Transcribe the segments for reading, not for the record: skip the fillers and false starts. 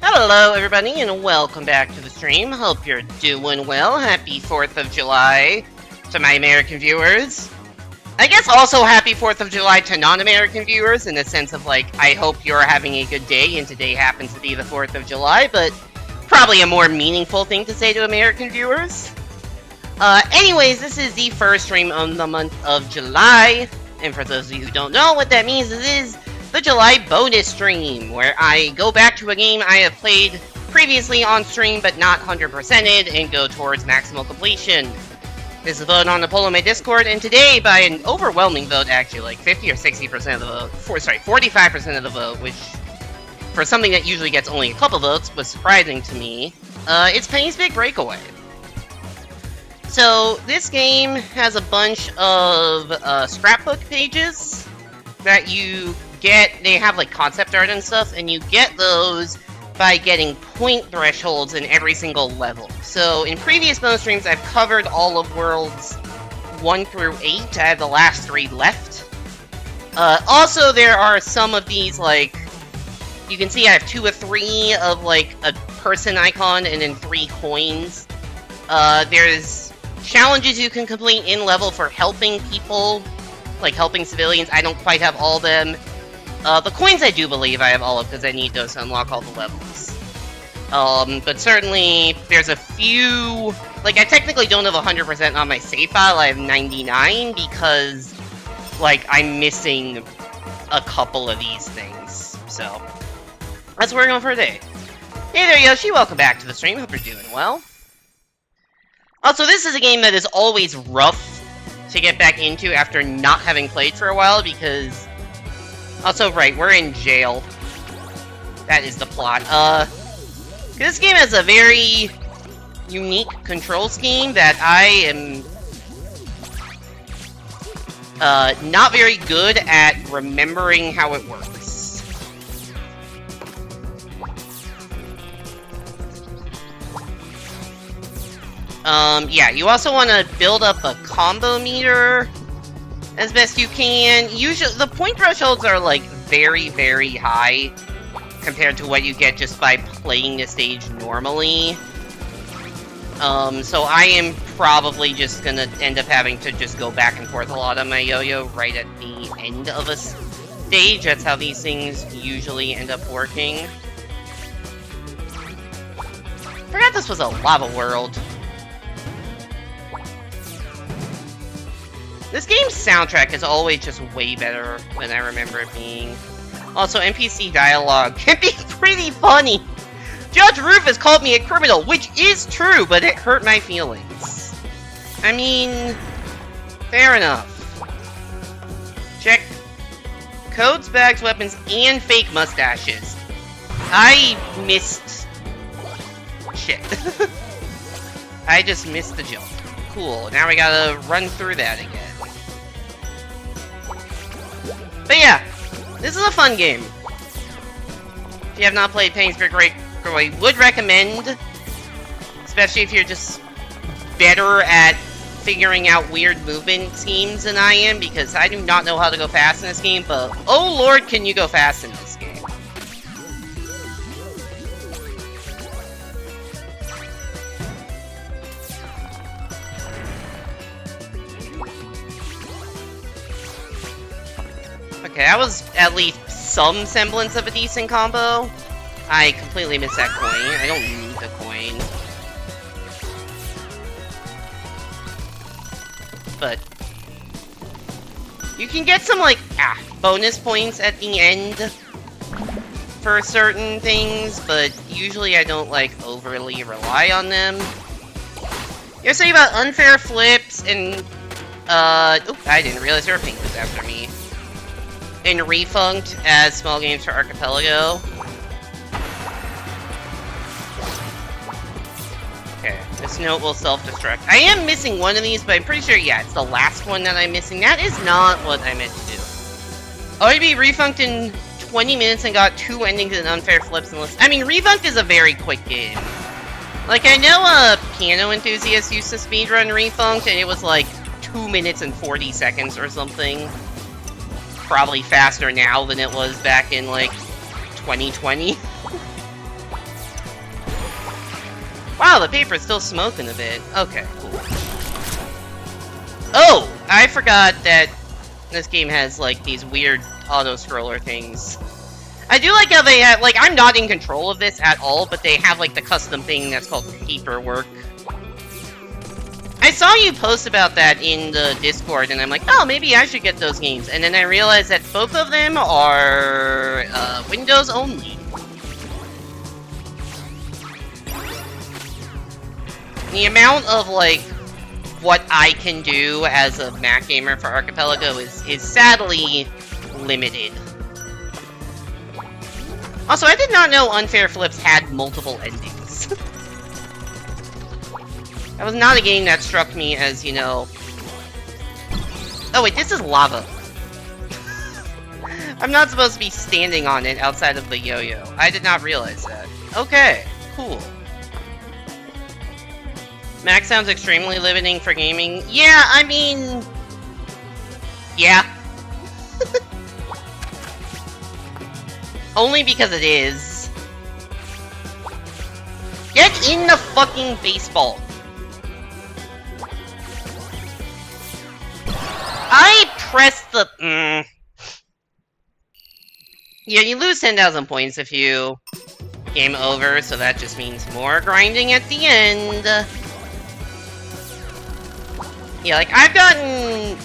Hello everybody and welcome back to the stream. Hope you're doing well. Happy 4th of July to my American viewers. I guess also happy 4th of July to non-American viewers in the sense of like, I hope you're having a good day and today happens to be the 4th of July, but probably a more meaningful thing to say to American viewers. Anyways, this is the first stream of the month of July, and for those of you who don't know what that means, it is the July bonus stream, where I go back to a game I have played previously on stream but not 100%ed and go towards maximal completion. This is a vote on the poll on my Discord, and today, by an overwhelming vote, actually, like 50 or 60% of the vote, 45% of the vote, which, for something that usually gets only a couple votes, was surprising to me, it's Penny's Big Breakaway. So, this game has a bunch of scrapbook pages that you get. They have like concept art and stuff, and you get those by getting point thresholds in every single level. So in previous bonus streams, I've covered all of worlds 1 through 8. I have the last 3 left. Also, there are some of these, like, you can see I have 2 or 3 of like a person icon and then 3 coins. There's challenges you can complete in level for helping people, like helping civilians. I don't quite have all of them. The coins I do believe I have all of, because I need those to unlock all the levels. But certainly, there's a few... Like, I technically don't have 100% on my save file, I have 99, because, like, I'm missing a couple of these things. So, that's what we're going for today. Hey there, Yoshi, welcome back to the stream, hope you're doing well. Also, this is a game that is always rough to get back into after not having played for a while, because... Also, right, we're in jail. That is the plot. This game has a very unique control scheme that I am not very good at remembering how it works. Yeah, you also want to build up a combo meter as best you can. Usually, the point thresholds are, like, very, very high compared to what you get just by playing the stage normally. So I am probably just gonna end up having to just go back and forth a lot on my yo-yo right at the end of a stage. That's how these things usually end up working. Forgot this was a lava world. This game's soundtrack is always just way better than I remember it being. Also, NPC dialogue can be pretty funny. Judge Rufus called me a criminal, which is true, but it hurt my feelings. I mean, fair enough. Check codes, bags, weapons, and fake mustaches. I missed... shit. I just missed the joke. Cool, now we gotta run through that again. But yeah, this is a fun game. If you have not played Penny's Big Breakaway, would recommend, especially if you're just better at figuring out weird movement schemes than I am, because I do not know how to go fast in this game, but oh lord, can you go fast in this game. Okay, that was at least some semblance of a decent combo. I completely missed that coin. I don't need the coin. But you can get some, like, bonus points at the end for certain things, but usually I don't, like, overly rely on them. You're saying about unfair flips and, oops, I didn't realize there were pink was after me. And Refunked as small games for Archipelago. Okay, this note will self-destruct. I am missing one of these, but I'm pretty sure, yeah, it's the last one that I'm missing. That is not what I meant to do. I would be Refunked in 20 minutes and got 2 endings and unfair flips and lists. I mean, Refunked is a very quick game. Like, I know a piano enthusiast used to speedrun Refunked, and it was like 2 minutes and 40 seconds or something. Probably faster now than it was back in, like, 2020. Wow, the paper's still smoking a bit. Okay, cool. Oh! I forgot that this game has, like, these weird auto-scroller things. I do like how they have, like, I'm not in control of this at all, but they have, like, the custom thing that's called paperwork. I saw you post about that in the Discord, and I'm like, oh, maybe I should get those games. And then I realized that both of them are, Windows only. The amount of, like, what I can do as a Mac gamer for Archipelago is sadly limited. Also, I did not know Unfair Flips had multiple endings. That was not a game that struck me as, you know... Oh wait, this is lava. I'm not supposed to be standing on it outside of the yo-yo. I did not realize that. Okay, cool. Mac sounds extremely limiting for gaming. Yeah, I mean... Yeah. Only because it is. Get in the fucking baseball. I pressed the... Yeah, you lose 10,000 points if you... Game over, so that just means more grinding at the end. Yeah, like, I've gotten...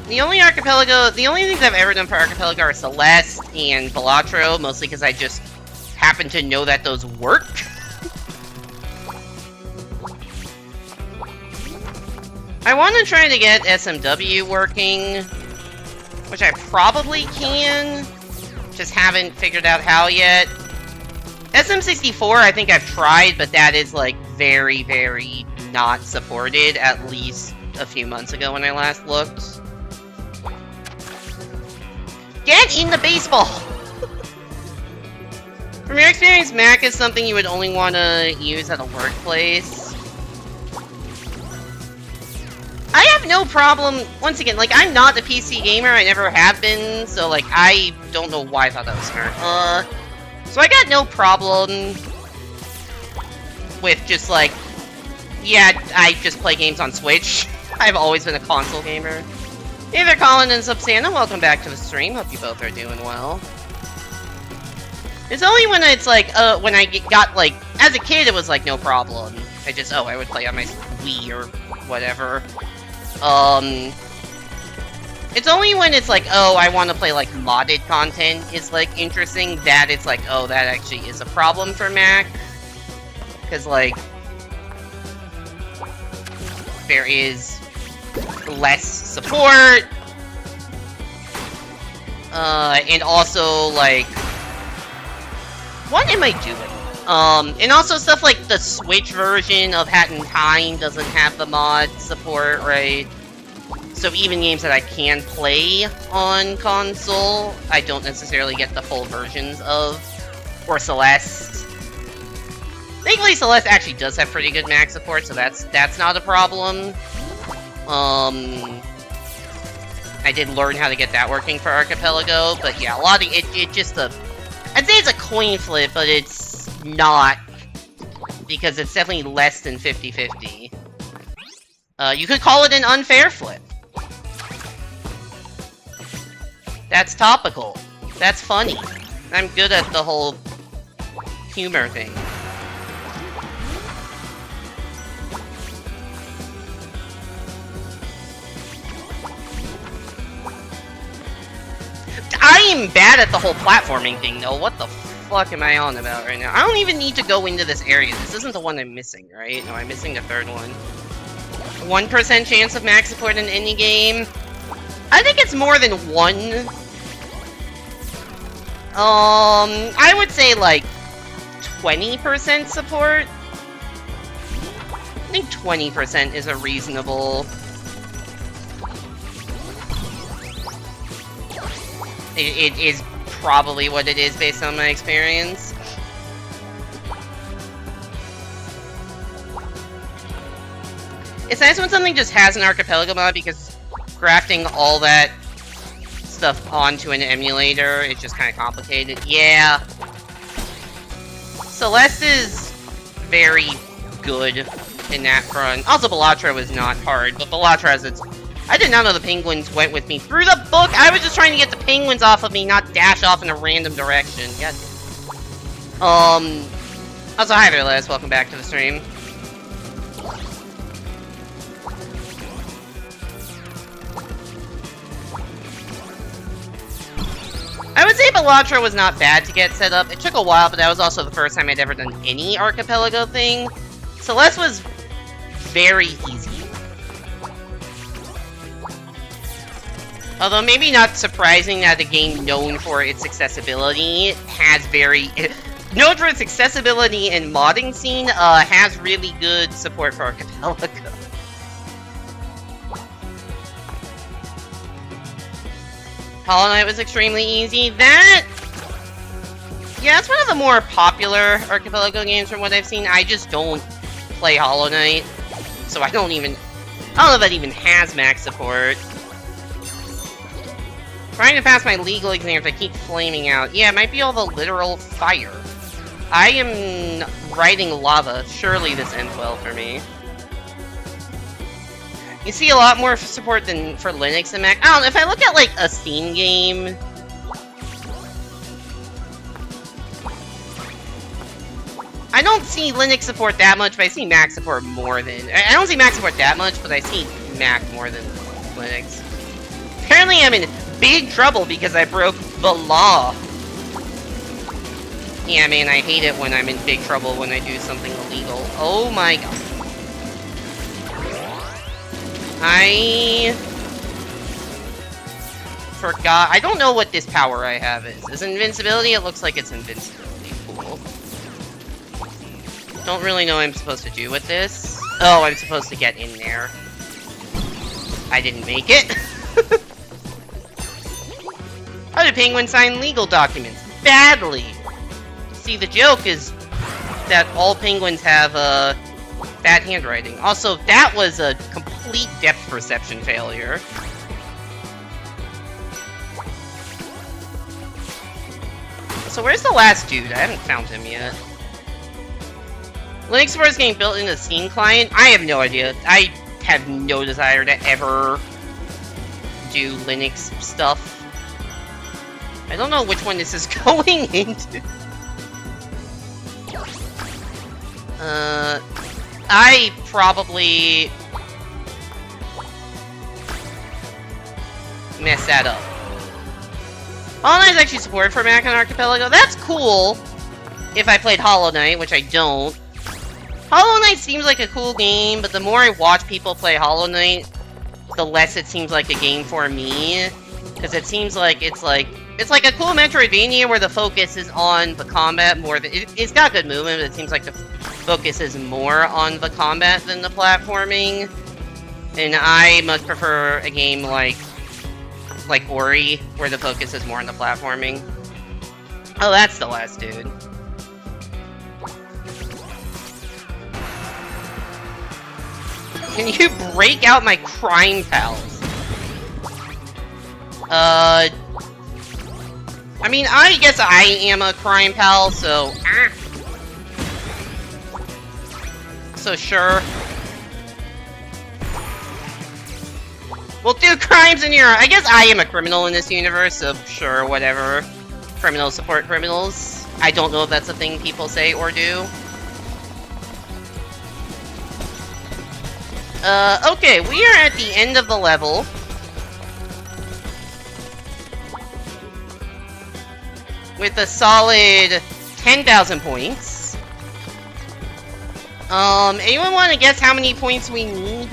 The only things I've ever done for Archipelago are Celeste and Balatro, mostly because I just happen to know that those work. I want to try to get SMW working, which I probably can, just haven't figured out how yet. SM64 I think I've tried, but that is, like, very, very not supported, at least a few months ago when I last looked. Get in the baseball! From your experience, Mac is something you would only want to use at a workplace. I have no problem, once again, like, I'm not a PC gamer, I never have been, so, like, I don't know why I thought that was smart. So I got no problem with just, like, yeah, I just play games on Switch. I've always been a console gamer. Hey there, Colin and Subsana, welcome back to the stream, hope you both are doing well. It's only when it's like, when I got, like, as a kid it was like, no problem. I would play on my Wii or whatever. It's only when it's like, oh, I want to play, like, modded content is, like, interesting, that it's like, oh, that actually is a problem for Mac. Because, like, there is less support, and also, like, what am I doing? And also stuff like the Switch version of Hat in Time doesn't have the mod support, right? So even games that I can play on console, I don't necessarily get the full versions of. Or Celeste. Thankfully, Celeste actually does have pretty good Mac support, so that's not a problem. I did learn how to get that working for Archipelago, but yeah, a lot of it just I'd say it's a coin flip, but it's not, because it's definitely less than 50-50. You could call it an unfair flip. That's topical. That's funny. I'm good at the whole humor thing. I am bad at the whole platforming thing, though. What the fuck am I on about right now? I don't even need to go into this area. This isn't the one I'm missing, right? No, I'm missing the third one. 1% chance of Mac support in any game. I think it's more than 1. I would say, like, 20% support. I think 20% is a reasonable... It is probably what it is based on my experience. It's nice when something just has an Archipelago mod, because grafting all that stuff onto an emulator is just kind of complicated. Yeah. Celeste is very good in that front. Also, Bellatra was not hard, but Bellatra has its... I did not know the penguins went with me through the book! I was just trying to get the penguins off of me, not dash off in a random direction. God. Also, hi there, Les. Welcome back to the stream. I would say Bellatra was not bad to get set up. It took a while, but that was also the first time I'd ever done any archipelago thing. Celeste was very easy. Although maybe not surprising that a game known for its accessibility has very... known for its accessibility and modding scene, has really good support for archipelago. Hollow Knight was extremely easy. That... yeah, it's one of the more popular archipelago games from what I've seen. I just don't play Hollow Knight, so I don't know if that even has max support. Trying to pass my legal exams, I keep flaming out. Yeah, it might be all the literal fire. I am riding lava. Surely this ends well for me. You see a lot more support than for Linux and Mac. I don't know, if I look at, like, a Steam game... I don't see Linux support that much, but I see Mac support more than... I don't see Mac support that much, but I see Mac more than Linux. Apparently I'm in big trouble because I broke the law. Yeah, man, I hate it when I'm in big trouble when I do something illegal. Oh my god. I forgot. I don't know what this power I have is. Is invincibility? It looks like it's invincibility. Cool. Don't really know what I'm supposed to do with this. Oh, I'm supposed to get in there. I didn't make it. How did Penguin sign legal documents? Badly. See, the joke is that all penguins have, bad handwriting. Also, that was a complete depth perception failure. So where's the last dude? I haven't found him yet. Linux support is getting built into the Steam client? I have no idea. I have no desire to ever do Linux stuff. I don't know which one this is going into. I probably messed that up. Hollow Knight is actually supported for Mac and Archipelago. That's cool if I played Hollow Knight, which I don't. Hollow Knight seems like a cool game, but the more I watch people play Hollow Knight, the less it seems like a game for me. Because it seems like it's like a cool Metroidvania where the focus is on the combat more than... It's got good movement, but it seems like the focus is more on the combat than the platforming. And I much prefer a game like Ori, where the focus is more on the platforming. Oh, that's the last dude. Can you break out my crime pals? I mean, I guess I am a crime pal, so... So sure. We'll do crimes in your... I guess I am a criminal in this universe, so sure, whatever. Criminals support criminals. I don't know if that's a thing people say or do. Okay, we are at the end of the level. With a solid 10,000 points. Anyone want to guess how many points we need?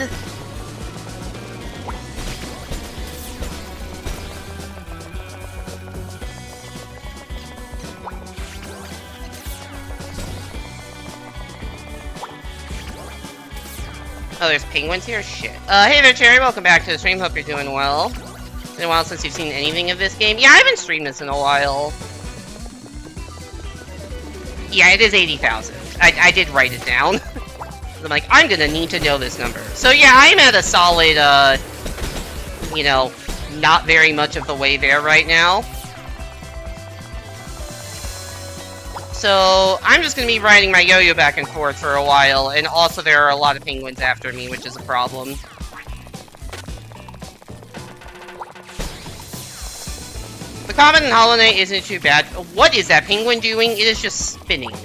Oh, there's penguins here? Shit. Hey there, Cherry. Welcome back to the stream. Hope you're doing well. It's been a while since you've seen anything of this game. Yeah, I haven't streamed this in a while. Yeah, it is 80,000. I did write it down. I'm like, I'm gonna need to know this number. So yeah, I'm at a solid, you know, not very much of the way there right now. So, I'm just gonna be riding my yo-yo back and forth for a while, and also there are a lot of penguins after me, which is a problem. The Comet in Hollow Knight isn't too bad. What is that penguin doing? It is just spinning.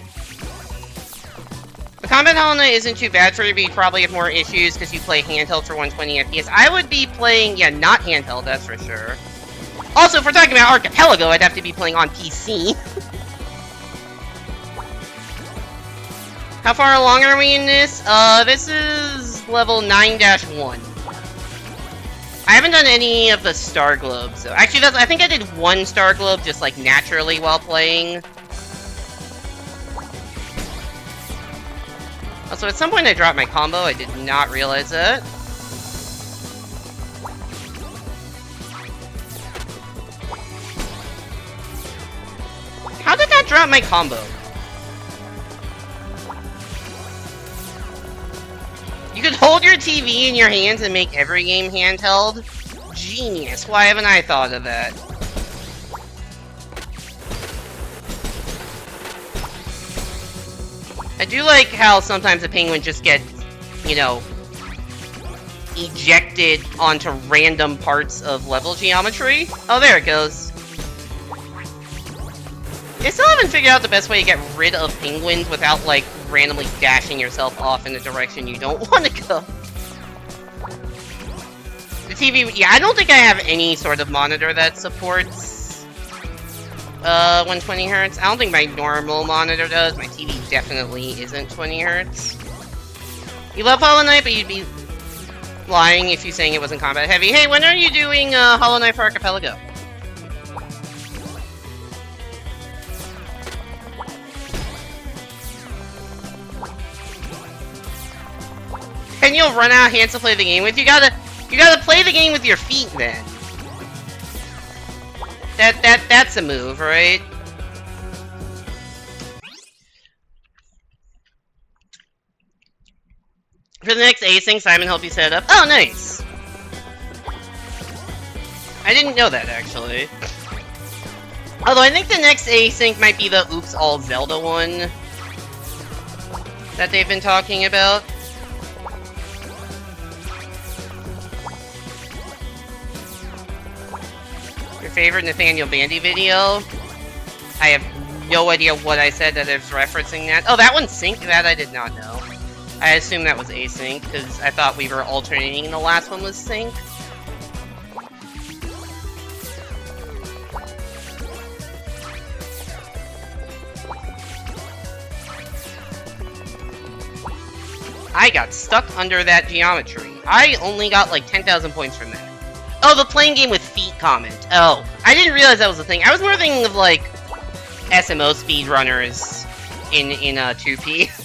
The Comet in Hollow Knight isn't too bad for you, but you probably have more issues because you play handheld for 120 FPS. I would be playing, yeah, not handheld, that's for sure. Also, if we're talking about Archipelago, I'd have to be playing on PC. How far along are we in this? This is level 9-1. I haven't done any of the Star Globes, so actually, I think I did one Star Globe just, like, naturally while playing. Also, at some point I dropped my combo, I did not realize that. How did that drop my combo? You could hold your TV in your hands and make every game handheld? Genius. Why haven't I thought of that? I do like how sometimes a penguin just gets, you know, ejected onto random parts of level geometry. Oh, there it goes. I still haven't figured out the best way to get rid of penguins without, like, randomly dashing yourself off in a direction you don't want to go. The TV, yeah, I don't think I have any sort of monitor that supports 120 Hz. I don't think my normal monitor does. My TV definitely isn't 20 Hz. You love Hollow Knight, but you'd be lying if you're saying it wasn't combat heavy. Hey, when are you doing Hollow Knight for Archipelago? And you'll run out of hands to play the game with. You gotta play the game with your feet then. That's a move, right? For the next async, Simon helped you set it up. Oh, nice! I didn't know that, actually. Although, I think the next async might be the Oops All Zelda one that they've been talking about. Your favorite Nathaniel Bandy video? I have no idea what I said that is referencing that. Oh, that one's sync? That I did not know. I assume that was async, because I thought we were alternating and the last one was sync. I got stuck under that geometry. I only got like 10,000 points from that. Oh, the playing game with feet comment. Oh, I didn't realize that was a thing. I was more thinking of like SMO speedrunners in 2P.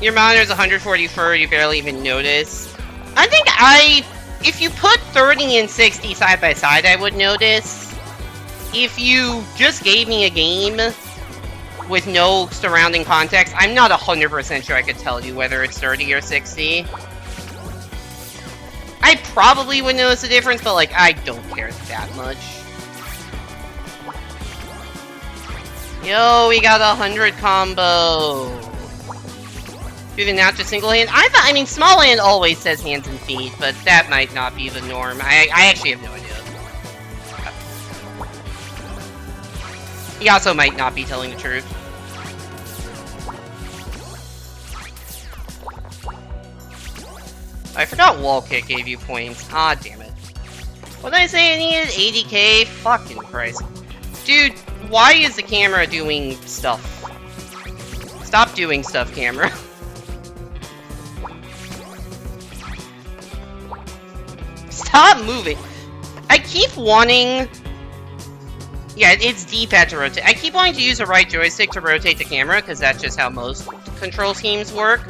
Your monitor's 140 fur, you barely even notice. I think if you put 30 and 60 side by side, I would notice. If you just gave me a game with no surrounding context, I'm not 100% sure I could tell you whether it's 30 or 60. I probably would notice the difference, but like, I don't care that much. Yo, we got a 100 combo. Do they not just single hand? I mean, small hand always says hands and feet, but that might not be the norm. I actually have no idea. He also might not be telling the truth. I forgot wall kick gave you points. Ah, damn it. What did I say I needed? 80k? Fucking Christ. Dude, why is the camera doing stuff? Stop doing stuff, camera. Stop moving! I keep wanting... Yeah, it's D-pad to rotate. I keep wanting to use the right joystick to rotate the camera, because that's just how most control schemes work.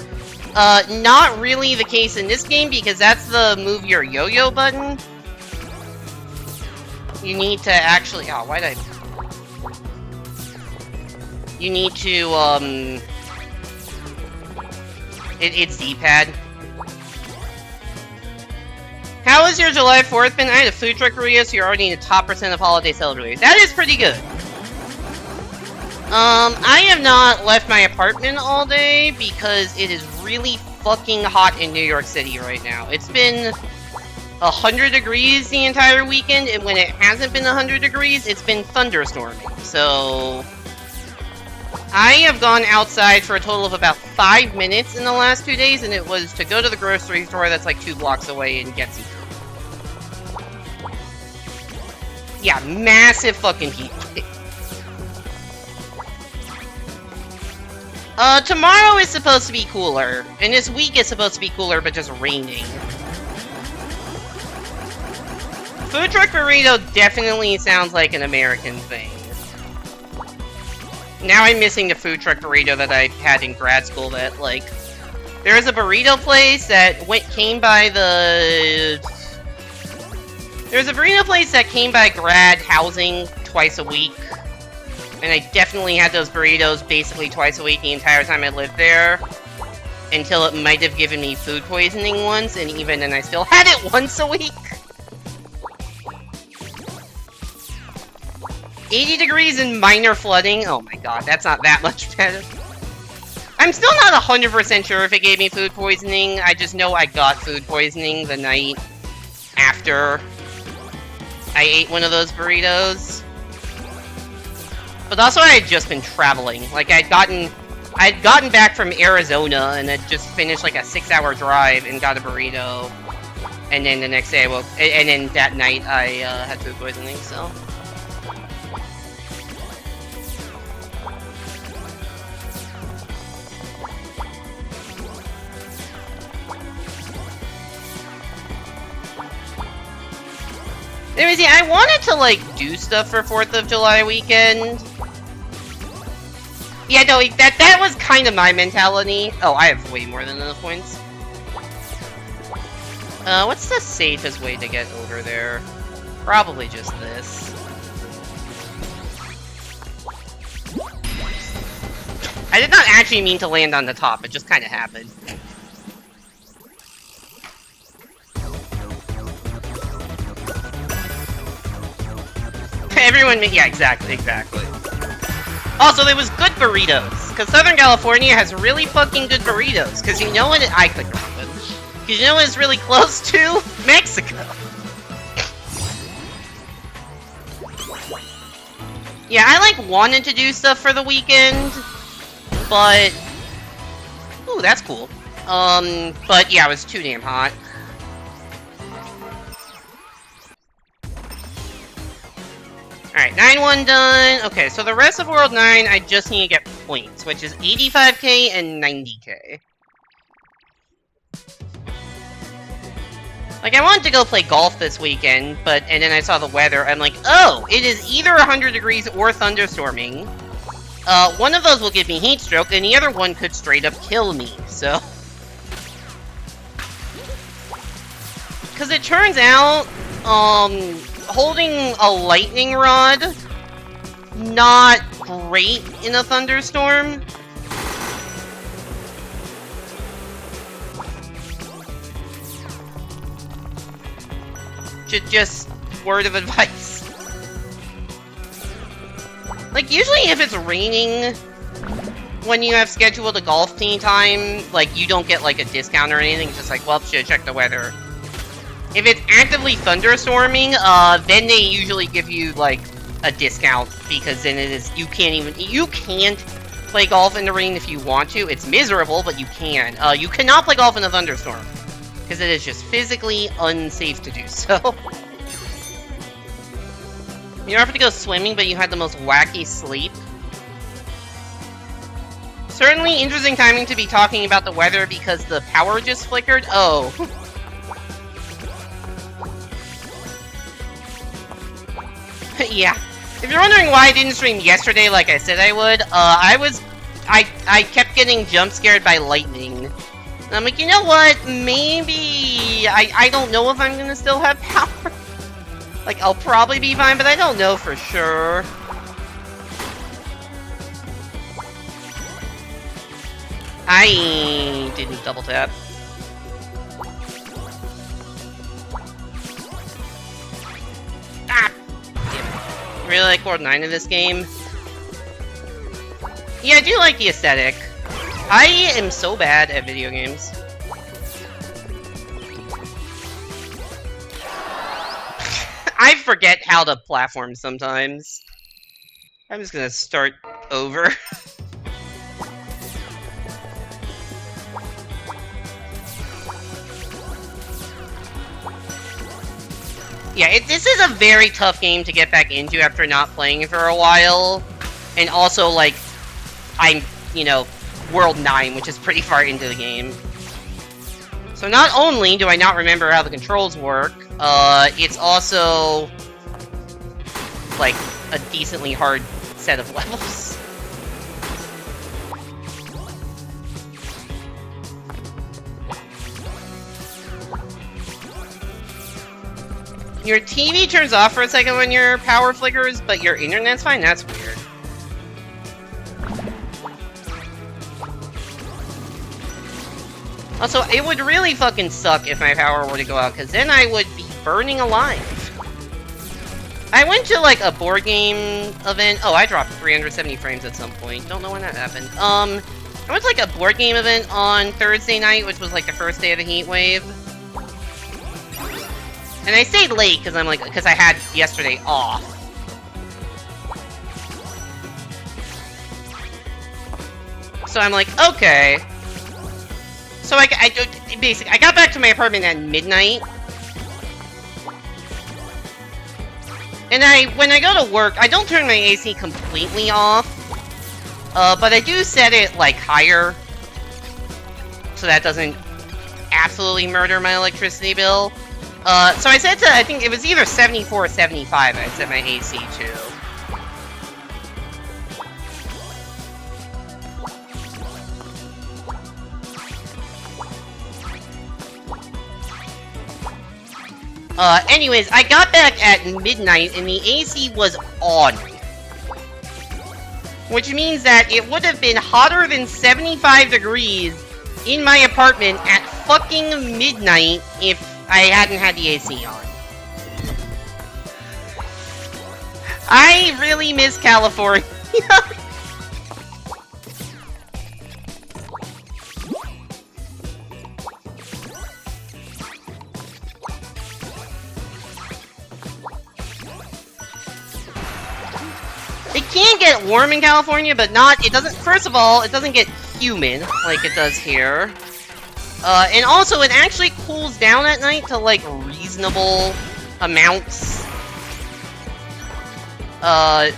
Not really the case in this game, because that's the move your yo-yo button. You need to actually... Oh, why did I... You need to, It's D-pad. How has your July 4th been? I had a food truck burrito, so you're already in the top % of holiday celebrators. That is pretty good. I have not left my apartment all day because it is really fucking hot in New York City right now. It's been 100 degrees the entire weekend, and when it hasn't been 100 degrees, it's been thunderstorming. So I have gone outside for a total of about 5 minutes in the last 2 days, and it was to go to the grocery store that's like 2 blocks away and get some food. Yeah, massive fucking heat wave. Tomorrow is supposed to be cooler, and this week is supposed to be cooler, but just raining. Food truck burrito definitely sounds like an American thing. Now I'm missing the food truck burrito that I had in grad school that, like... There was a burrito place that came by the... There's a burrito place that came by grad housing twice a week. And I definitely had those burritos basically twice a week the entire time I lived there. Until it might have given me food poisoning once, and even then I still had it once a week. 80 degrees and minor flooding? Oh my god, that's not that much better. I'm still not 100% sure if it gave me food poisoning. I just know I got food poisoning the night after I ate one of those burritos. But also I had just been traveling. Like, I'd gotten back from Arizona and had just finished like a 6-hour drive and got a burrito. And then the next day I woke... And then that night I had food poisoning, so... Anyways, yeah, I wanted to, like, do stuff for 4th of July weekend. Yeah, no, that was kind of my mentality. Oh, I have way more than enough points. What's the safest way to get over there? Probably just this. I did not actually mean to land on the top, it just kind of happened. Everyone, yeah, exactly. Also, there was good burritos, because Southern California has really fucking good burritos, because you know what I clicked on it. Because you know what it's really close to? Mexico. Yeah, I, like, wanted to do stuff for the weekend, but... Ooh, that's cool. But yeah, it was too damn hot. Alright, 9-1 done. Okay, so the rest of World 9, I just need to get points, which is 85k and 90k. Like, I wanted to go play golf this weekend, and then I saw the weather, I'm like, oh, it is either 100 degrees or thunderstorming. One of those will give me heat stroke, and the other one could straight up kill me, so... Because it turns out, holding a lightning rod, not great in a thunderstorm. Just word of advice. Like, usually if it's raining when you have scheduled a golf team time, like, you don't get, like, a discount or anything. It's just like, well, should check the weather. If it's actively thunderstorming, then they usually give you, like, a discount, because then it is, you can't play golf in the rain if you want to. It's miserable, but you can. You cannot play golf in a thunderstorm, because it is just physically unsafe to do so. You don't have to go swimming, but you had the most wacky sleep. Certainly interesting timing to be talking about the weather, because the power just flickered. Oh. Yeah. If you're wondering why I didn't stream yesterday like I said I would, I kept getting jump scared by lightning. And I'm like, you know what? Maybe... I don't know if I'm gonna still have power. Like, I'll probably be fine, but I don't know for sure. I didn't double tap. Ah! Damn it. Really like World 9 in this game. Yeah, I do like the aesthetic. I am so bad at video games. I forget how to platform sometimes. I'm just gonna start over. Yeah, this is a very tough game to get back into after not playing for a while. And also, like, I'm, you know, World 9, which is pretty far into the game. So not only do I not remember how the controls work, it's also, like, a decently hard set of levels. Your TV turns off for a second when your power flickers, but your internet's fine? That's weird. Also, it would really fucking suck if my power were to go out, because then I would be burning alive. I went to, like, a board game event. Oh, I dropped 370 frames at some point. Don't know when that happened. I went to, like, a board game event on Thursday night, which was, like, the first day of the heat wave. And I stayed late because because I had yesterday off. So I'm like, okay. So I got back to my apartment at midnight. And when I go to work, I don't turn my AC completely off. But I do set it, like, higher. So that doesn't absolutely murder my electricity bill. So I set to, I think it was either 74 or 75 I set my AC to. Anyways, I got back at midnight and the AC was on. Which means that it would have been hotter than 75 degrees in my apartment at fucking midnight if I hadn't had the AC on. I really miss California. It can get warm in California, but it doesn't, first of all, it doesn't get humid like it does here. And also, it actually cools down at night to, like, reasonable amounts.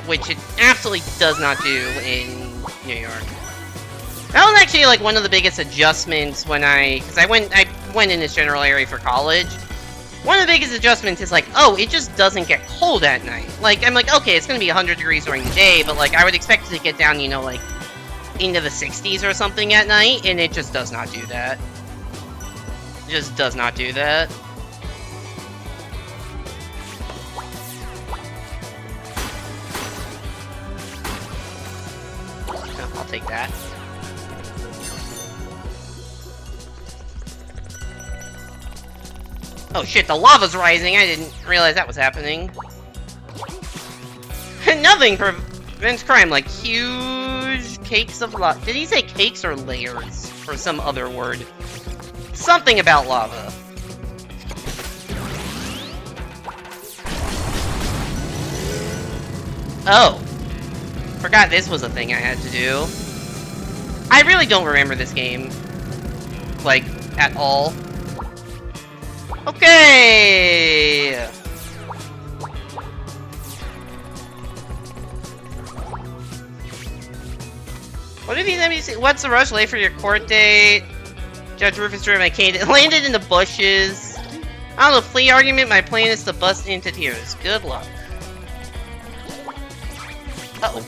Which it absolutely does not do in New York. That was actually, like, one of the biggest adjustments because I went in this general area for college. One of the biggest adjustments is, like, oh, it just doesn't get cold at night. Like, I'm like, okay, it's gonna be 100 degrees during the day, but, like, I would expect it to get down, you know, like, into the 60s or something at night, and it just does not do that. Just does not do that. Oh, I'll take that. Oh shit, the lava's rising! I didn't realize that was happening. Nothing prevents crime like huge cakes of lava. Did he say cakes or layers? Or some other word? Something about lava. Oh. Forgot this was a thing I had to do. I really don't remember this game. Like, at all. Okay! What did he say? What's the rush? Late for your court date? Judge Rufus drew my cane. It landed in the bushes. I don't know, plea argument, my plan is to bust into tears. Good luck. Uh-oh.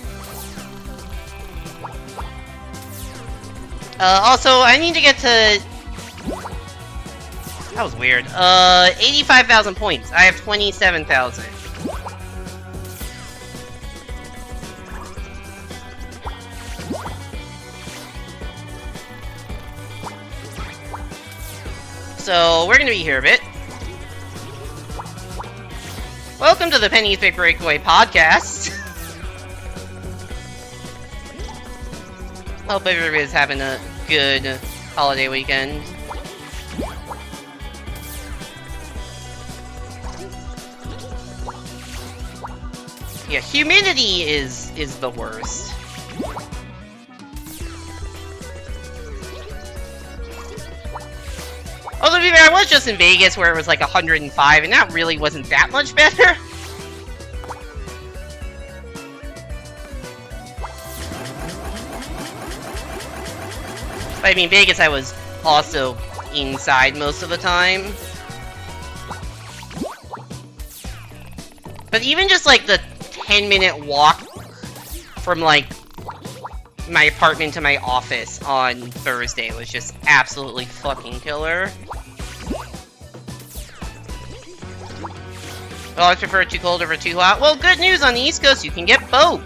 Also, I need to get to... That was weird. 85,000 points. I have 27,000. So, we're gonna be here a bit. Welcome to the Penny's Big Breakaway podcast. Hope everybody's having a good holiday weekend. Yeah, humidity is the worst. Although, to be fair, I was just in Vegas where it was like 105, and that really wasn't that much better. But I mean, Vegas, I was also inside most of the time. But even just like the 10-minute walk from like my apartment to my office on Thursday was just absolutely fucking killer. I always prefer too cold over too hot. Well, good news, on the East Coast, you can get both.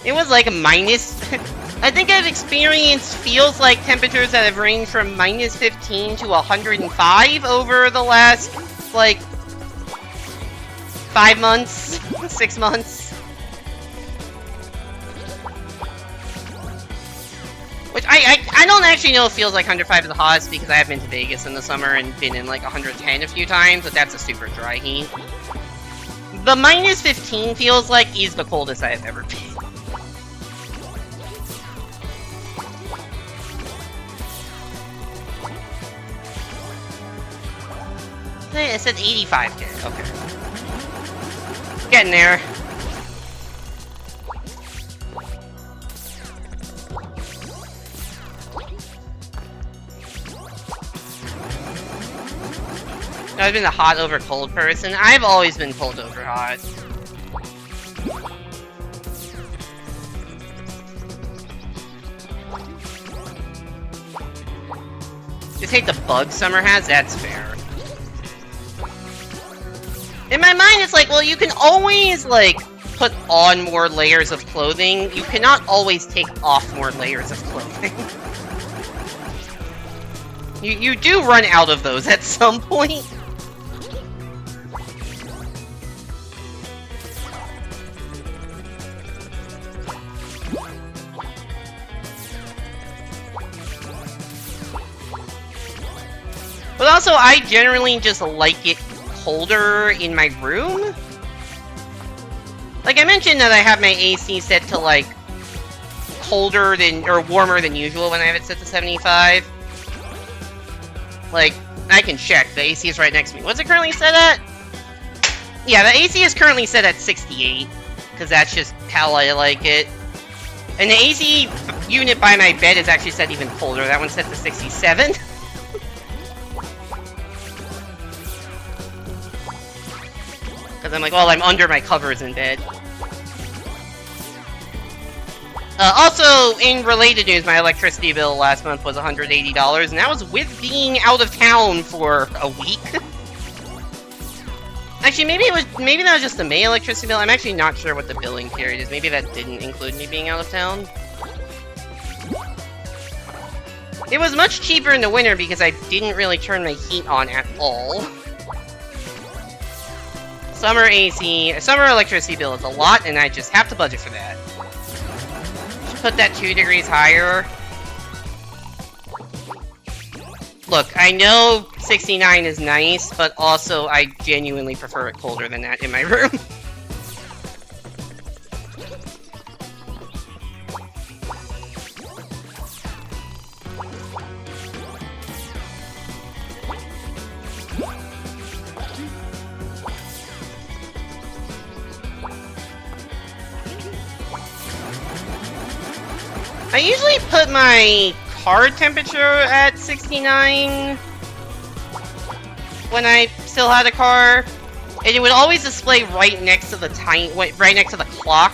It was like a minus... I think I've experienced feels like temperatures that have ranged from minus 15 to 105 over the last, like, 5 months, 6 months. Which, I don't actually know if it feels like 105 is the hottest because I have been to Vegas in the summer and been in like 110 a few times, but that's a super dry heat. The minus 15 feels like is the coldest I have ever been. I said 85K, okay. Getting there. I've been a hot over cold person. I've always been cold over hot. Just hate the bugs summer has, that's fair. In my mind, it's like, well, you can always, like, put on more layers of clothing. You cannot always take off more layers of clothing. You do run out of those at some point. But also, I generally just like it colder in my room. Like I mentioned that I have my AC set to like colder than or warmer than usual when I have it set to 75. Like I can check. The AC is right next to me. What's it currently set at? Yeah, the AC is currently set at 68 because that's just how I like it. And the AC unit by my bed is actually set even colder. That one's set to 67. Because I'm like, well, I'm under my covers in bed. Also, in related news, my electricity bill last month was $180, and that was with being out of town for a week. Actually, maybe that was just the May electricity bill. I'm actually not sure what the billing period is. Maybe that didn't include me being out of town. It was much cheaper in the winter because I didn't really turn my heat on at all. Summer electricity bill is a lot, and I just have to budget for that. Should put that 2 degrees higher. Look, I know 69 is nice, but also I genuinely prefer it colder than that in my room. I usually put my car temperature at 69 when I still had a car, and it would always display right next to the clock.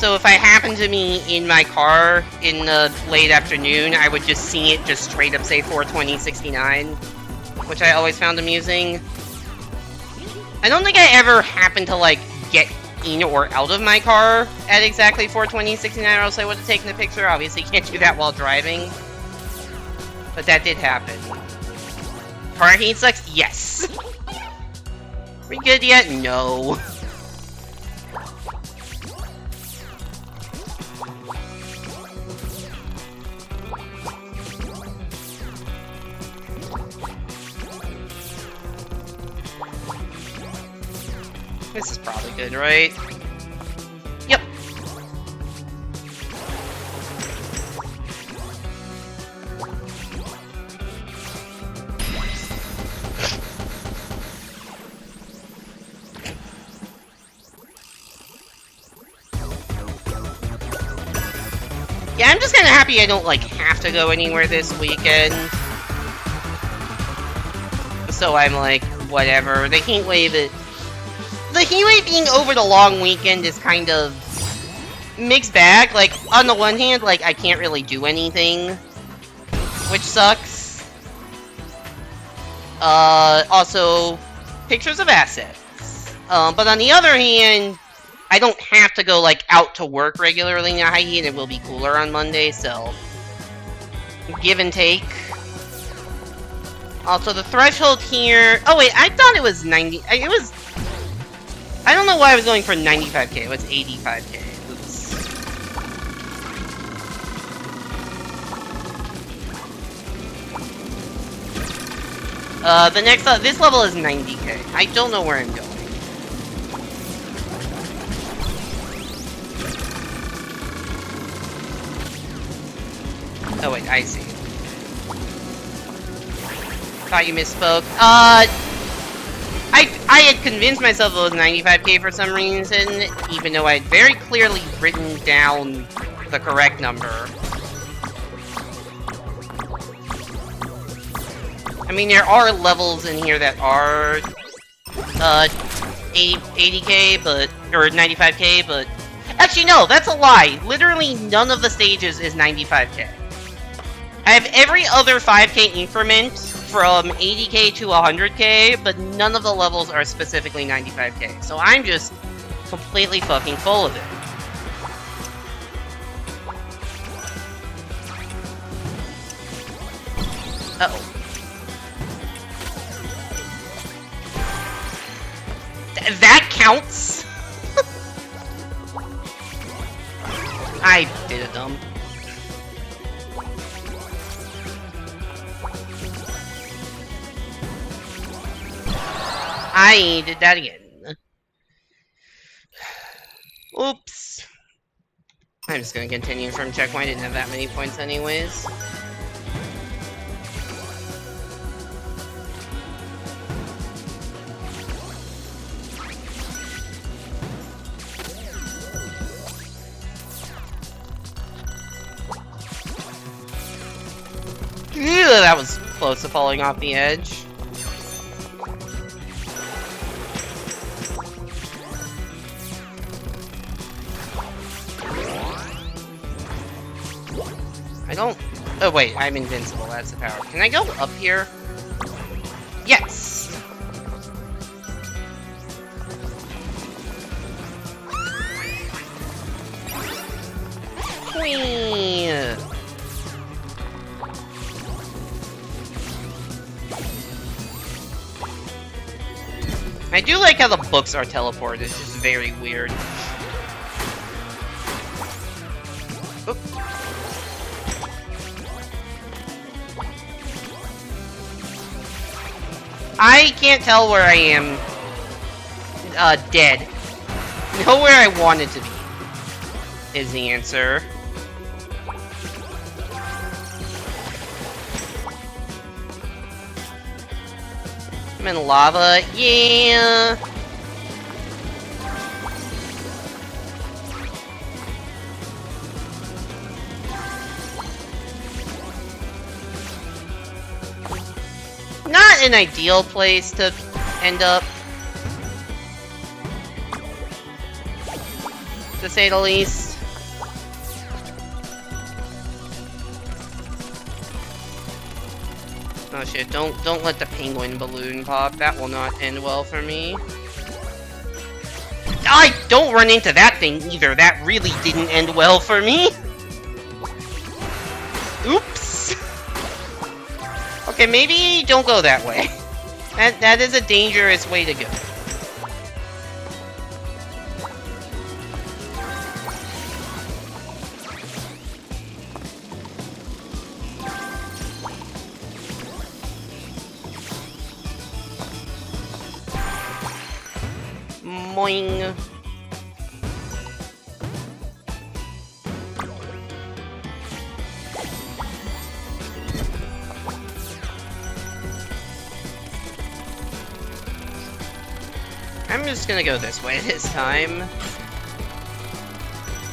Also, if I happened to be in my car in the late afternoon, I would just see it just straight up say 42069, which I always found amusing. I don't think I ever happened to, like, get in or out of my car at exactly 42069, or else I would have taken a picture. Obviously, can't do that while driving. But that did happen. Parking sucks? Yes. We good yet? No. This is probably good, right? Yep. Yeah, I'm just kind of happy I don't, like, have to go anywhere this weekend. So I'm like, whatever. The heat wave being over the long weekend is kind of mixed bag. Like, on the one hand, like, I can't really do anything, which sucks. Also, pictures of assets. But on the other hand, I don't have to go, like, out to work regularly in the high heat. It will be cooler on Monday, so give and take. Also, the threshold here... Oh, wait, I thought it was 90... It was... I don't know why I was going for 95k. It was 85k. Oops. The next... this level is 90k. I don't know where I'm going. Oh, wait, I see. Thought you misspoke. I had convinced myself it was 95k for some reason, even though I had very clearly written down the correct number. I mean, there are levels in here that are 80k, but... or 95k, but... Actually, no, that's a lie. Literally none of the stages is 95k. I have every other 5k increment from 80k to 100k, but none of the levels are specifically 95k. So I'm just completely fucking full of it. Uh-oh. That counts? I did a dumb. I did that again. Oops. I'm just gonna continue from checkpoint. I didn't have that many points anyways. Ew, that was close to falling off the edge. I don't... Oh, wait, I'm invincible. That's the power. Can I go up here? Yes! Whee! I do like how the books are teleported. It's just very weird. Oop. I can't tell where I am dead. Know where I wanted to be is the answer. I'm in lava. Yeah. Not an ideal place to end up, to say the least. Oh shit, don't let the penguin balloon pop. That will not end well for me. I don't run into that thing either. That really didn't end well for me. Oops. Okay, maybe don't go that way. That is a dangerous way to go. Moing. I'm just gonna go this way this time.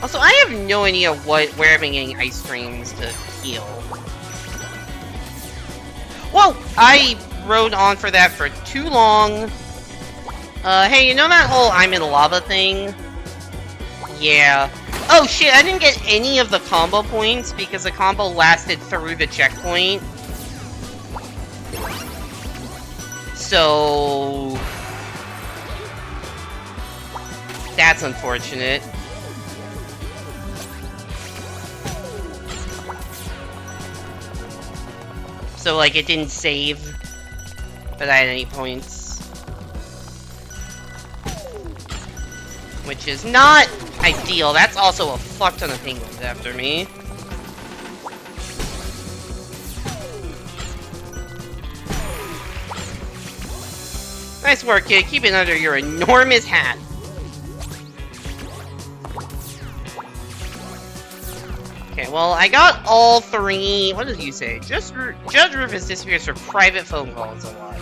Also, I have no idea where I'm getting ice creams to heal. Whoa! I rode on for that for too long. Hey, you know that whole I'm in lava thing? Yeah. Oh shit, I didn't get any of the combo points because the combo lasted through the checkpoint. So... that's unfortunate. So, like, it didn't save that I had any points. Which is not ideal. That's also a fuck ton of penguins after me. Nice work, kid. Keep it under your enormous hat. Okay, well, I got all three. What did you say? Judge Rufus disappears for private phone calls a lot.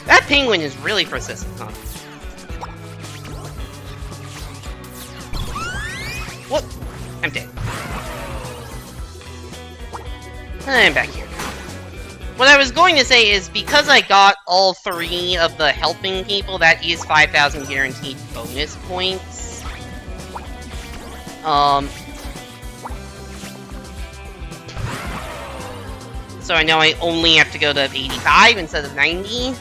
That penguin is really persistent, huh? What? I'm dead. I'm back here now. What I was going to say is, because I got all three of the helping people, that is 5,000 guaranteed bonus points. So I know I only have to go to 85 instead of 90.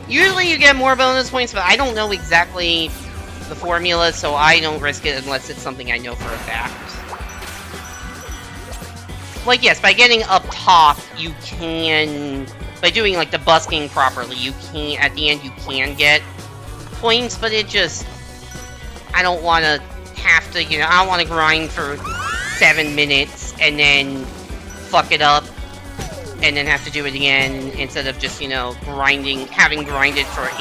Usually you get more bonus points, but I don't know exactly the formula, so I don't risk it unless it's something I know for a fact. Like, yes, by getting up top, you can... by doing, like, the busking properly, you can... at the end, you can get points, but it just... I don't want to have to, you know, I don't want to grind for 7 minutes and then fuck it up and then have to do it again instead of just, you know, having grinded for 8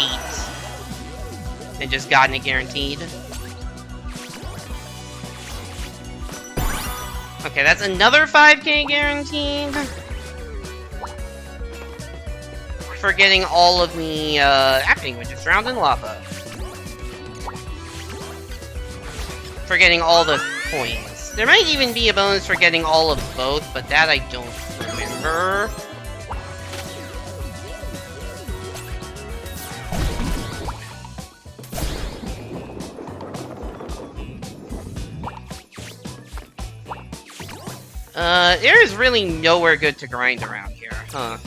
and just gotten it guaranteed. Okay, that's another 5k guaranteed for getting all of the happening, which is drowned in lava. For getting all the coins. There might even be a bonus for getting all of both, but that I don't remember. There is really nowhere good to grind around here, huh?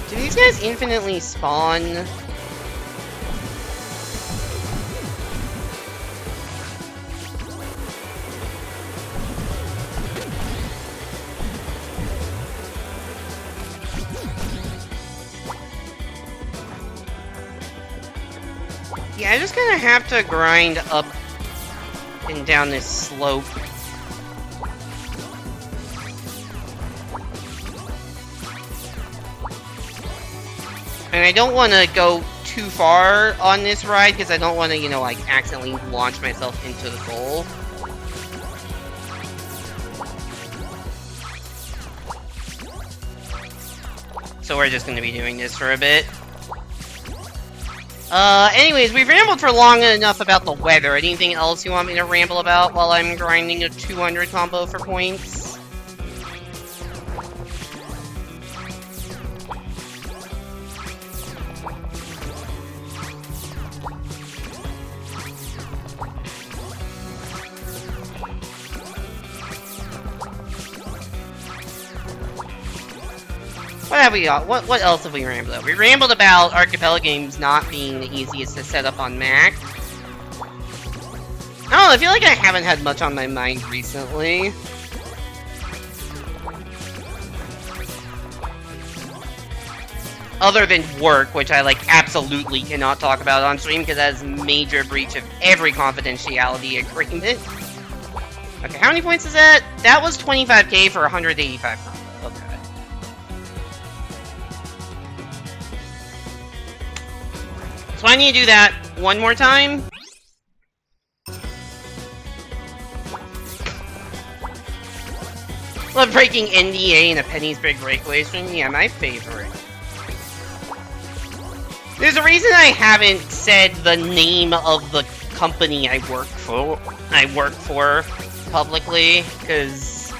Do these guys infinitely spawn? Yeah, I'm just gonna have to grind up and down this slope. And I don't want to go too far on this ride, because I don't want to, you know, like, accidentally launch myself into the goal. So we're just going to be doing this for a bit. Anyways, we've rambled for long enough about the weather. Anything else you want me to ramble about while I'm grinding a 200 combo for points? have we got? What else have we rambled about? We rambled about Archipelago games not being the easiest to set up on Mac. Oh, I feel like I haven't had much on my mind recently. Other than work, which I, like, absolutely cannot talk about on stream because that is a major breach of every confidentiality agreement. Okay, how many points is that? That was 25k for 185 combo. Okay. So I need to do that one more time. Love breaking NDA in a Penny's Big Breakaway stream. Yeah, my favorite. There's a reason I haven't said the name of the company I work for publicly, because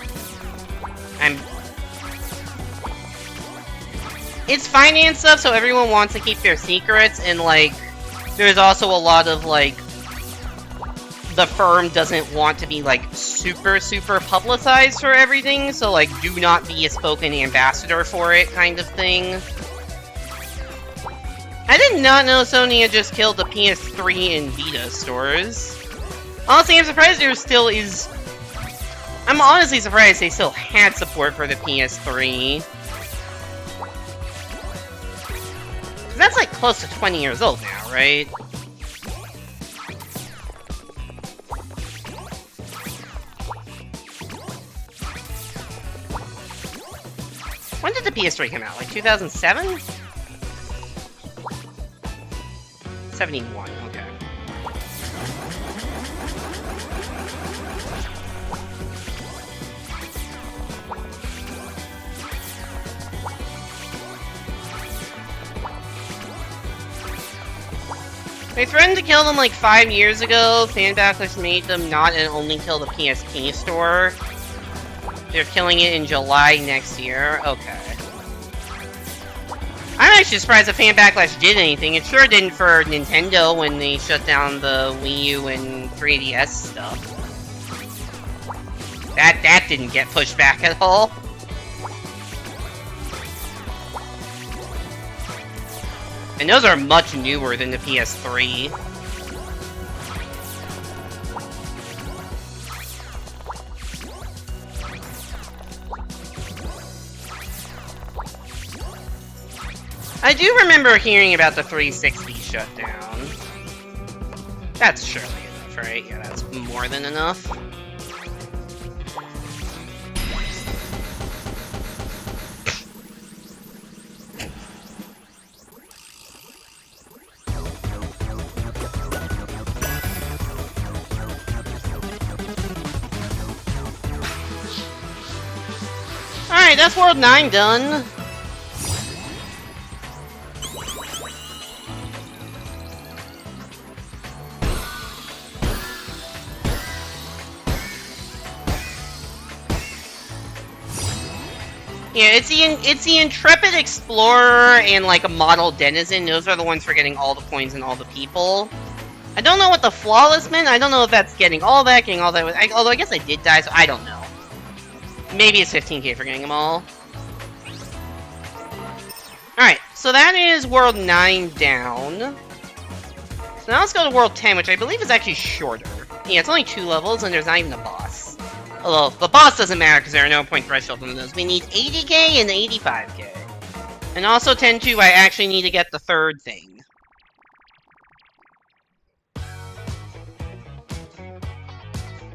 it's finance stuff, so everyone wants to keep their secrets, and like there's also a lot of like the firm doesn't want to be like super publicized for everything, so like do not be a spoken ambassador for it kind of thing. I did not know Sony had just killed the PS3 and Vita stores. Honestly, I'm surprised there still is... I'm honestly surprised they still had support for the PS3. That's like close to 20 years old now, right? When did the PS3 come out? Like 2007? 71, okay. They threatened to kill them like 5 years ago. Fan backlash made them not and only kill the PSP store. They're killing it in July next year. Okay. I'm actually surprised that Fan Backlash did anything. It sure didn't for Nintendo when they shut down the Wii U and 3DS stuff. That didn't get pushed back at all. And those are much newer than the PS3. I do remember hearing about the 360 shutdown. That's surely enough, right? Yeah, that's more than enough. Alright, that's World 9 done. Yeah, it's the Intrepid Explorer and like a Model Denizen. Those are the ones for getting all the points and all the people. I don't know what the Flawless meant. I don't know if that's getting all that. Although I guess I did die, so I don't know. Maybe it's 15k for getting them all. Alright, so that is World 9 down. So now let's go to World 10, which I believe is actually shorter. Yeah, it's only 2 levels, and there's not even a boss. Although, the boss doesn't matter because there are no point thresholds on those. We need 80k and 85k. And also 10-2, I actually need to get the third thing.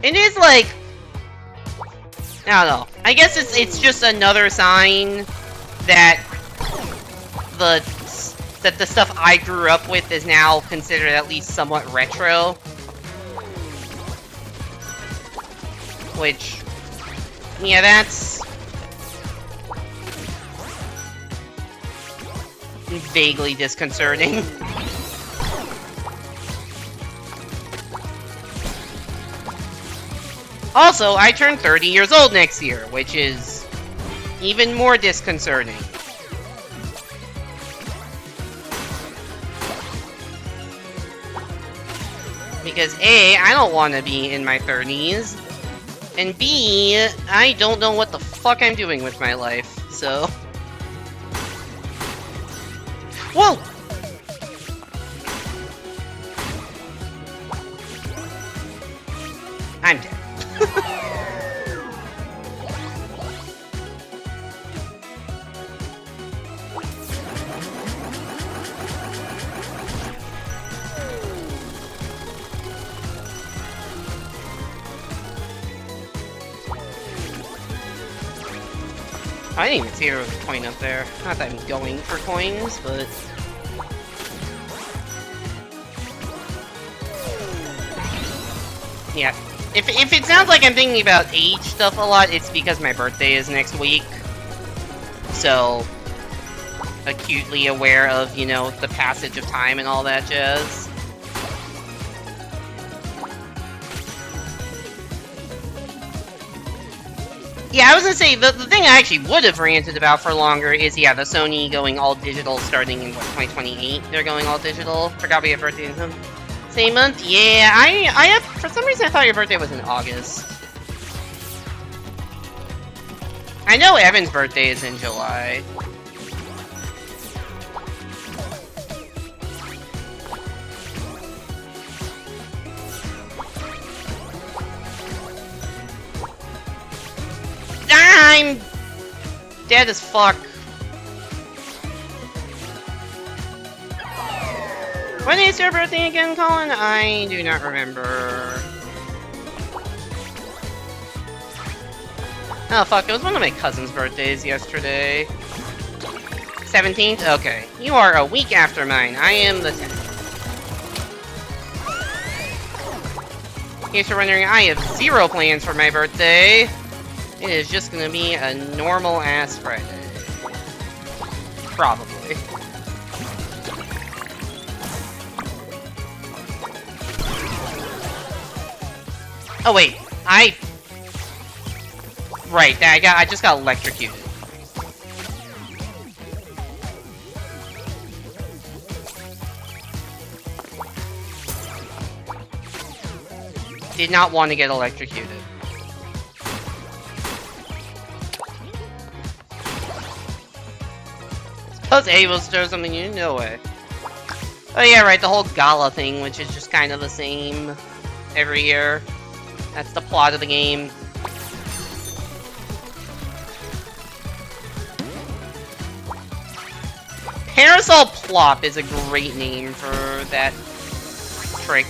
It is like... I don't know. I guess it's just another sign that the stuff I grew up with is now considered at least somewhat retro. Which, yeah, that's vaguely disconcerting. Also, I turn 30 years old next year, which is even more disconcerting. Because A, I don't want to be in my 30s. And B, I don't know what the fuck I'm doing with my life, so... Whoa! I'm dead. I didn't even see there was a coin up there. Not that I'm going for coins, but... Yeah. If it sounds like I'm thinking about age stuff a lot, it's because my birthday is next week. So... acutely aware of, you know, the passage of time and all that jazz. Yeah, I was gonna say, the thing I actually would have ranted about for longer is, yeah, the Sony going all digital starting in, what, 2028? They're going all digital? Forgot we have birthday in some same month? Yeah, I have, for some reason I thought your birthday was in August. I know Evan's birthday is in July. I'm dead as fuck. When is your birthday again, Colin? I do not remember. Oh fuck, it was one of my cousin's birthdays yesterday. 17th? Okay. You are a week after mine. I am the 10th. In case you're wondering, I have 0 plans for my birthday. It is just gonna be a normal-ass Friday. Probably. Oh wait, Right, I just got electrocuted. Did not want to get electrocuted. Suppose A will stir something new? No way. Oh yeah, right, the whole gala thing, which is just kind of the same every year. That's the plot of the game. Parasol Plop is a great name for that trick.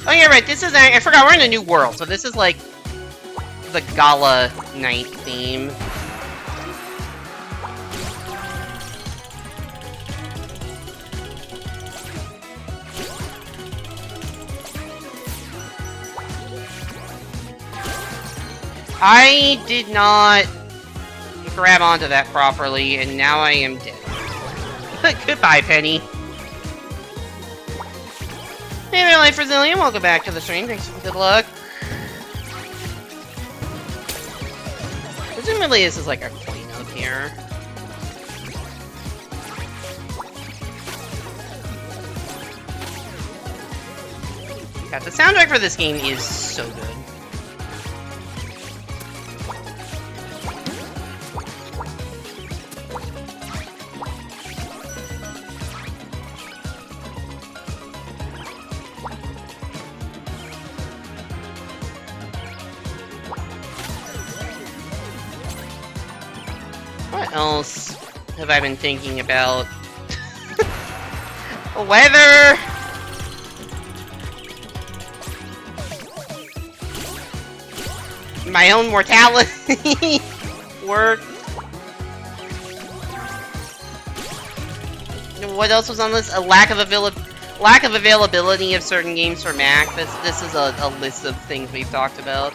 Oh yeah, right, this is, I forgot, we're in a new world, so this is like the gala night theme. I did not grab onto that properly, and now I am dead. Goodbye, Penny. Hey there, Life Brazilian. Welcome back to the stream. Thanks for good luck. Presumably this is like a coin up here. God, the soundtrack for this game is so good. What else have I been thinking about? Weather! My own mortality! Work! What else was on this? A lack of availability of certain games for Mac. This is a list of things we've talked about.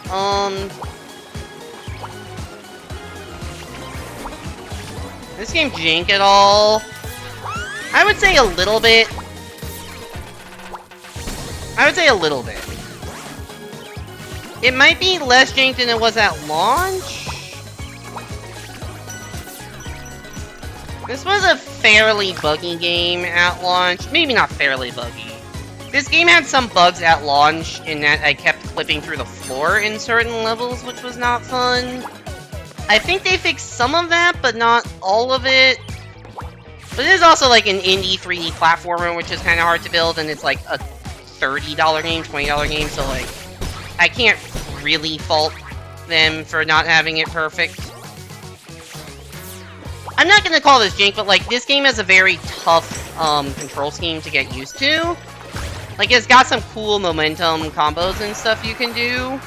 This game jank at all? I would say a little bit. I would say a little bit. It might be less jank than it was at launch? This was a fairly buggy game at launch. Maybe not fairly buggy. This game had some bugs at launch in that I kept flipping through the floor in certain levels, which was not fun. I think they fixed some of that, but not all of it. But it is also like an indie 3D platformer, which is kind of hard to build, and it's like a $30 game, $20 game, so like, I can't really fault them for not having it perfect. I'm not gonna call this jank, but like, this game has a very tough control scheme to get used to. Like, it's got some cool momentum combos and stuff you can do.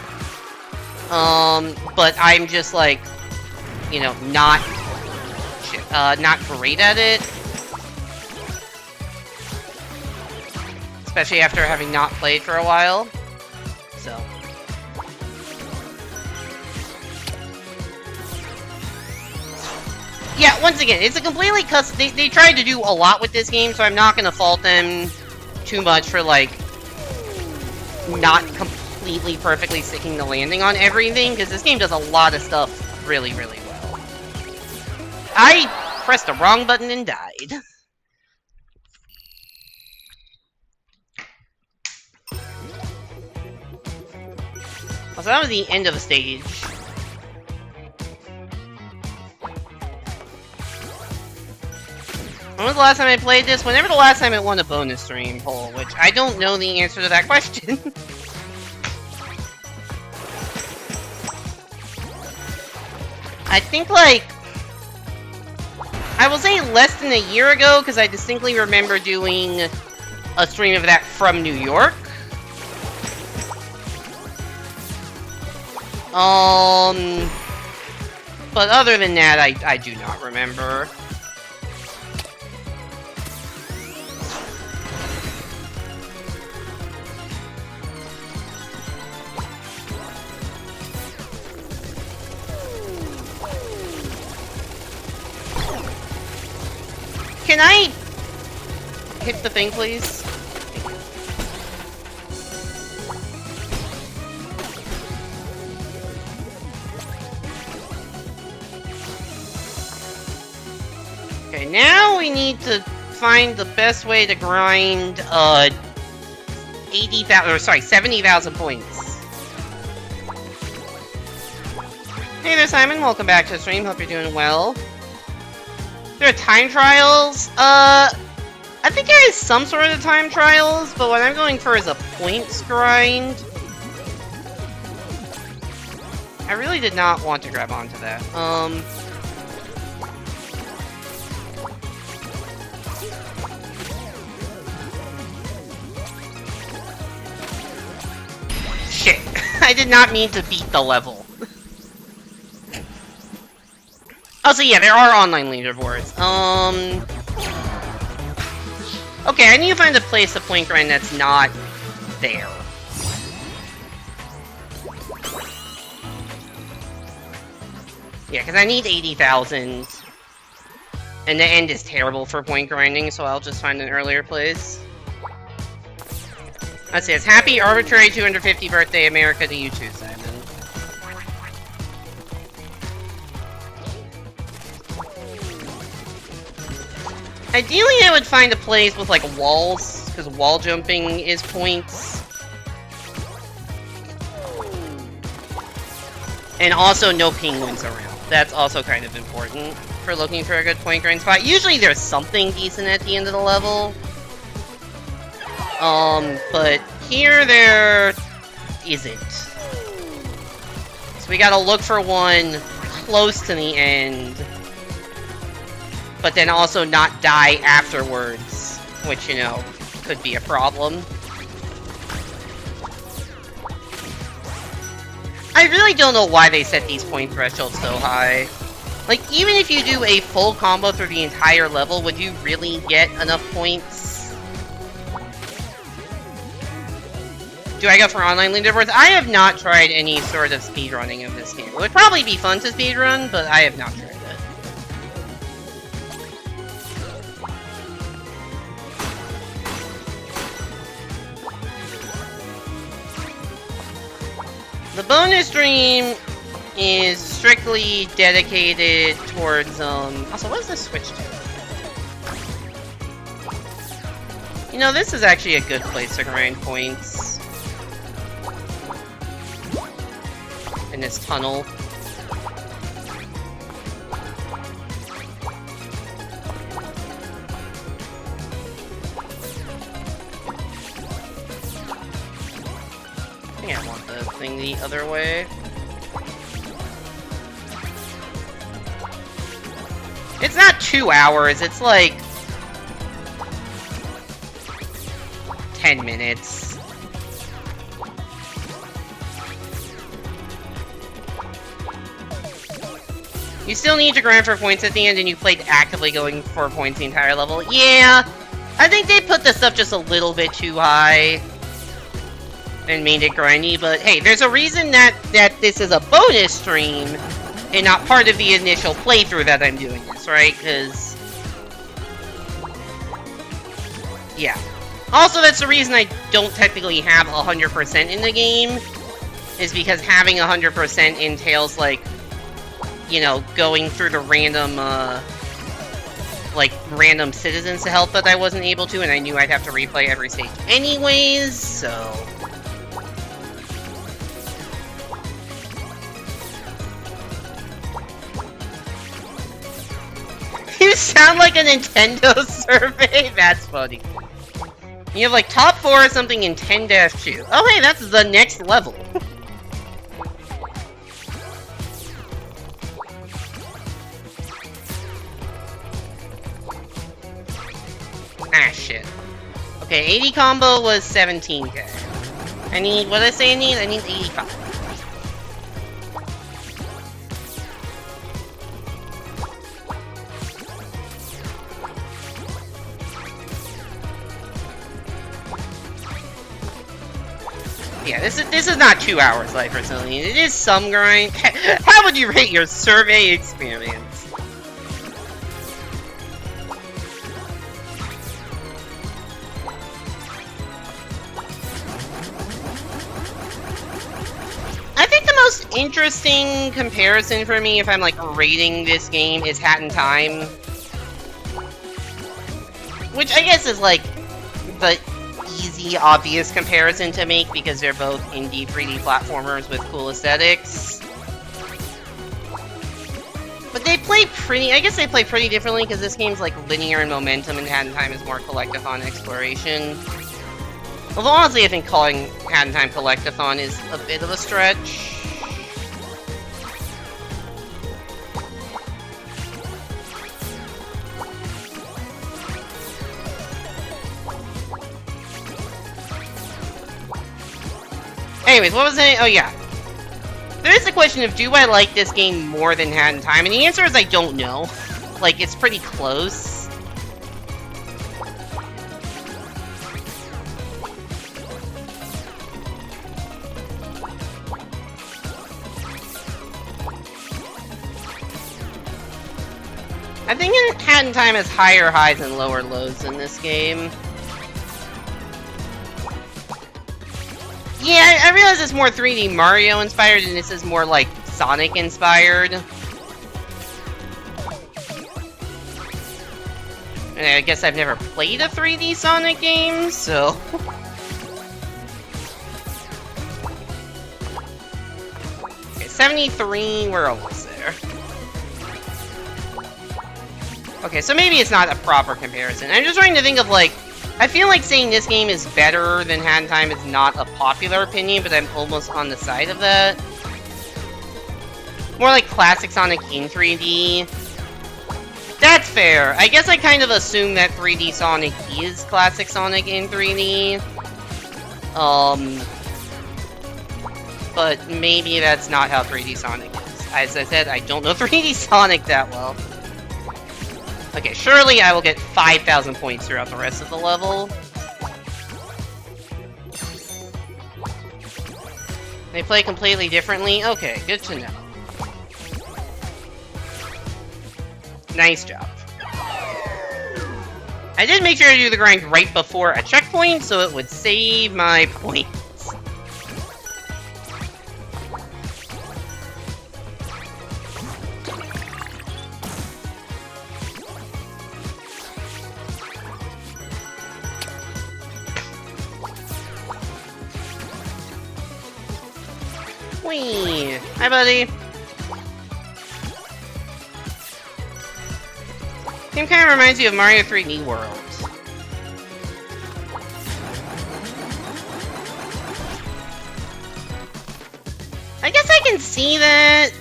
But I'm just like, you know, not great at it. Especially after having not played for a while. So. Yeah, once again, it's a completely custom... They tried to do a lot with this game, so I'm not gonna fault them too much for, like, not completely perfectly sticking the landing on everything, because this game does a lot of stuff really, really well. I pressed the wrong button and died. So that was the end of the stage. When was the last time I played this? Whenever the last time it won a bonus stream poll, which I don't know the answer to that question. I think, like, I will say less than a year ago, because I distinctly remember doing a stream of that from New York. But other than that, I do not remember. Can I hit the thing, please? Okay, now we need to find the best way to grind 70,000 points. Hey there, Simon. Welcome back to the stream. Hope you're doing well. There are time trials. I think there is some sort of time trials, but what I'm going for is a points grind. I really did not want to grab onto that. Shit. I did not mean to beat the level. Oh, so yeah, there are online leaderboards. Okay, I need to find a place to point grind that's not there. Yeah, because I need 80,000. And the end is terrible for point grinding, so I'll just find an earlier place. Let's see, it's happy arbitrary 250 birthday America to you too, Simon. Ideally, I would find a place with, like, walls, because wall jumping is points. And also no penguins around. That's also kind of important for looking for a good point grind spot. Usually there's something decent at the end of the level. But here there isn't. So we gotta look for one close to the end. But then also not die afterwards, which, you know, could be a problem. I really don't know why they set these point thresholds so high. Like, even if you do a full combo through the entire level, would you really get enough points? Do I go for online leaderboards? I have not tried any sort of speedrunning of this game. It would probably be fun to speedrun, but I have not tried it. The bonus stream is strictly dedicated towards, also, what does this switch to? You know, this is actually a good place to grind points. In this tunnel. I think I want the thing the other way. It's not 2 hours, it's like 10 minutes. You still need to grind for points at the end, and you played actively going for points the entire level. Yeah, I think they put the stuff just a little bit too high and made it grindy, but hey, there's a reason that this is a bonus stream and not part of the initial playthrough that I'm doing this, right? Because, yeah. Also, that's the reason I don't technically have 100% in the game, is because having 100% entails, like, you know, going through the random, random citizens to help that I wasn't able to, and I knew I'd have to replay every stage anyways, so... You sound like a Nintendo survey? That's funny. You have like top 4 or something in 10-2. Oh hey, that's the next level. Ah shit. Okay, 80 combo was 17k. I need, what did I say I need? I need 85. Yeah, this is not 2 hours like or something. It is some grind. How would you rate your survey experience? I think the most interesting comparison for me, if I'm like rating this game, is Hat in Time. Which I guess is like the easy, obvious comparison to make because they're both indie 3D platformers with cool aesthetics. But they play pretty, I guess they play pretty differently because this game's like linear in momentum and Hat in Time is more collectathon exploration. Although honestly I think calling Hat in Time collectathon is a bit of a stretch. Anyways, what was I? Oh yeah. There is the question of, do I like this game more than Hat in Time? And the answer is I don't know. Like, it's pretty close. I think Hat in Time has higher highs and lower lows in this game. Yeah, I realize it's more 3D Mario inspired and this is more like Sonic inspired. And I guess I've never played a 3D Sonic game, so... Okay, 73, we're almost there. Okay, so maybe it's not a proper comparison. I'm just trying to think of like... I feel like saying this game is better than Hat in Time is not a popular opinion, but I'm almost on the side of that. More like classic Sonic in 3D. That's fair. I guess I kind of assume that 3D Sonic is classic Sonic in 3D. But maybe that's not how 3D Sonic is. As I said, I don't know 3D Sonic that well. Okay, surely I will get 5,000 points throughout the rest of the level. They play completely differently? Okay, good to know. Nice job. I did make sure to do the grind right before a checkpoint, so it would save my points. Whee! Hi, buddy. Game kind of reminds you of Mario 3D World. I guess I can see that,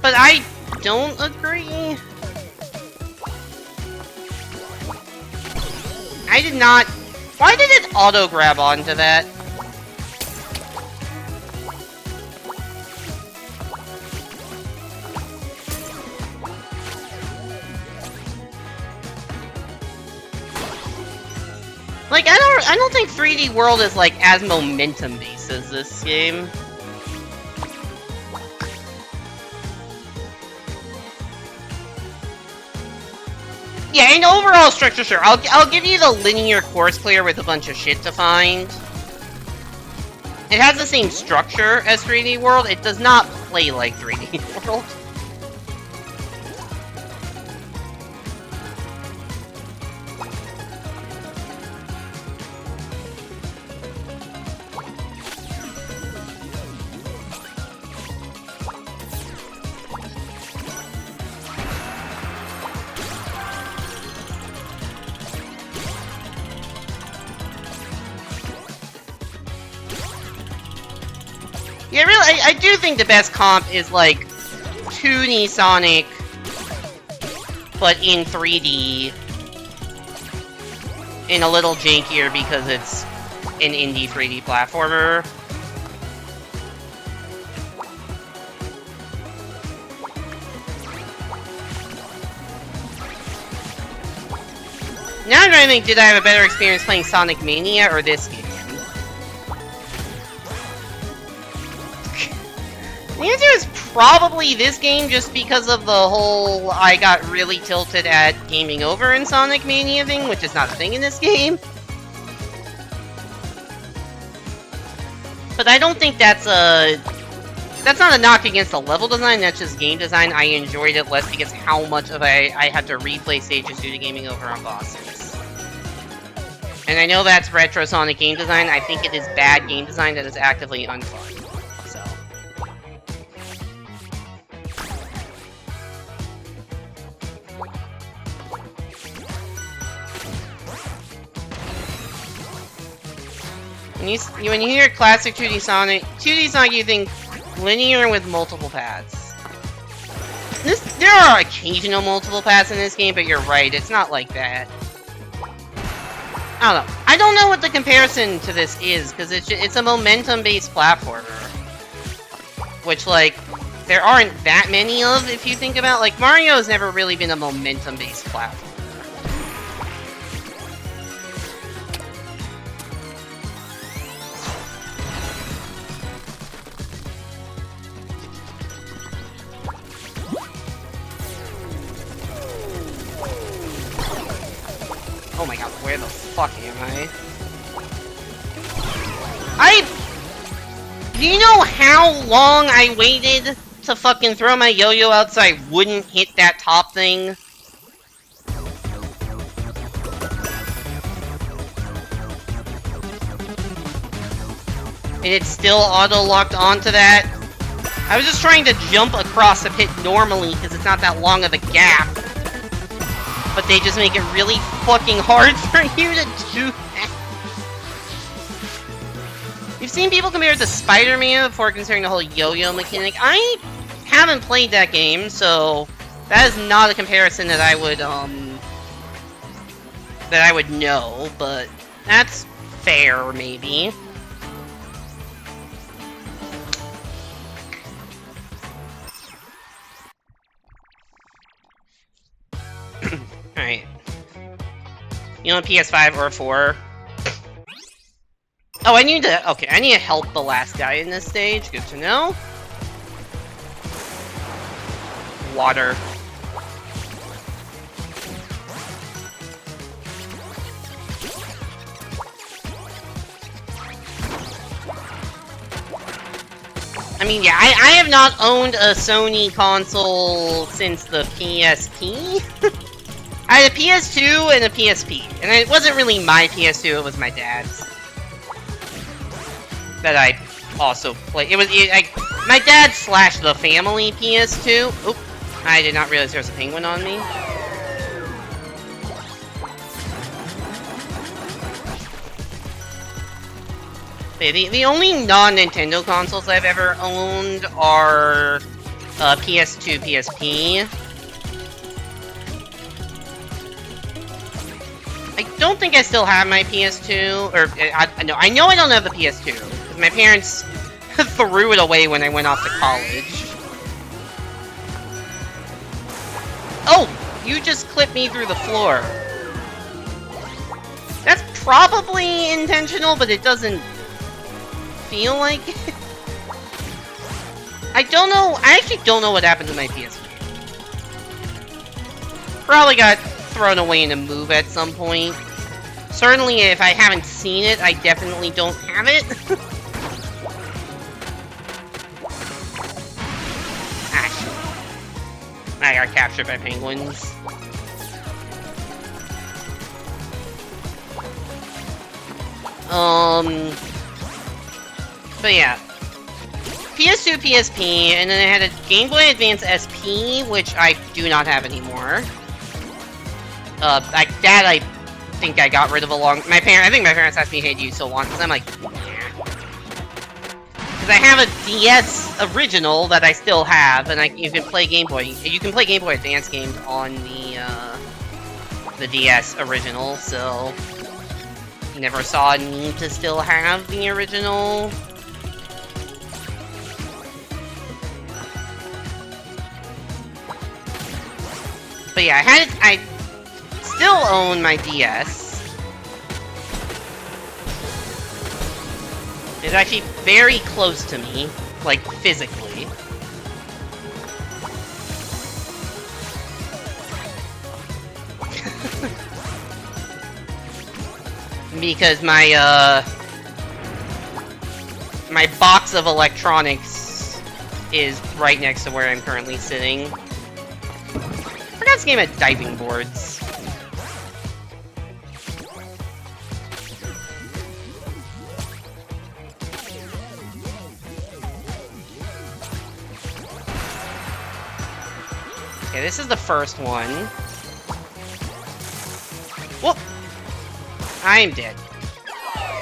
but I don't agree. I did not. Why did it auto grab onto that? Like, I don't think 3D World is like as momentum based as this game. Yeah, in overall structure, sure. I'll give you the linear course clear with a bunch of shit to find. It has the same structure as 3D World. It does not play like 3D World. Yeah, really, I do think the best comp is like 2D Sonic, but in 3D, and a little jankier because it's an indie 3D platformer. Now I'm trying to think, did I have a better experience playing Sonic Mania or this game? The answer is probably this game, just because of the whole I got really tilted at gaming over in Sonic Mania thing, which is not a thing in this game. But I don't think that's not a knock against the level design, that's just game design. I enjoyed it less because how much of I had to replay stages due to gaming over on bosses. And I know that's retro Sonic game design. I think it is bad game design that is actively unfun. When you hear classic 2D Sonic, you think linear with multiple paths. There are occasional multiple paths in this game, but you're right, it's not like that. I don't know. I don't know what the comparison to this is, because it's a momentum-based platformer. Which, like, there aren't that many of, if you think about, like, Mario has never really been a momentum-based platformer. Oh my god, where the fuck am I? Do you know how long I waited to fucking throw my yo-yo out so I wouldn't hit that top thing? And it still auto-locked onto that? I was just trying to jump across the pit normally because it's not that long of a gap. But they just make it really fucking hard for you to do that. You've seen people compare it to Spider-Man before considering the whole yo-yo mechanic. I haven't played that game, so that is not a comparison that I would know, but that's fair, maybe. Alright. You want PS5 or 4? Oh, I need to help the last guy in this stage. Good to know. Water. I mean, yeah, I have not owned a Sony console since the PSP. I had a PS2 and a PSP, and it wasn't really my PS2, it was my dad's. that I also played. My dad / the family PS2. Oop, I did not realize there was a penguin on me. The only non-Nintendo consoles I've ever owned are PS2, PSP. I don't think I still have my PS2, or I know I don't have the PS2 because my parents threw it away when I went off to college. Oh, you just clipped me through the floor. That's probably intentional, but it doesn't feel like it. I don't know. I actually don't know what happened to my PS2. Probably got thrown away in a move at some point. Certainly, if I haven't seen it, I definitely don't have it. I got captured by penguins. But yeah. PS2, PSP, and then I had a Game Boy Advance SP, which I do not have anymore. I think I got rid of I think my parents asked me, hey, do you still want this? I'm like, yeah. Because I have a DS original that I still have, and you can play Game Boy Advance games on the DS original, so never saw a need to still have the original. But yeah, I still own my DS. It's actually very close to me, like, physically. Because my box of electronics is right next to where I'm currently sitting. I forgot this game had diving boards. Okay, this is the first one. Whoop! I'm dead.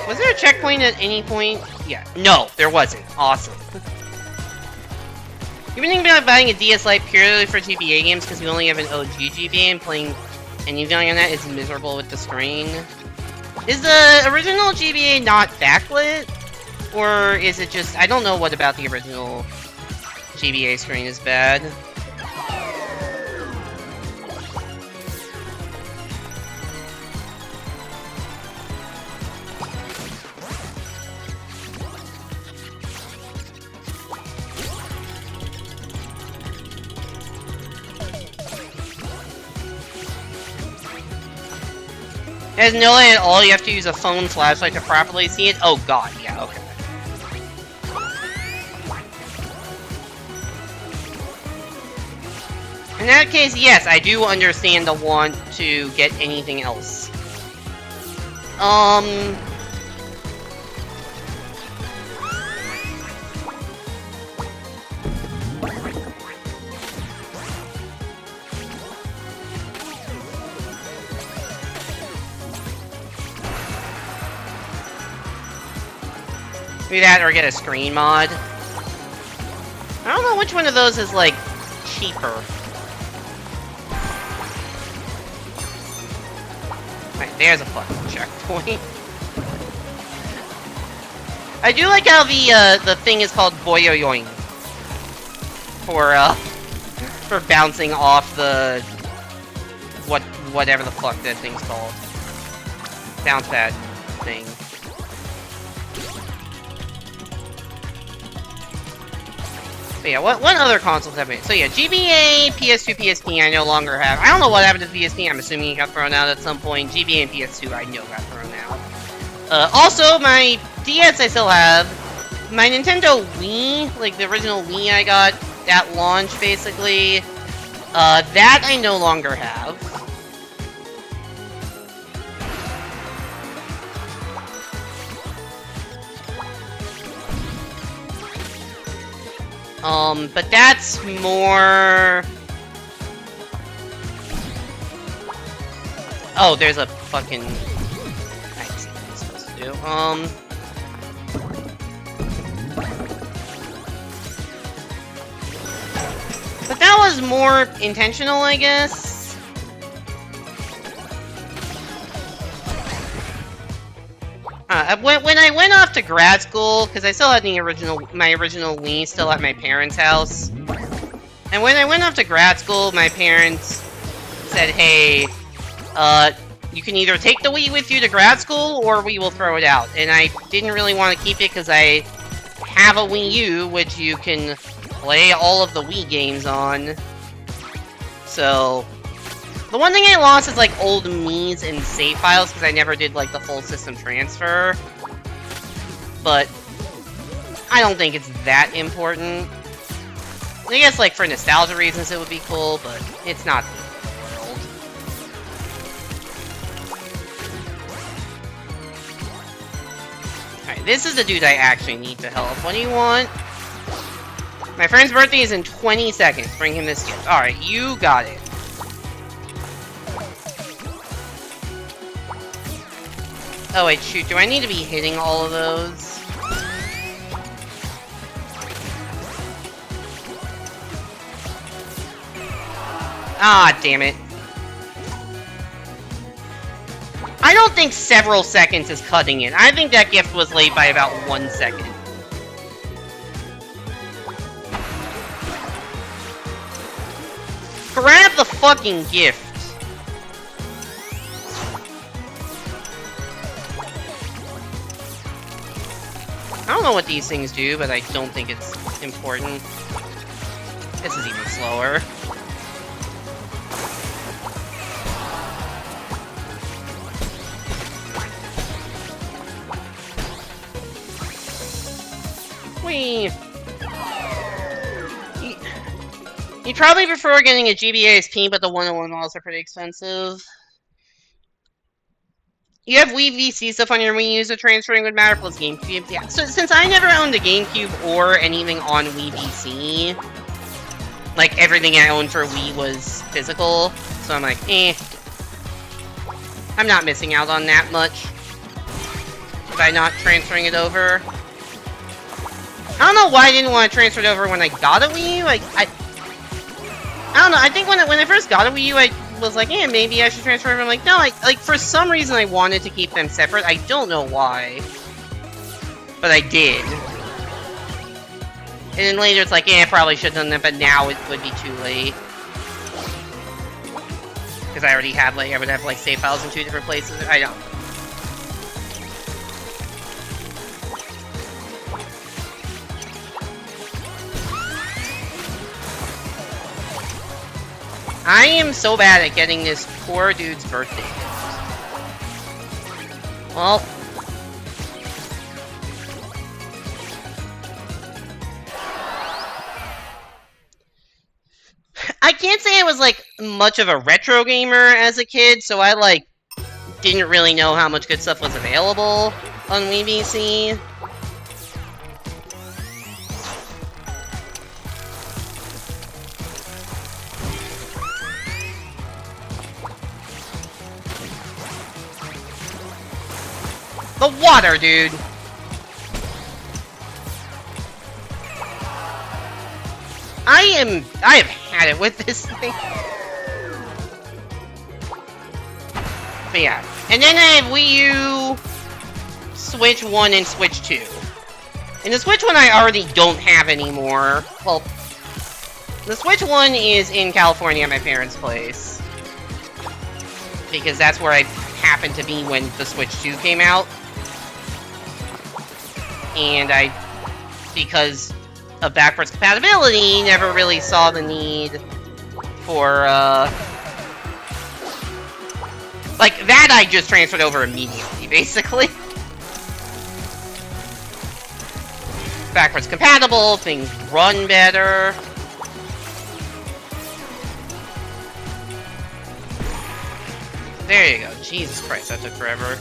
Was there a checkpoint at any point? Yeah. No, there wasn't. Awesome. You've been thinking about buying a DS Lite purely for GBA games because you only have an OG GBA and playing anything on that is miserable with the screen. Is the original GBA not backlit? Or is it just... I don't know what about the original GBA screen is bad. There's no way at all, you have to use a phone flashlight to properly see it? Oh god, yeah, okay. In that case, yes, I do understand the want to get anything else. Do that or get a screen mod. I don't know which one of those is, like, cheaper. Right, there's a fucking checkpoint. I do like how the thing is called yoyoing. For bouncing off the... whatever the fuck that thing's called. Bounce pad thing. But yeah, what other consoles have made? So yeah, GBA, PS2, PSP I no longer have. I don't know what happened to the PSP, I'm assuming it got thrown out at some point. GBA and PS2 I know got thrown out. Also, my DS I still have. My Nintendo Wii, like the original Wii I got at launch basically, that I no longer have. But that's more... Oh, there's a fucking... I see what I'm supposed to do. But that was more intentional, I guess. When I went off to grad school, because I still had my original Wii still at my parents' house. And when I went off to grad school, my parents said, hey, you can either take the Wii with you to grad school, or we will throw it out. And I didn't really want to keep it, because I have a Wii U, which you can play all of the Wii games on. So, the one thing I lost is, like, old Mii's and save files, because I never did, like, the full system transfer. But, I don't think it's that important. I guess, like, for nostalgia reasons it would be cool, but it's not the end of the world. Alright, this is the dude I actually need to help. What do you want? My friend's birthday is in 20 seconds. Bring him this gift. Alright, you got it. Oh wait, shoot. Do I need to be hitting all of those? Ah, damn it. I don't think several seconds is cutting it. I think that gift was late by about 1 second. Grab the fucking gift. I don't know what these things do, but I don't think it's important. This is even slower. You'd probably prefer getting a GBASP, but the 101 models are pretty expensive. You have Wii VC stuff on your Wii U, so transferring would matter, plus GameCube. Yeah, so since I never owned a GameCube or anything on Wii VC, like, everything I owned for Wii was physical, so I'm like, eh. I'm not missing out on that much by not transferring it over. I don't know why I didn't want to transfer it over when I got a Wii U. I don't know. I think when I first got a Wii U, I was like, yeah, maybe I should transfer over. I'm like, no, like, for some reason I wanted to keep them separate. I don't know why. But I did. And then later it's like, yeah, I probably should have done that, but now it would be too late. Because I already have, like, I would have, like, save files in 2 different places. I don't know. I am so bad at getting this poor dude's birthday gift. Well. I can't say I was, like, much of a retro gamer as a kid, so I, like, didn't really know how much good stuff was available on Wii VC. The water, dude! I have had it with this thing. But yeah. And then I have Wii U, Switch 1, and Switch 2. And the Switch 1 I already don't have anymore. Well, the Switch 1 is in California at my parents' place. Because that's where I happened to be when the Switch 2 came out. And because of backwards compatibility, never really saw the need for, like, that I just transferred over immediately, basically. Backwards compatible, things run better. There you go. Jesus Christ, that took forever.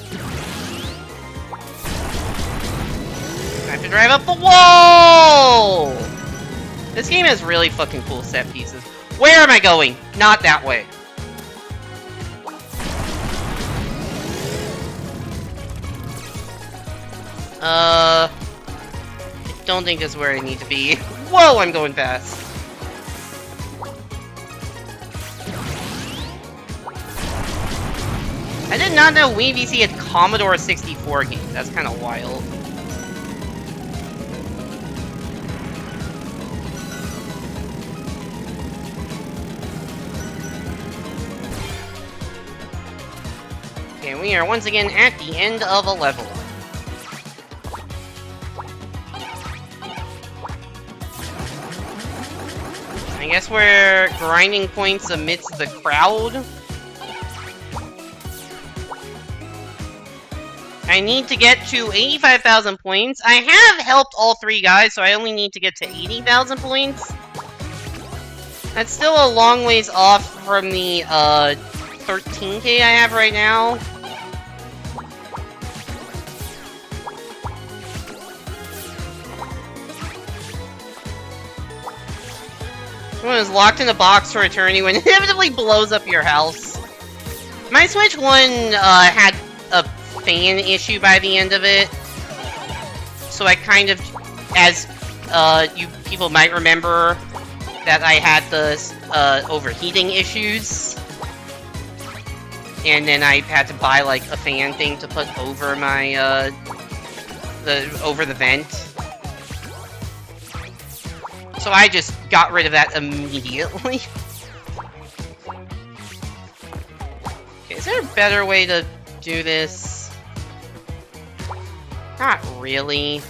I have to drive up the wall! This game has really fucking cool set pieces. Where am I going? Not that way. I don't think that's where I need to be. Whoa, I'm going fast. I did not know WeVC had Commodore 64 games. That's kind of wild. Okay, we are once again at the end of a level. I guess we're grinding points amidst the crowd. I need to get to 85,000 points. I have helped all three guys, so I only need to get to 80,000 points. That's still a long ways off from the 13k I have right now. Someone is locked in a box for eternity when it inevitably blows up your house. My Switch 1 had a fan issue by the end of it, so I kind of, as you people might remember, that I had the overheating issues, and then I had to buy like a fan thing to put over my over the vent. So I just got rid of that immediately. Okay, is there a better way to do this? Not really.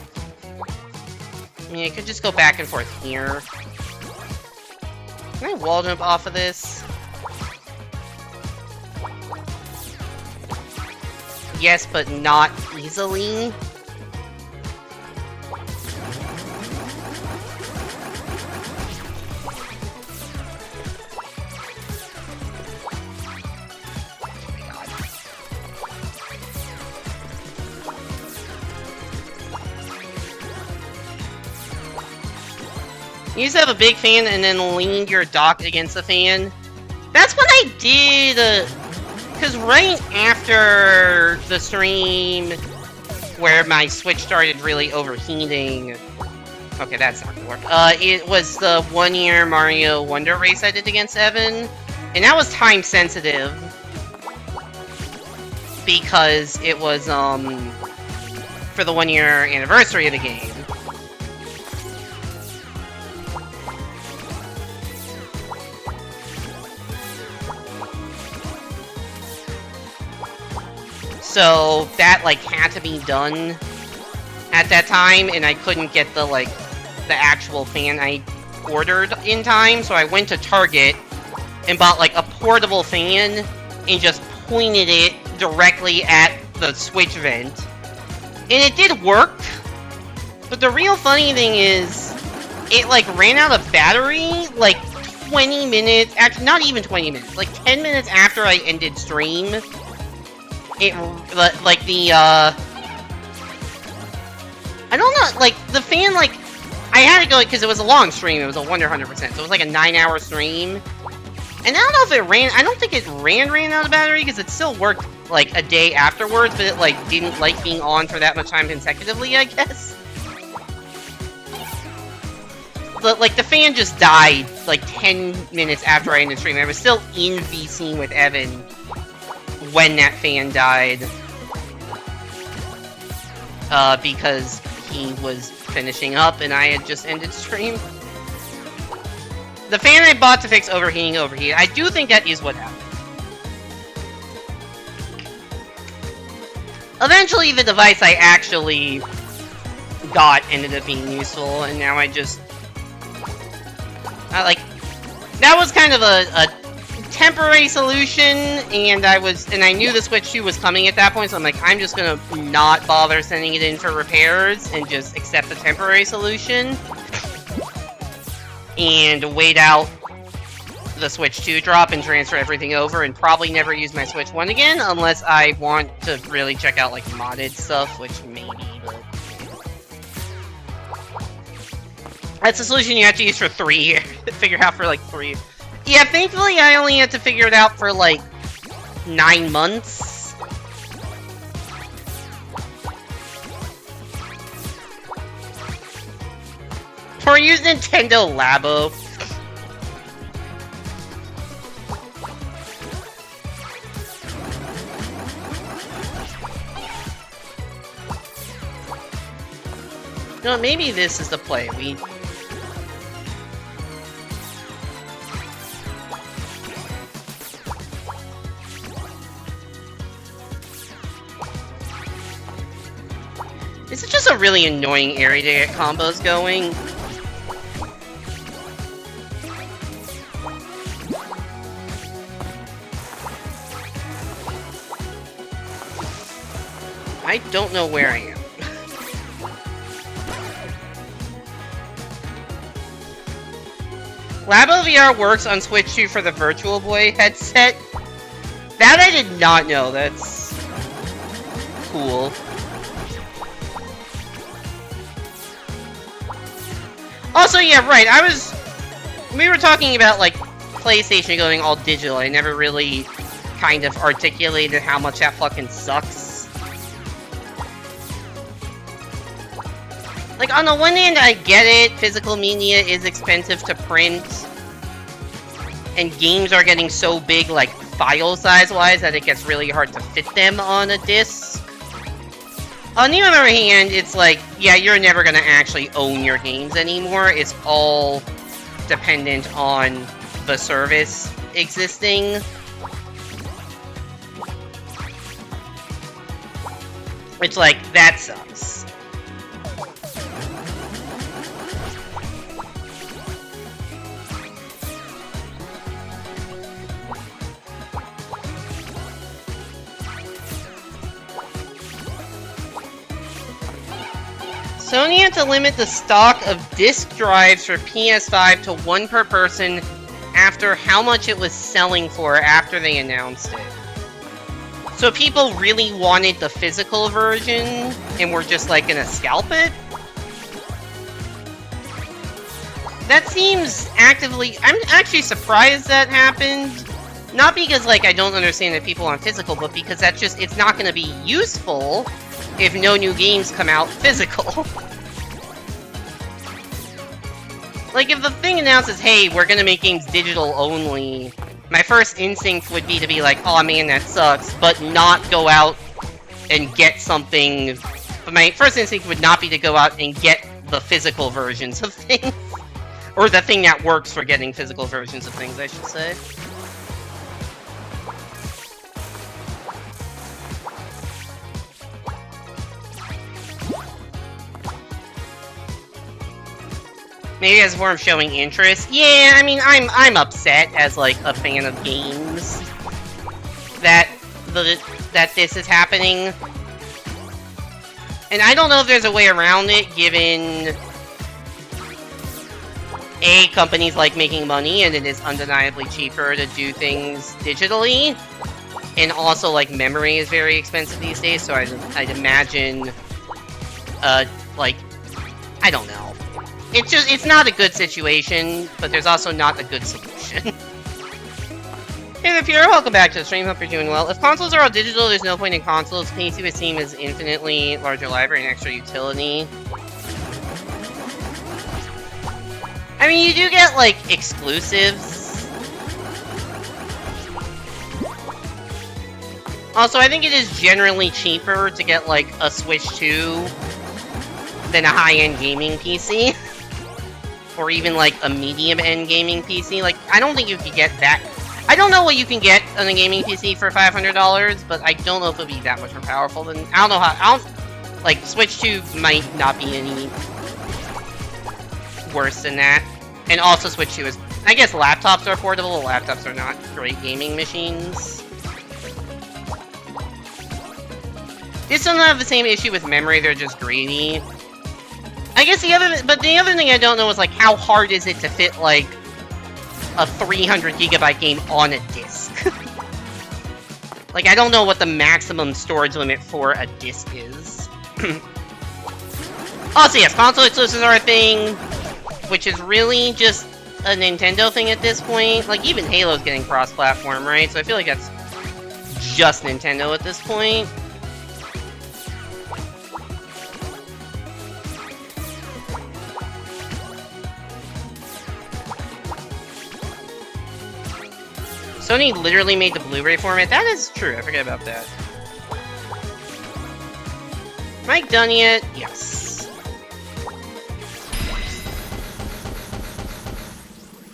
I mean, I could just go back and forth here. Can I wall jump off of this? Yes, but not easily. You used to have a big fan and then leaned your dock against the fan. That's what I did, because right after the stream where my Switch started really overheating... Okay, that's not gonna work. It was the 1-year Mario Wonder race I did against Evan, and that was time sensitive because it was, for the 1-year anniversary of the game. So that like had to be done at that time, and I couldn't get the the actual fan I ordered in time, so I went to Target and bought like a portable fan and just pointed it directly at the Switch vent. And it did work, but the real funny thing is it like ran out of battery like 20 minutes, actually not even 20 minutes, like 10 minutes after I ended stream. It, like, the, I don't know, like, the fan, like, I had to go, because it was a long stream, it was a 100%, so it was like a 9-hour stream, and I don't know if it ran, I don't think it ran out of battery, because it still worked, like, a day afterwards, but it, like, didn't like being on for that much time consecutively, I guess. But, like, the fan just died, like, 10 minutes after I ended the stream, I was still in VC with Evan when that fan died, because he was finishing up and I had just ended stream. The fan I bought to fix overheating overheated. I do think that is what happened. Eventually, the device I actually got ended up being useful, and now I just... that was kind of a temporary solution, and I knew the Switch 2 was coming at that point, so I'm like, I'm just gonna not bother sending it in for repairs and just accept the temporary solution and wait out the Switch 2 drop and transfer everything over, and probably never use my Switch 1 again unless I want to really check out like modded stuff, which maybe, but That's a solution you have to use for 3 years. Figure out for like 3 years. Yeah, thankfully I only had to figure it out for like 9 months. Or use Nintendo Labo. No, maybe this is the play. This is just a really annoying area to get combos going. I don't know where I am. Labo VR works on Switch 2 for the Virtual Boy headset. That I did not know. That's cool. Also, yeah, right. We were talking about, like, PlayStation going all digital. I never really kind of articulated how much that fucking sucks. Like, on the one hand, I get it. Physical media is expensive to print. And games are getting so big, like, file size-wise, that it gets really hard to fit them on a disc. On the other hand, it's like, yeah, you're never gonna actually own your games anymore. It's all dependent on the service existing. It's like, that sucks. Sony had to limit the stock of disc drives for PS5 to 1 per person after how much it was selling for after they announced it. So people really wanted the physical version and were just like gonna scalp it? That seems actively... I'm actually surprised that happened. Not because, like, I don't understand that people want physical, but because that's just... It's not gonna be useful if no new games come out physical. Like, if the thing announces, hey, we're gonna make games digital only, my first instinct would be to be like, oh man, that sucks, but not go out and get something... But my first instinct would not be to go out and get the physical versions of things. Or the thing that works for getting physical versions of things, I should say. Maybe as a form of showing interest. Yeah, I mean, I'm upset as, like, a fan of games that this is happening. And I don't know if there's a way around it, given... A, companies like making money, and it is undeniably cheaper to do things digitally. And also, like, memory is very expensive these days, so I'd imagine... like... I don't know. It's not a good situation, but there's also not a good solution. Hey there, Pierre, welcome back to the stream, hope you're doing well. If consoles are all digital, there's no point in consoles. PC with Steam is infinitely larger library and extra utility. I mean, you do get, like, exclusives. Also, I think it is generally cheaper to get, like, a Switch 2 than a high-end gaming PC. Or even, like, a medium-end gaming PC. Like, I don't think you could get that. I don't know what you can get on a gaming PC for $500, but I don't know if it'll be that much more powerful than... I don't know how... like, Switch 2 might not be any worse than that. And also Switch 2 is... I guess laptops are affordable. Laptops are not great gaming machines. They still don't have the same issue with memory, they're just greedy. I guess the other thing I don't know is, like, how hard is it to fit, like, a 300 gigabyte game on a disc? Like, I don't know what the maximum storage limit for a disc is. Also, yes, console exclusives are a thing. which is really just a Nintendo thing at this point. Like, even Halo's getting cross-platform, right? So I feel like that's just Nintendo at this point. Sony literally made the Blu-ray format. That is true. I forget about that. Am I done yet? Yes.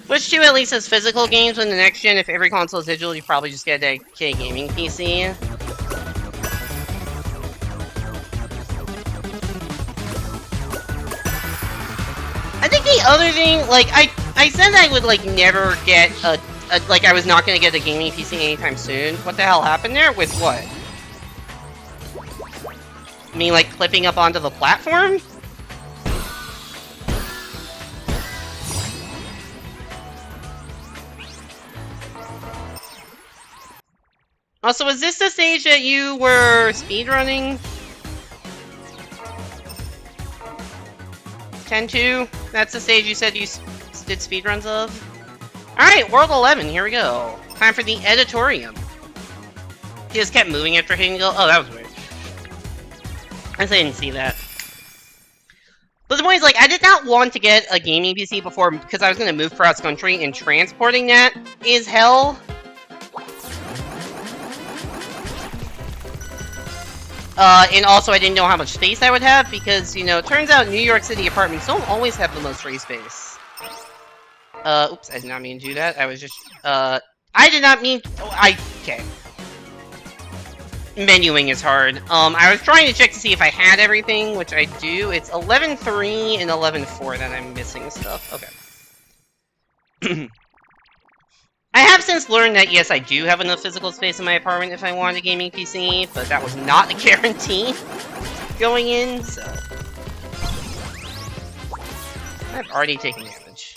Switch 2 at least has physical games. When the next gen, if every console is digital, you probably just get a dedicated gaming PC. I think the other thing, like, I said I would, like, never get like, I was not gonna get a gaming PC anytime soon. What the hell happened there? With what? Me, like, clipping up onto the platform? Also, was this the stage that you were speedrunning? 10-2? That's the stage you said you did speedruns of? Alright, World 11, here we go. Time for the Editorium. He just kept moving after hitting go. Oh, that was weird. I didn't see that. But the point is, like, I did not want to get a gaming PC before because I was going to move cross country, and transporting that is hell. And also I didn't know how much space I would have because, you know, it turns out New York City apartments don't always have the most free space. Oops, I did not mean to do that. I was just, I did not mean, okay. Menuing is hard. I was trying to check to see if I had everything, which I do. It's 11.3 and 11.4 that I'm missing stuff. Okay. I have since learned that, yes, I do have enough physical space in my apartment if I wanted a gaming PC, but that was not a guarantee going in, so... I've already taken damage.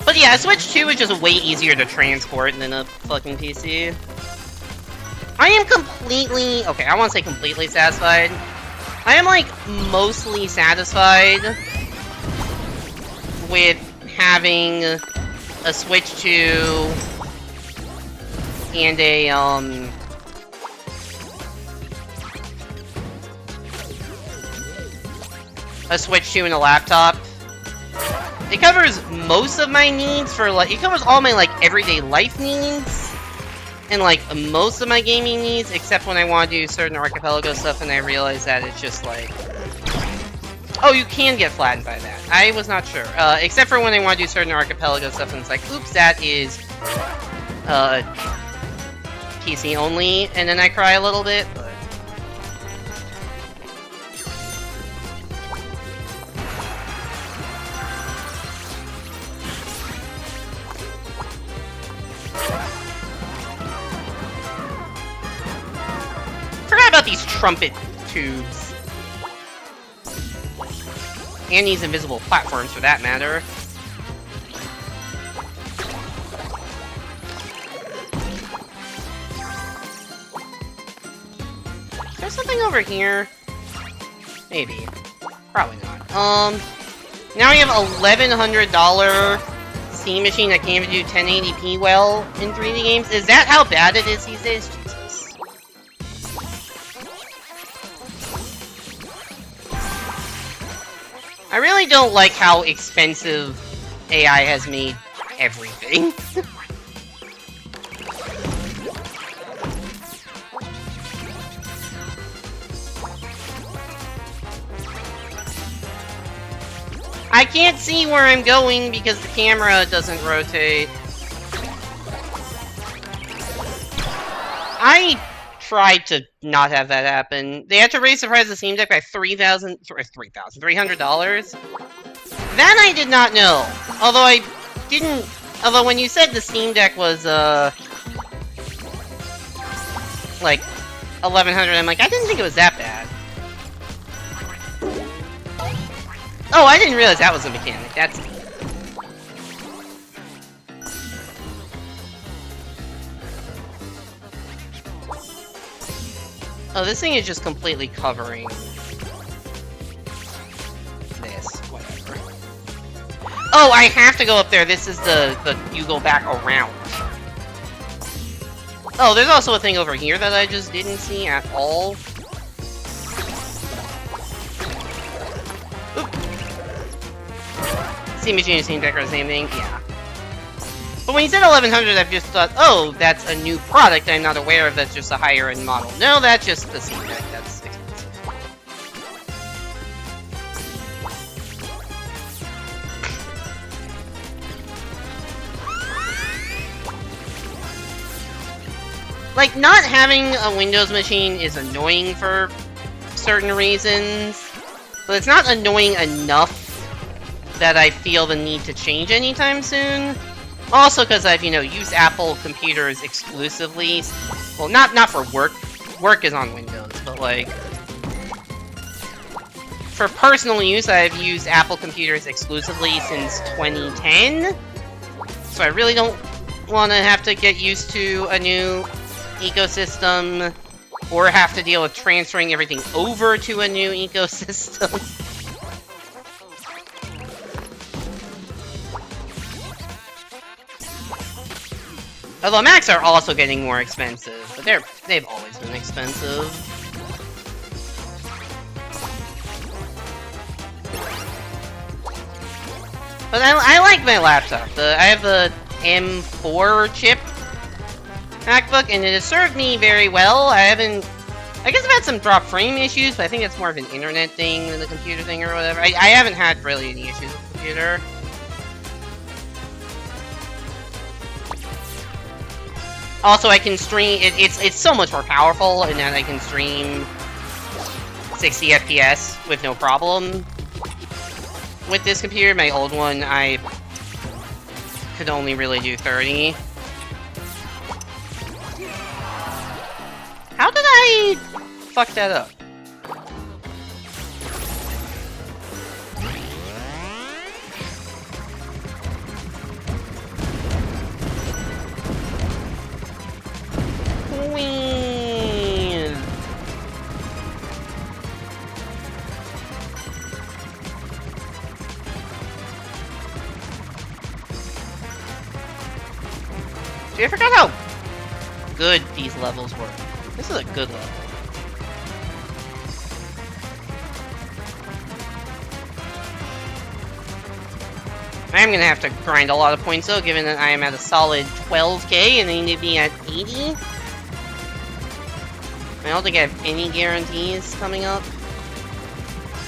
But yeah, Switch 2 is just way easier to transport than a fucking PC. I am completely... Okay, I won't say completely satisfied. I am, like, mostly satisfied with having a Switch 2 and a Switch 2 and a laptop. It covers most of my needs for, like, it covers all my, like, everyday life needs and, like, most of my gaming needs, except when I want to do certain Archipelago stuff and I realize that it's just, like... Oh, you can get flattened by that. I was not sure. Except for when I want to do certain Archipelago stuff and it's like, oops, that is PC only, and then I cry a little bit, but... Forgot about these trumpet tubes. And these invisible platforms, for that matter. Is there something over here? Maybe. Probably not. Now we have $1,100 Steam machine that can't even do 1080p well in 3D games. Is that how bad it is these days? Jesus. I really don't like how expensive AI has made everything. I can't see where I'm going because the camera doesn't rotate. I tried to not have that happen. They had to raise the price of the Steam Deck by $300. That I did not know. Although I didn't... Although when you said the Steam Deck was, like, $1,100, I'm like, I didn't think it was that bad. Oh, I didn't realize that was a mechanic. That's... Oh, this thing is just completely covering Oh, I have to go up there. This is the you go back around. Oh, there's also a thing over here that I just didn't see at all. Oop. Same machine, same deck, same thing. Yeah. But when you said 1100, I've just thought, oh, that's a new product I'm not aware of. That's just a higher end model. No, that's just the same deck. That's expensive. Like, not having a Windows machine is annoying for certain reasons, but it's not annoying enough that I feel the need to change anytime soon. Also, because I've, you know, used Apple computers exclusively. Well, not for work. Work is on Windows, but, like, for personal use, I've used Apple computers exclusively since 2010. So I really don't want to have to get used to a new ecosystem, or have to deal with transferring everything over to a new ecosystem. Although Macs are also getting more expensive, but they've always been expensive. But I like my laptop. I have the M4 chip MacBook, and it has served me very well. I guess I've had some drop frame issues, but I think it's more of an internet thing than a computer thing or whatever. I haven't had really any issues with the computer. Also, I can stream, it's so much more powerful in that I can stream 60 FPS with no problem. With this computer, my old one, I could only really do 30. How did I fuck that up? Queen. See, I forgot how good these levels were. This is a good level. I am gonna have to grind a lot of points though, given that I am at a solid 12k and I need to be at 80. I don't think I have any guarantees coming up.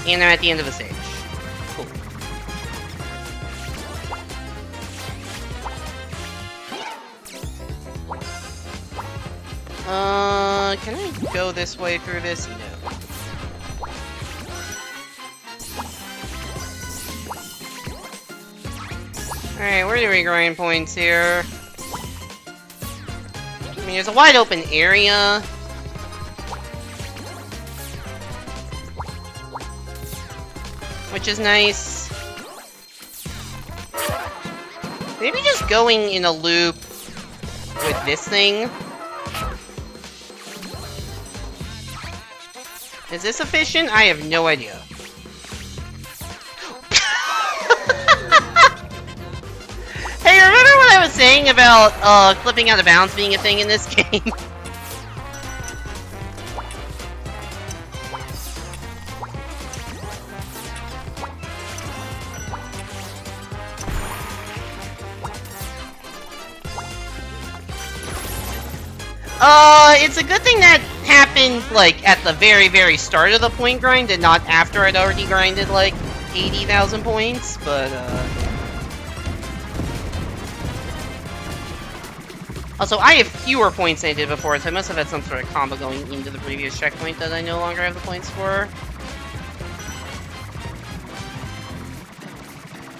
And I'm at the end of the stage. Cool. Can I go this way through this? No. Alright, where do we grind points here? I mean, there's a wide open area. Which is nice. Maybe just going in a loop with this thing. Is this efficient? I have no idea. Hey, remember what I was saying about clipping out of bounds being a thing in this game? It's a good thing that happened, like, at the very, very start of the point grind, and not after I'd already grinded, like, 80,000 points, but, Also, I have fewer points than I did before, so I must have had some sort of combo going into the previous checkpoint that I no longer have the points for.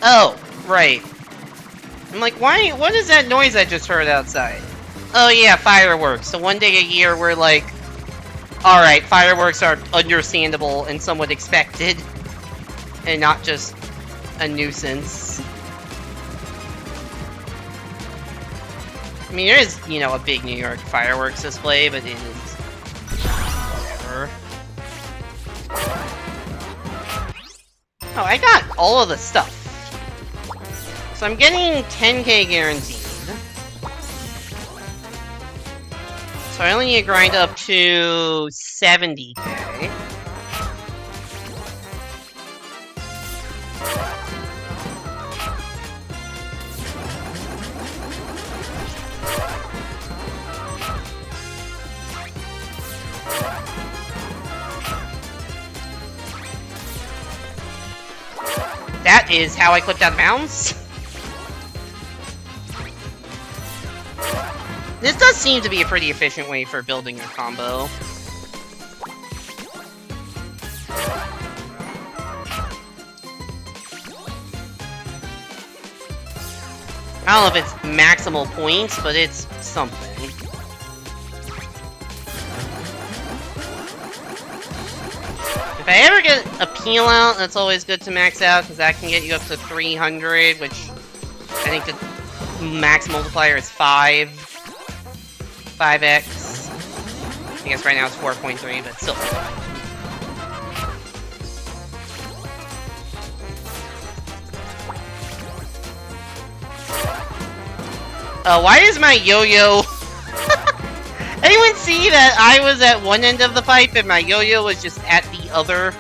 Oh, right. I'm like, why? What is that noise I just heard outside? Oh yeah, fireworks. So one day a year we're like, alright, fireworks are understandable and somewhat expected, and not just a nuisance. I mean, there is, you know, a big New York fireworks display, but it is whatever. Oh, I got all of the stuff. So I'm getting 10k guaranteed. So I only need to grind up to 70k. That is how I clipped out of bounds. This does seem to be a pretty efficient way for building a combo. I don't know if it's maximal points, but it's something. If I ever get a peel out, that's always good to max out, because that can get you up to 300, which I think the max multiplier is 5x. I guess right now it's 4.3, but still. Why is my yo-yo... Anyone see that I was at one end of the pipe and my yo-yo was just at the other?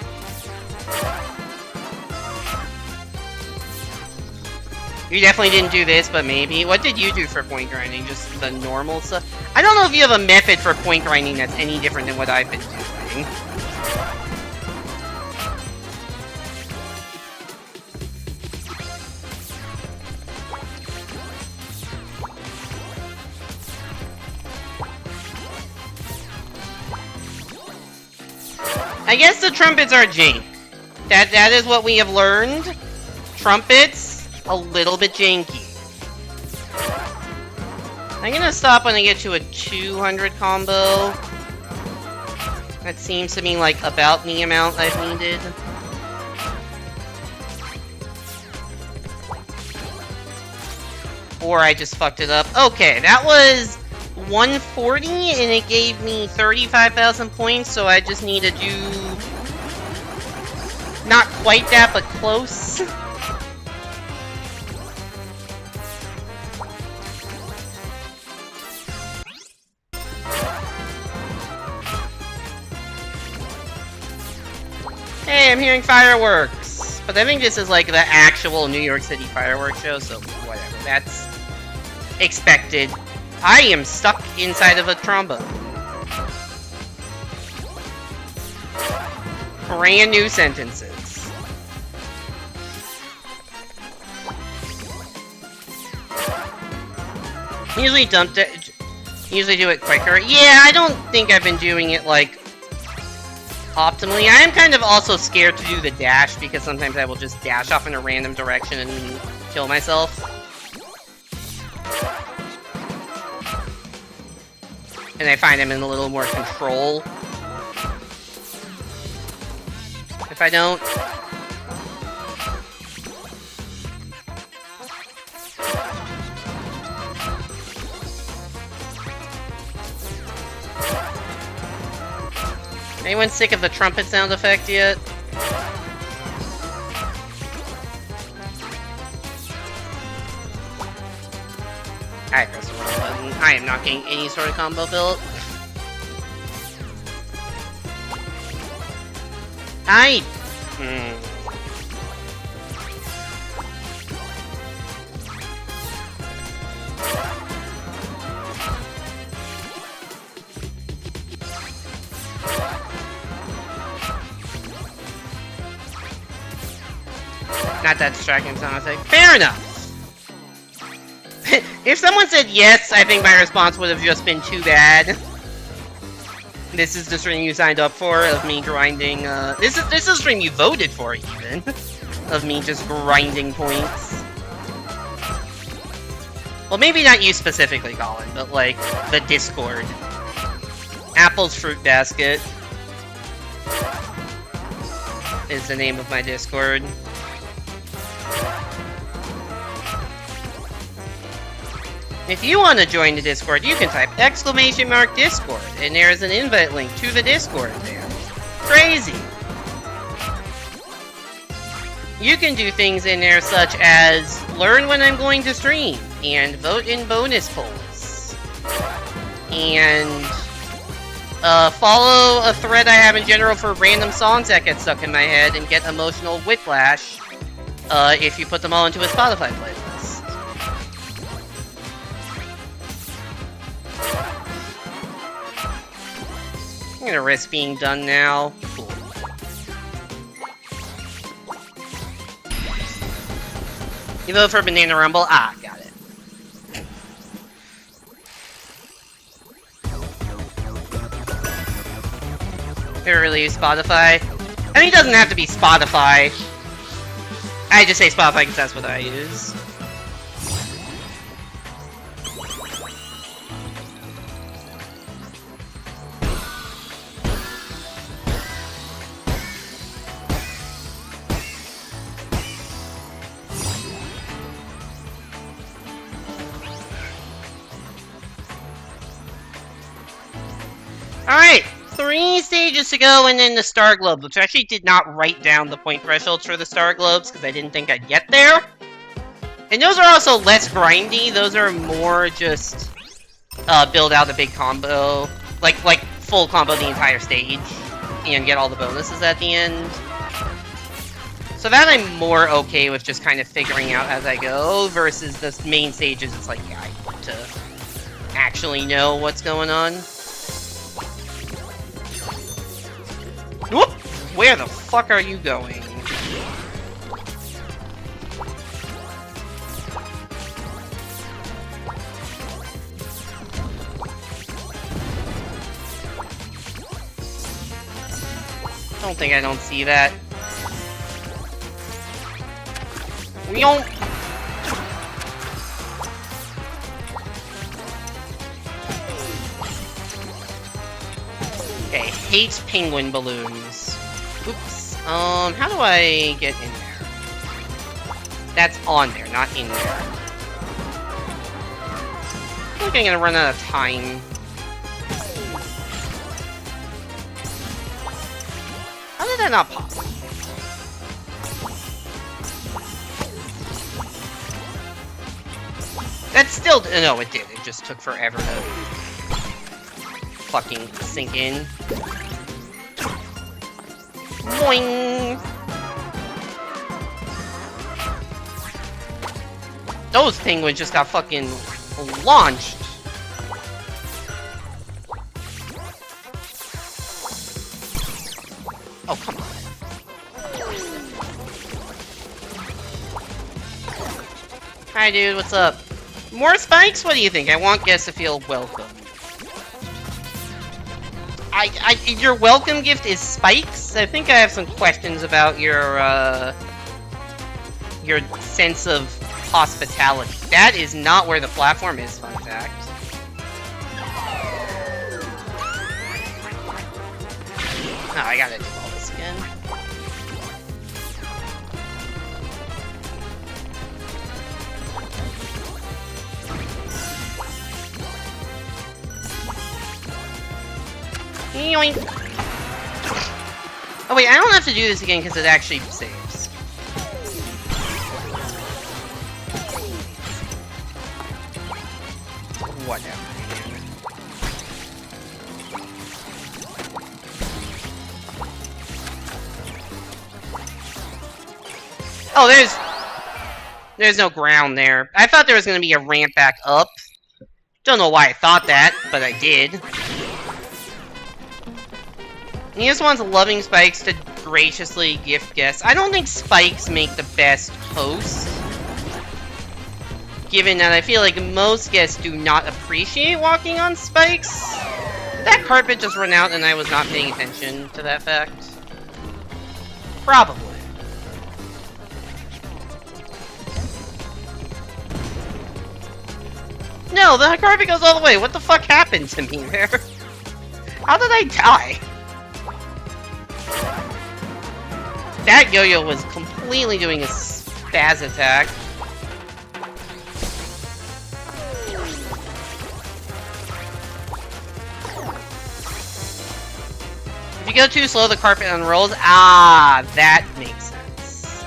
You definitely didn't do this, but maybe. What did you do for point grinding? Just the normal stuff? I don't know if you have a method for point grinding that's any different than what I've been doing. I guess the trumpets are jank. That is what we have learned. Trumpets, a little bit janky. I'm gonna stop when I get to a 200 combo. That seems to me like about the amount I've needed. Or I just fucked it up. Okay, that was 140 and it gave me 35,000 points, so I just need to do not quite that, but close. Hey, I'm hearing fireworks! But I think this is like the actual New York City fireworks show, so whatever, that's expected. I am stuck inside of a trombone. Brand new sentences. Usually usually do it quicker. Yeah, I don't think I've been doing it like optimally. I am kind of also scared to do the dash because sometimes I will just dash off in a random direction and kill myself. And I find I'm in a little more control if I don't. Anyone sick of the trumpet sound effect yet? I press the wrong button. I am not getting any sort of combo built. Not that distracting sound effect. Fair enough! If someone said yes, I think my response would have just been too bad. This is the stream you signed up for, of me grinding, this is the stream you voted for, even. Of me just grinding points. Well, maybe not you specifically, Colin, but, like, the Discord. Apple's Fruit Basket is the name of my Discord. If you want to join the Discord, you can type !Discord, and there is an invite link to the Discord there. Crazy! you can do things in there such as learn when I'm going to stream, and vote in bonus polls, and follow a thread I have in general for random songs that get stuck in my head and get emotional whiplash if you put them all into a Spotify playlist. I'm gonna risk being done now. Cool. You vote for Banana Rumble? Ah, got it. Never really use Spotify. I mean, it doesn't have to be Spotify. I just say Spotify because that's what I use. Alright, 3 stages to go and then the Star Globes, which I actually did not write down the point thresholds for the Star Globes because I didn't think I'd get there. And those are also less grindy, those are more just build out a big combo, like full combo the entire stage, and get all the bonuses at the end. So that I'm more okay with just kind of figuring out as I go, versus the main stages, it's like, yeah, I need to actually know what's going on. Whoop! Where the fuck are you going? Don't think I don't see that. Meow. Okay, hates penguin balloons. Oops. How do I get in there? That's on there, not in there. I feel like I'm gonna run out of time. How did that not pop? That's still... No, it did. It just took forever to fucking sink in. Boing! Those penguins just got fucking launched. Oh, come on. Hi, dude. What's up? More spikes? What do you think? I want guests to feel welcome. Your welcome gift is spikes? I think I have some questions about your sense of hospitality. That is not where the platform is, fun fact. Oh, I gotta do all this again. Yoink. Oh wait, I don't have to do this again because it actually saves. Whatever. Oh, there's no ground there. I thought there was gonna be a ramp back up. Don't know why I thought that, but I did. He just wants loving spikes to graciously gift guests. I don't think spikes make the best hosts, given that I feel like most guests do not appreciate walking on spikes. Did that carpet just run out and I was not paying attention to that fact? Probably. No, the carpet goes all the way. What the fuck happened to me there? How did I die? That yo-yo was completely doing a spaz attack. If you go too slow, the carpet unrolls. Ah, that makes sense.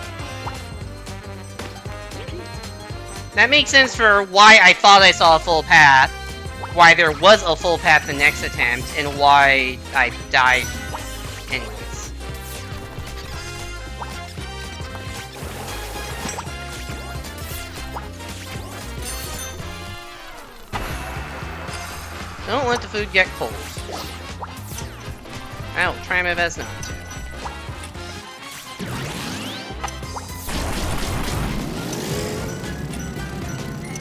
That makes sense for why I thought I saw a full path, why there was a full path the next attempt, and why I died anyways. Don't let the food get cold. I'll try my best not to.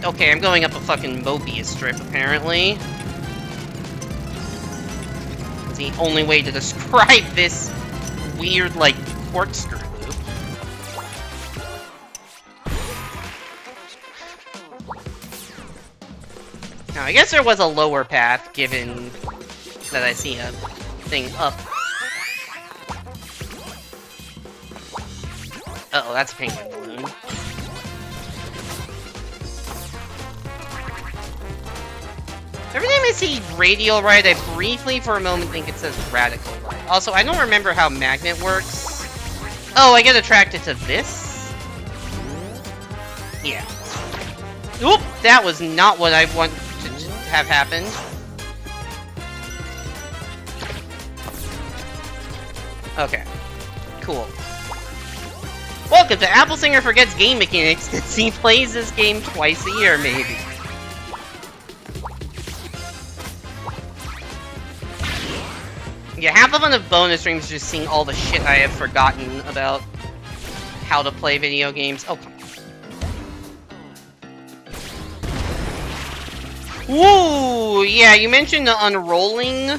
Okay, I'm going up a fucking Mobius strip, apparently. It's the only way to describe this weird, like, corkscrew loop. Now, I guess there was a lower path, given that I see a thing up. Uh-oh, that's a penguin balloon. Every time I see radial right, I briefly, for a moment, think it says radical right. Also, I don't remember how magnet works. Oh, I get attracted to this? Yeah. Oop! That was not what I want to have happen. Okay. Cool. Welcome to Apple Singer Forgets Game Mechanics, since he plays this game twice a year, maybe. Yeah, half the fun of bonus streams is just seeing all the shit I have forgotten about how to play video games. Oh, come on. Woo! Yeah, you mentioned the unrolling.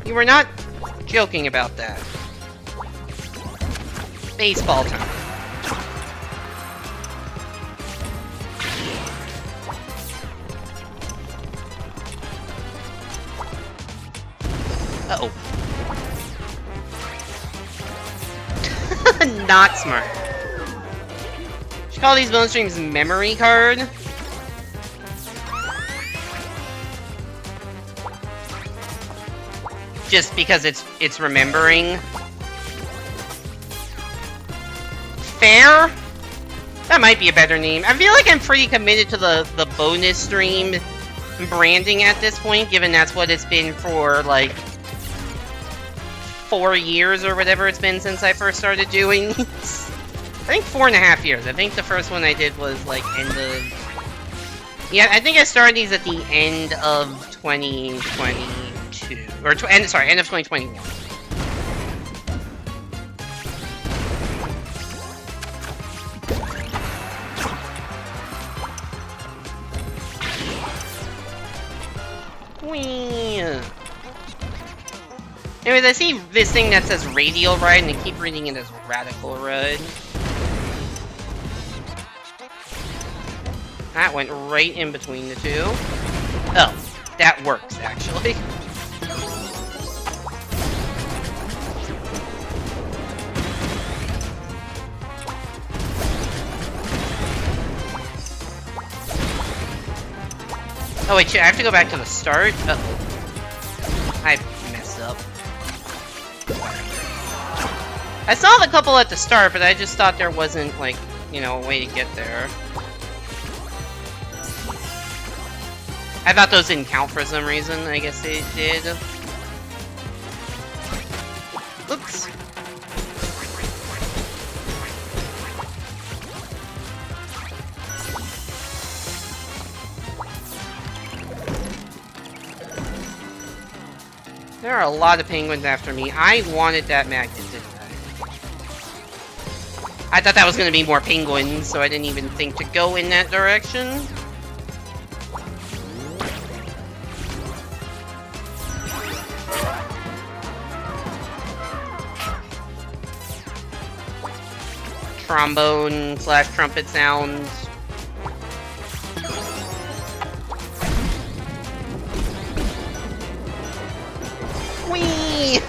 You were not joking about that. Baseball time. Uh-oh. Not smart. Should call these bonus streams memory card. Just because it's remembering. Fair? That might be a better name. I feel like I'm pretty committed to the bonus stream branding at this point, given that's what it's been for, like, 4 years or whatever it's been since I first started doing these. I think 4.5 years. I think the first one I did was, like, end of... Yeah, I think I started these at the end of 2022. Or, end of 2021. Whee! Anyways, I see this thing that says radial ride, and I keep reading it as radical ride. That went right in between the two. Oh, that works, actually. Oh wait, shit, I have to go back to the start? Uh-oh. I messed up. I saw the couple at the start, but I just thought there wasn't, like, you know, a way to get there. I thought those didn't count for some reason. I guess they did. Oops. There are a lot of penguins after me. I wanted that magnet, didn't I thought that was going to be more penguins, so I didn't even think to go in that direction. Trombone / trumpet sounds. Whee!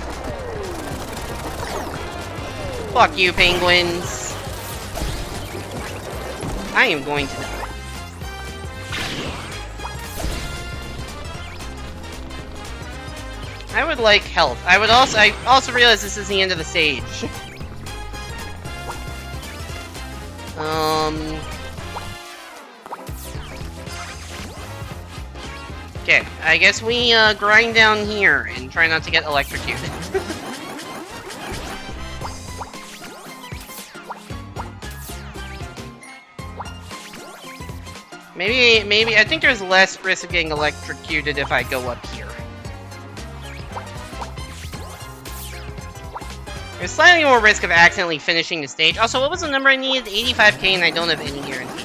Fuck you, penguins. I am going to die. I would like health. I also realize this is the end of the stage. I guess we grind down here and try not to get electrocuted. Maybe, I think there's less risk of getting electrocuted if I go up here. There's slightly more risk of accidentally finishing the stage. Also, what was the number I needed? 85k, and I don't have any guarantee.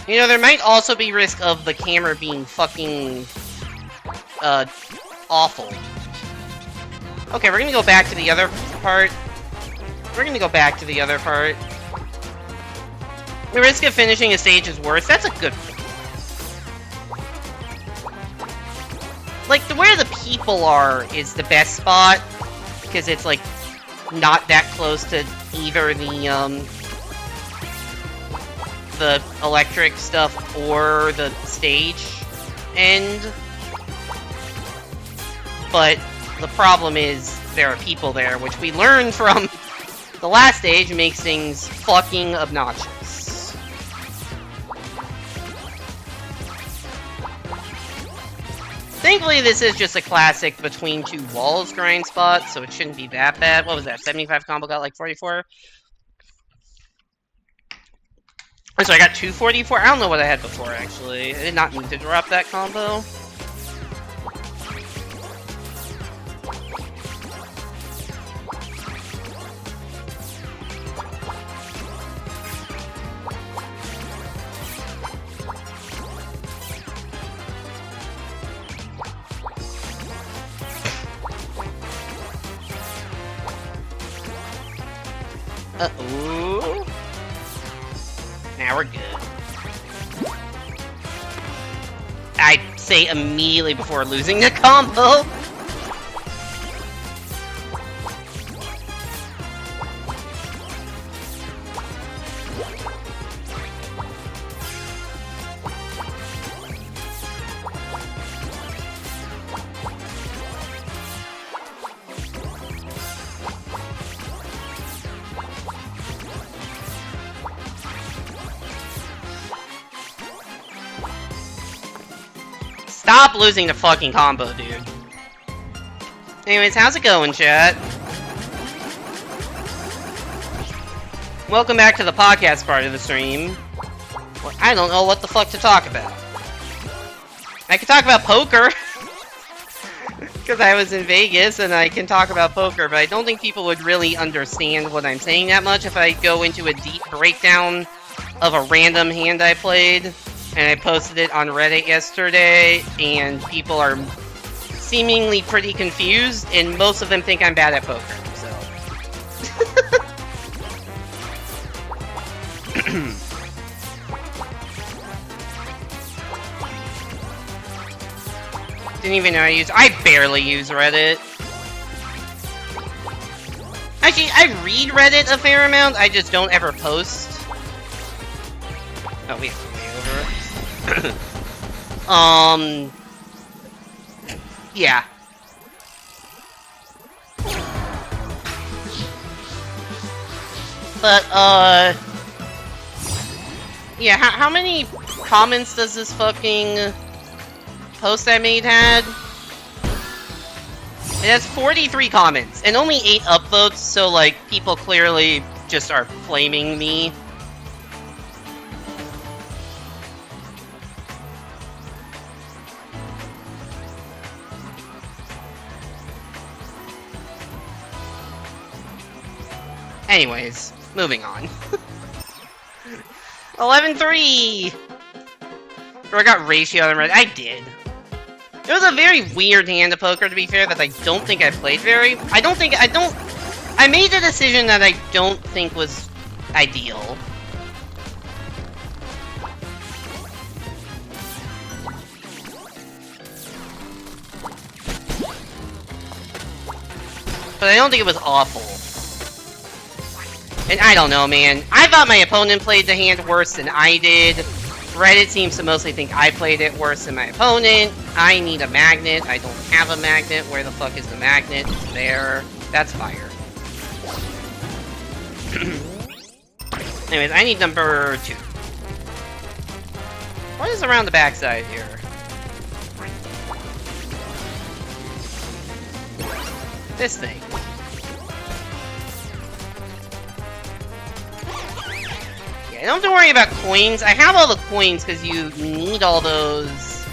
You know, there might also be risk of the camera being fucking, awful. Okay, we're gonna go back to the other part. We're gonna go back to the other part. The risk of finishing a stage is worse. That's a good point. Like, where the people are is the best spot, because it's, like, not that close to either the electric stuff or the stage end. But the problem is there are people there, which we learned from the last stage makes things fucking obnoxious. Thankfully, this is just a classic between two walls grind spot, so it shouldn't be that bad. What was that? 75 combo got like 44? So I got 244? I don't know what I had before, actually. I did not need to drop that combo. Uh-oh. Now we're good. I'd say immediately before losing the combo. Stop losing the fucking combo, dude. Anyways, how's it going, chat? Welcome back to the podcast part of the stream. Well, I don't know what the fuck to talk about. I can talk about poker. Because I was in Vegas and I can talk about poker, but I don't think people would really understand what I'm saying that much if I go into a deep breakdown of a random hand I played. And I posted it on Reddit yesterday, and people are seemingly pretty confused, and most of them think I'm bad at poker, so. Didn't even know I barely use Reddit. Actually, I read Reddit a fair amount, I just don't ever post. Oh, we have to way over. Yeah. But, yeah, how many comments does this fucking post I made had? It has 43 comments, and only 8 upvotes, so, like, people clearly just are flaming me. Anyways, moving on. 11-3! Or I got ratio on Reddit. I did. It was a very weird hand of poker, to be fair, that I don't think I played very... I made a decision that I don't think was ideal. But I don't think it was awful. And I don't know, man. I thought my opponent played the hand worse than I did. Reddit seems to mostly think I played it worse than my opponent. I need a magnet. I don't have a magnet. Where the fuck is the magnet? It's there. That's fire. Anyways, I need number 2. What is around the backside here? This thing. Yeah, don't have to worry about coins. I have all the coins because you need all those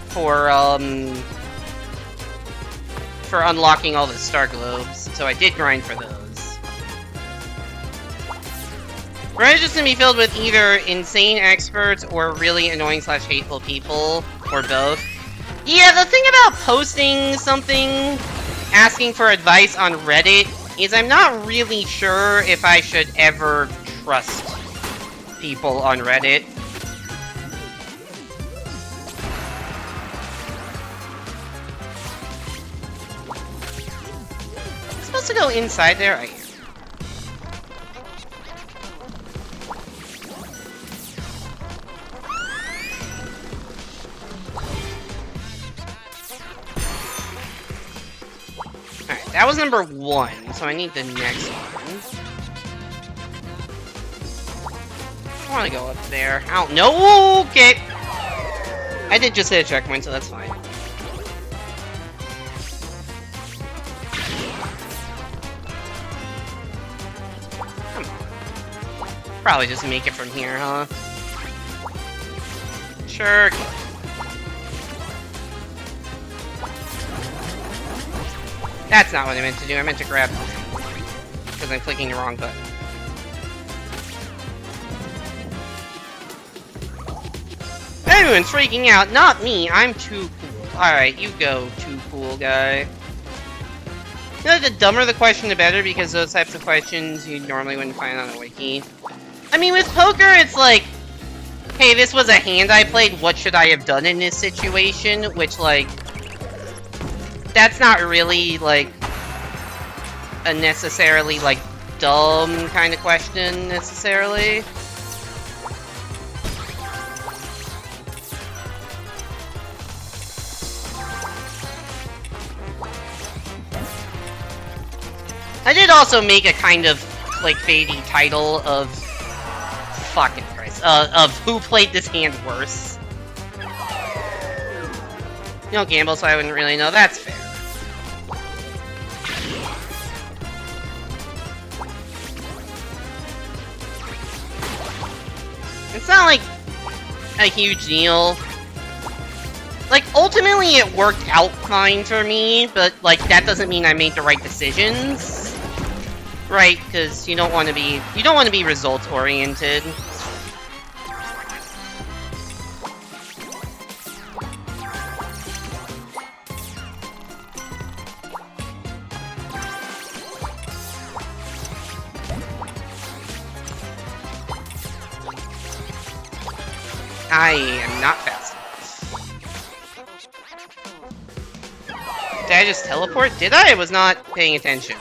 for unlocking all the star globes. So I did grind for those. Reddit is just gonna be filled with either insane experts or really annoying / hateful people, or both. Yeah, the thing about posting something, asking for advice on Reddit, is I'm not really sure if I should ever trust people on Reddit. Am I supposed to go inside there? I am. Alright, that was number 1, so I need the next one. I want to go up there. I don't know. Okay. I did just hit a checkpoint, so that's fine. Come on. Probably just make it from here, huh? Sure. That's not what I meant to do. I meant to grab because I'm clicking the wrong button. Everyone's freaking out. Not me. I'm too cool. Alright, you go, too cool guy. You know, the dumber the question, the better, because those types of questions you normally wouldn't find on a wiki. I mean, with poker, it's like, hey, this was a hand I played. What should I have done in this situation? Which, like, that's not really, like, a necessarily, like, dumb kind of question, necessarily. I did also make a kind of clickbaity title of fucking Christ, of who played this hand worse. You don't gamble, so I wouldn't really know. That's fair. It's not like a huge deal. Like, ultimately it worked out fine for me, but, like, that doesn't mean I made the right decisions. Right, because you don't want to be results-oriented. I am not fast enough. Did I just teleport? Did I? I was not paying attention.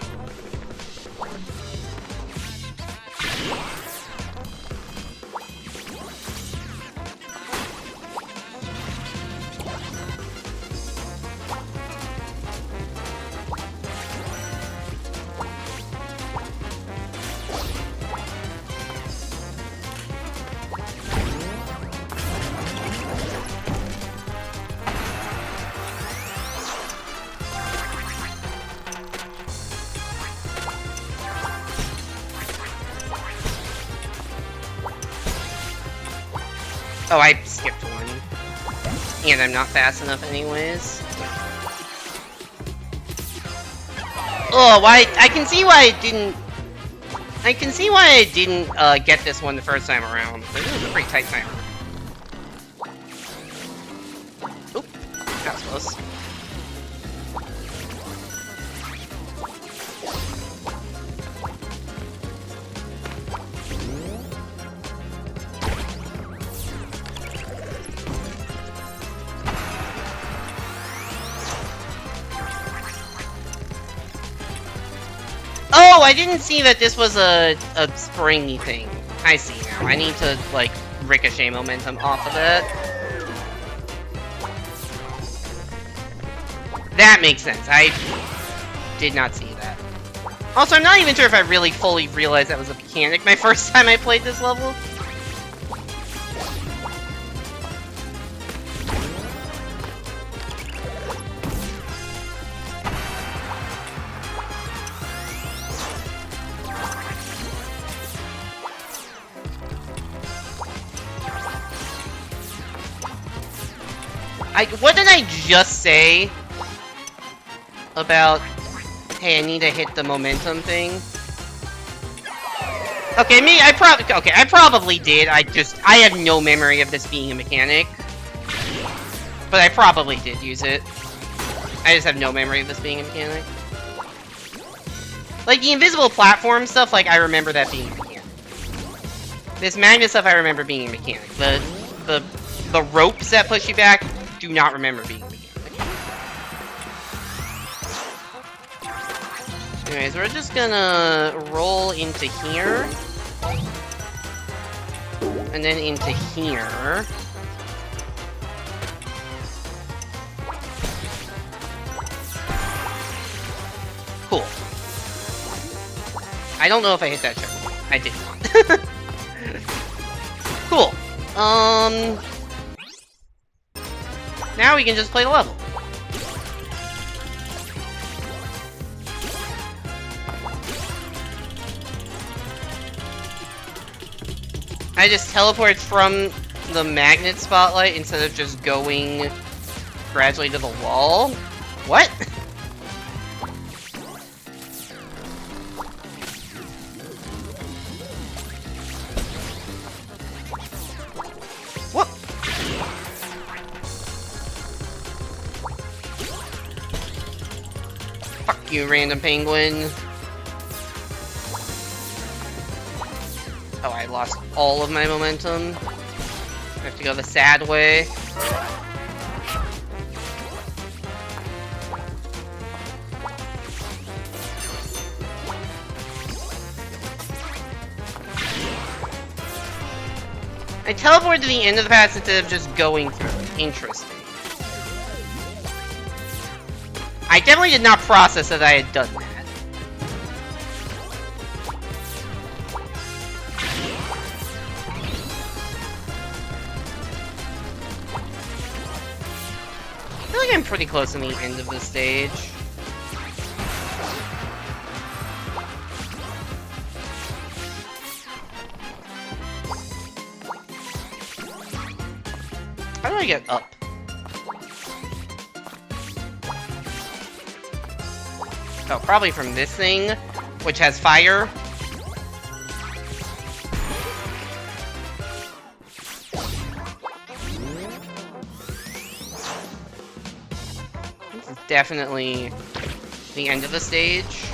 Oh, I skipped one. And I'm not fast enough anyways. Oh, why? I can see why I didn't... get this one the first time around. This was a pretty tight timer. Oop. That was close. Oh, I didn't see that this was a springy thing. I see now. I need to, like, ricochet momentum off of it. That makes sense. I did not see that. Also, I'm not even sure if I really fully realized that was a mechanic my first time I played this level. What did I just say about, hey, I need to hit the momentum thing? Okay, I probably did. I have no memory of this being a mechanic. But I probably did use it. I just have no memory of this being a mechanic. Like, the invisible platform stuff, like, I remember that being a mechanic. This magnet stuff I remember being a mechanic. The ropes that push you back, do not remember being a mechanic. Anyways, we're just gonna roll into here. And then into here. Cool. I don't know if I hit that checkpoint. I did not. Cool. Now we can just play the level. I just teleport from the magnet spotlight instead of just going gradually to the wall? What? What? Fuck you, random penguin. Oh, I lost all of my momentum. I have to go the sad way. I teleported to the end of the path instead of just going through it. Interesting. I definitely did not process that I had done that. I feel like I'm pretty close to the end of the stage. How do I get up? Oh, probably from this thing, which has fire. This is definitely the end of the stage.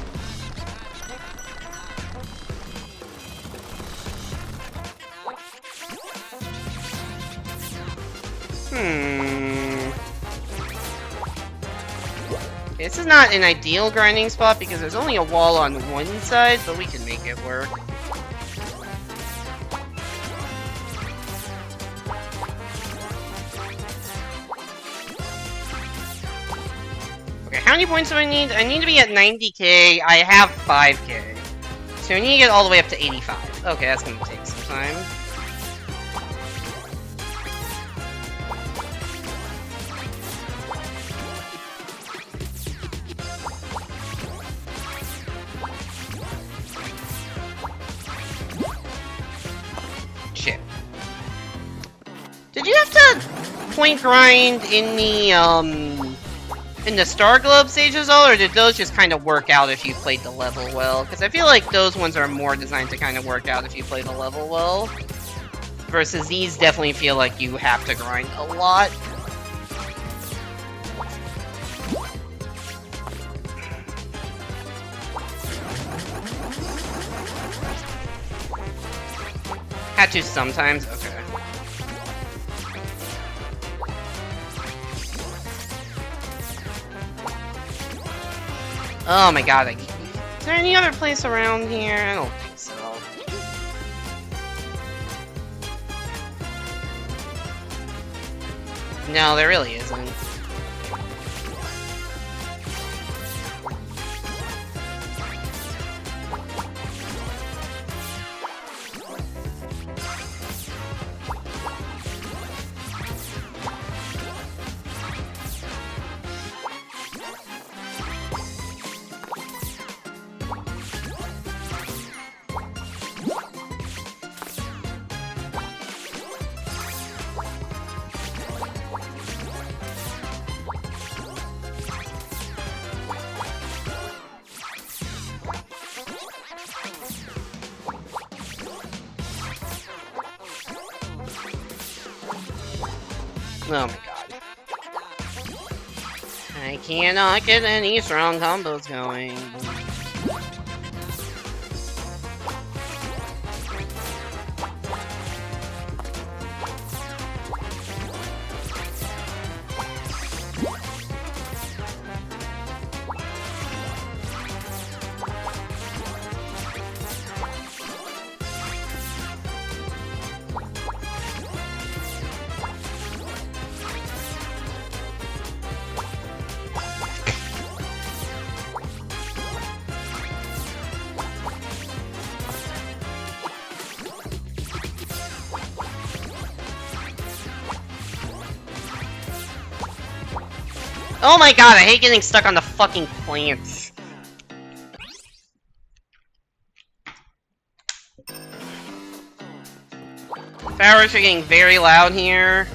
This is not an ideal grinding spot because there's only a wall on one side, but we can make it work. Okay, how many points do I need? I need to be at 90k. I have 5k. So I need to get all the way up to 85. Okay, that's gonna take some time. Did you have to point grind in the Star Globe stages all, or did those just kind of work out if you played the level well? Because I feel like those ones are more designed to kind of work out if you play the level well. Versus these definitely feel like you have to grind a lot. Had to sometimes? Okay. Oh my god, is there any other place around here? I don't think so. No, there really isn't. Oh my god. I cannot get any strong combos going. Oh my god, I hate getting stuck on the fucking plants. Fireworks are getting very loud here.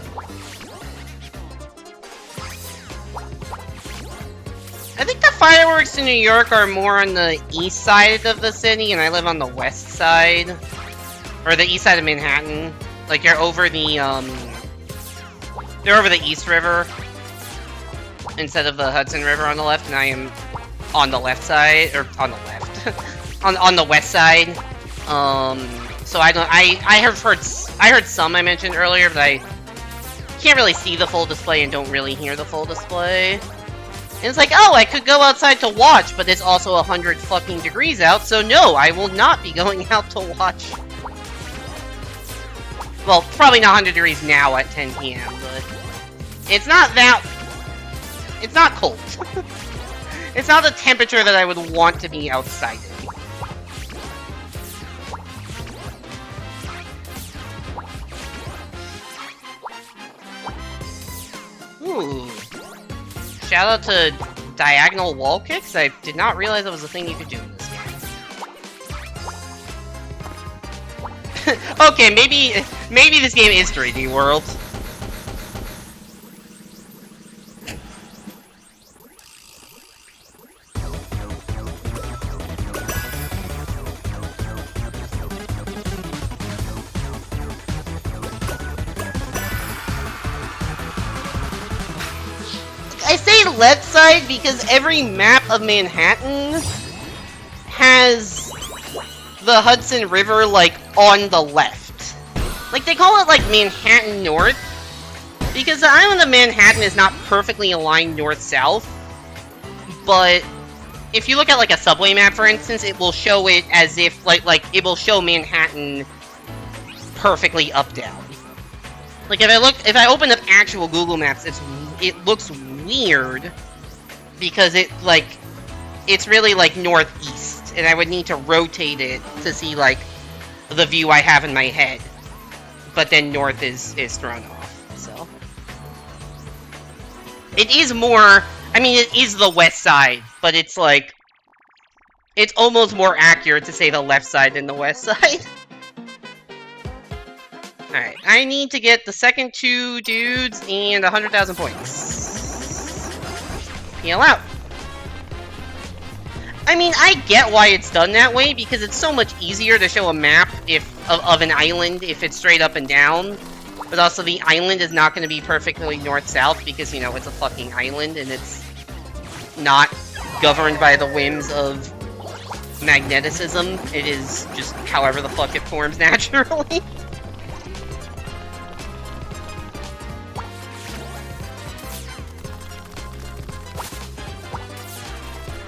I think the fireworks in New York are more on the east side of the city, and I live on the west side. Or the east side of Manhattan. Like, you're over the, they're over the East River instead of the Hudson River on the left, and I am on the left side, or on the left, on the west side. So I heard some I mentioned earlier, but I can't really see the full display and don't really hear the full display. And it's like, oh, I could go outside to watch, but it's also 100 fucking degrees out, so no, I will not be going out to watch. Well, probably not 100 degrees now at 10 PM, but it's not that... It's not cold. It's not the temperature that I would want to be outside in. Ooh. Shout out to diagonal wall kicks. I did not realize that was a thing you could do in this game. Okay, maybe this game is 3D World. I say left side because every map of Manhattan has the Hudson River, like, on the left. Like, they call it, like, Manhattan North, because the island of Manhattan is not perfectly aligned north-south, but if you look at, like, a subway map, for instance, it will show it as if, like, it will show Manhattan perfectly up-down. Like, if I open up actual Google Maps, it looks weird, because it's really, like, northeast, and I would need to rotate it to see, like, the view I have in my head. But then north is thrown off, so. It is more, I mean, it is the west side, but it's, like, it's almost more accurate to say the left side than the west side. Alright, I need to get the second 2 dudes and 100,000 points. Heal out. I mean, I get why it's done that way, because it's so much easier to show a map of an island if it's straight up and down. But also, the island is not going to be perfectly north-south, because, you know, it's a fucking island, and it's not governed by the whims of magneticism. It is just however the fuck it forms naturally.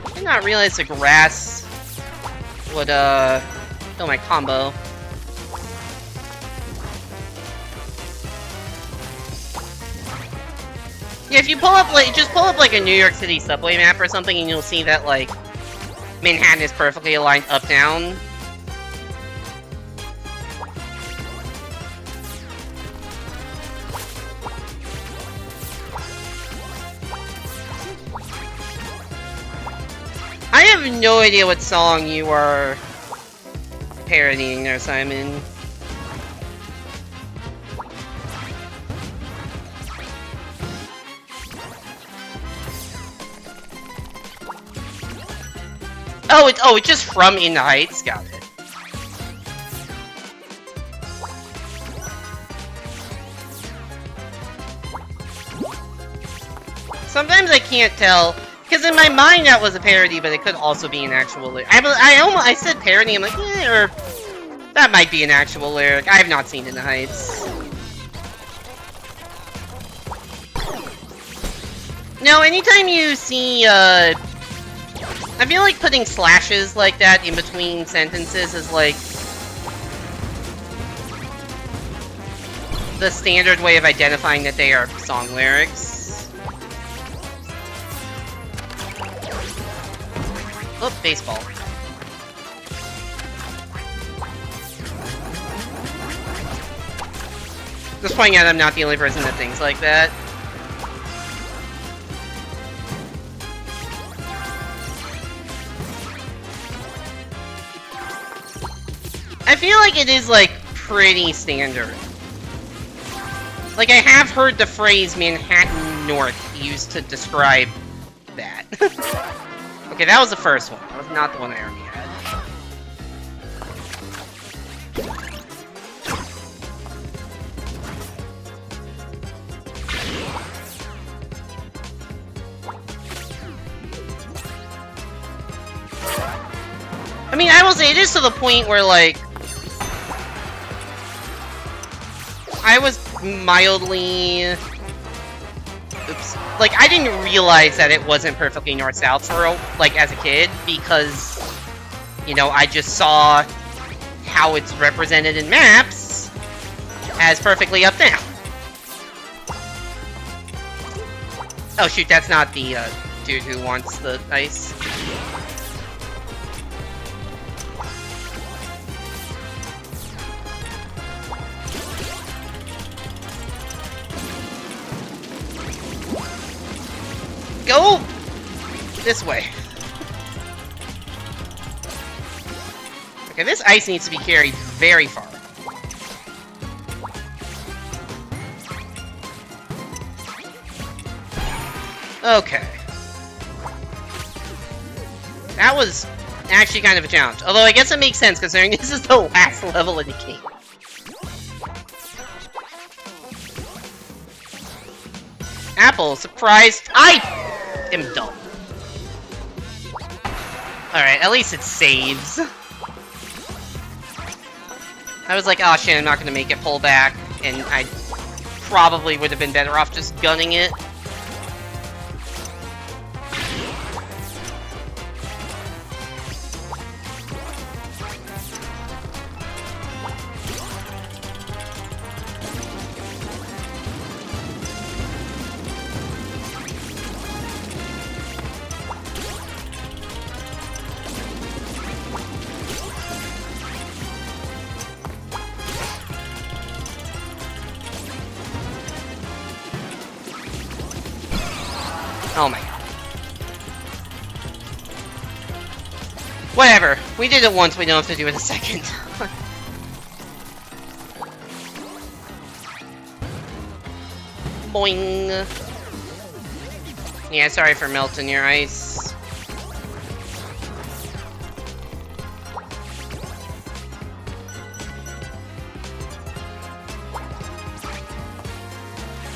I did not realize the grass would, kill my combo. Yeah, if you pull up, like, just pull up, like, a New York City subway map or something, and you'll see that, like, Manhattan is perfectly aligned up-down. I have no idea what song you are parodying there, Simon. Oh, it's just from In the Heights. Got it. Sometimes I can't tell, because in my mind that was a parody, but it could also be an actual lyric. I said parody, I'm like, or that might be an actual lyric. I have not seen In the Heights. No, anytime you see, I feel like putting slashes like that in between sentences is like the standard way of identifying that they are song lyrics. Oh, baseball. Just pointing out I'm not the only person that thinks like that. I feel like it is, like, pretty standard. Like, I have heard the phrase Manhattan North used to describe that. Okay, that was the first one. That was not the one I already had. I mean, I will say it is to the point where, like, I was mildly... Oops. Like, I didn't realize that it wasn't perfectly north-south for, like, as a kid, because, you know, I just saw how it's represented in maps as perfectly up-down. Oh, shoot, that's not the, dude who wants the ice. Go this way. Okay, this ice needs to be carried very far. Okay. That was actually kind of a challenge. Although I guess it makes sense considering this is the last level of the game. Apple, surprise! I am dumb. Alright, at least it saves. I was like, oh shit, I'm not gonna make it pull back, and I probably would have been better off just gunning it. Oh my god. Whatever. We did it once, we don't have to do it a second. Boing. Yeah, sorry for melting your ice.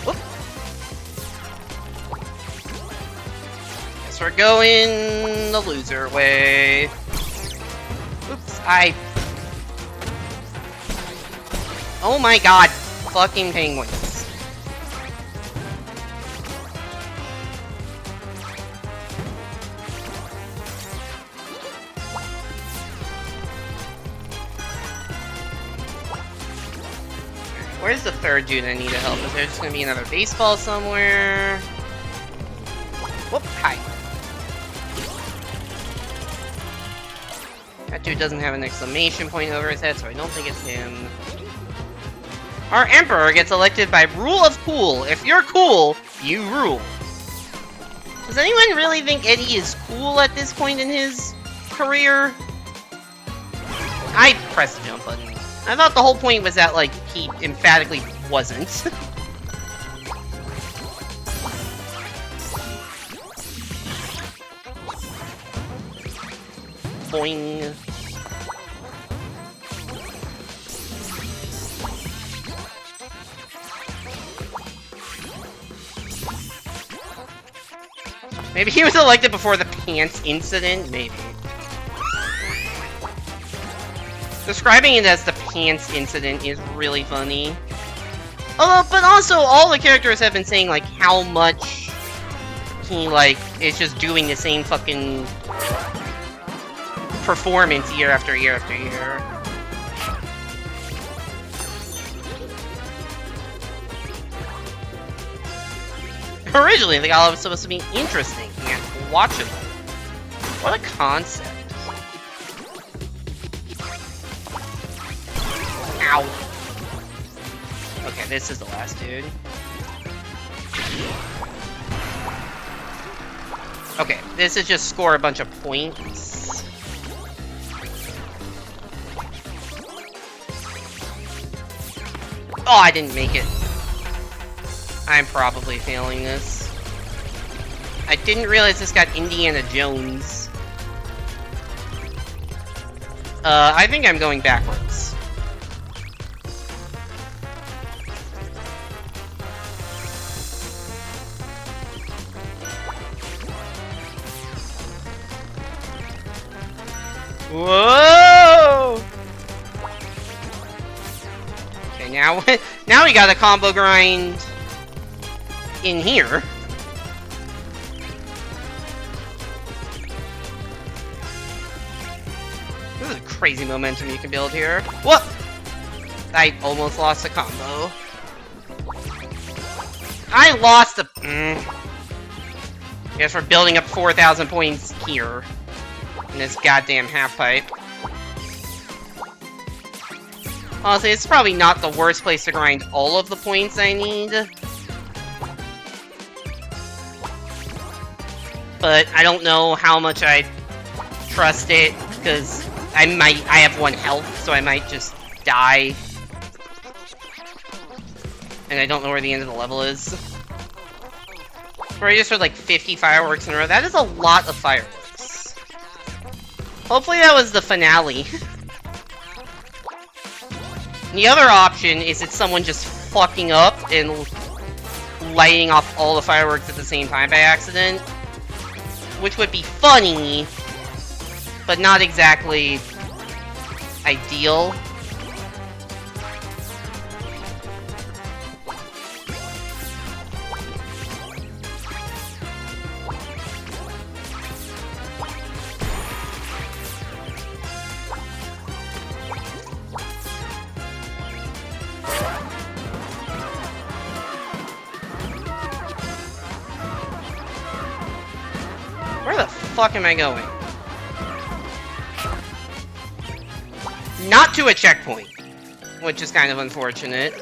Whoop. Guess we're going the loser way. Oops, oh my god, fucking penguins. Where's the third dude I need to help? Is there just gonna be another baseball somewhere? Whoop, hi. That dude doesn't have an exclamation point over his head, so I don't think it's him. Our Emperor gets elected by rule of cool. If you're cool, you rule. Does anyone really think Eddie is cool at this point in his career? I pressed the jump button. I thought the whole point was that, like, he emphatically wasn't. Boing. Maybe he was elected before the pants incident? Maybe. Describing it as the pants incident is really funny. But also, all the characters have been saying, like, how much he, like, is just doing the same fucking performance year after year after year. Originally, the gala was supposed to be interesting and watchable. What a concept. Ow. Okay, this is the last dude. Okay, this is just score a bunch of points. Oh, I didn't make it. I'm probably failing this. I didn't realize this got Indiana Jones. I think I'm going backwards. Whoa! Okay, now we got a combo grind in here. This is crazy momentum you can build here. What? I almost lost a combo. I lost a... Guess we're building up 4,000 points here. In this goddamn half-pipe. Honestly, it's probably not the worst place to grind all of the points I need. But I don't know how much I trust it, because I have 1 health, so I might just die. And I don't know where the end of the level is. Where I just heard like 50 fireworks in a row. That is a lot of fireworks. Hopefully that was the finale. The other option is it's someone just fucking up and lighting off all the fireworks at the same time by accident. Which would be funny, but not exactly ideal. Where the fuck am I going? Not to a checkpoint, which is kind of unfortunate.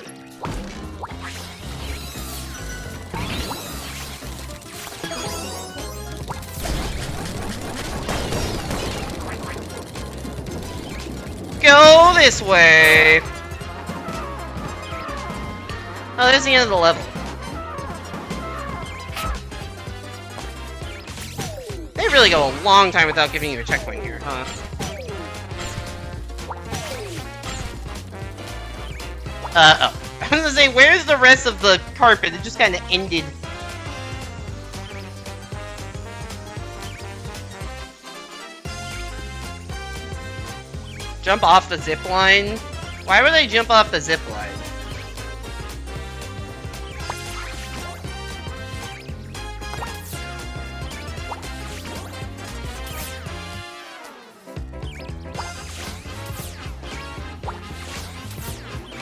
Go this way! Oh, there's the end of the level. They really go a long time without giving you a checkpoint here, huh? Oh. I was gonna say, where's the rest of the carpet? It just kinda ended. Jump off the zip line? Why would I jump off the zip line?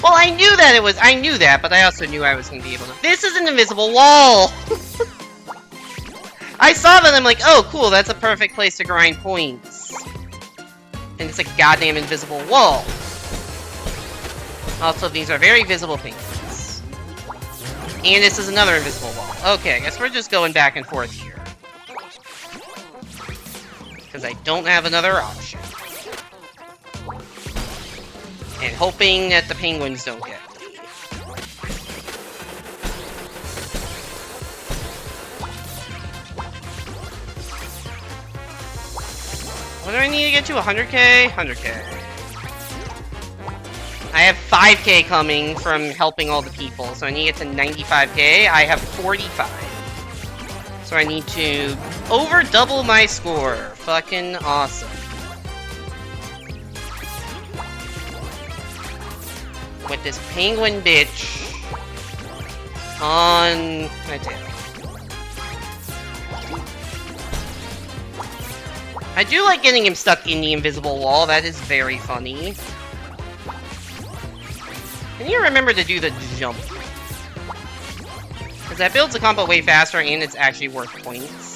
Well, I knew that, but I also knew I was gonna be able to. This is an invisible wall! I saw that, I'm like, oh, cool, that's a perfect place to grind points. And it's a goddamn invisible wall. Also, these are very visible penguins. And this is another invisible wall. Okay, I guess we're just going back and forth here. Because I don't have another option. And hoping that the penguins don't get me. What do I need to get to? 100k? 100k. I have 5k coming from helping all the people, so I need to get to 95k. I have 45. So I need to over double my score. Fucking awesome. With this penguin bitch on my tail. I do like getting him stuck in the invisible wall. That is very funny. And you remember to do the jump. Because that builds the combo way faster and it's actually worth points.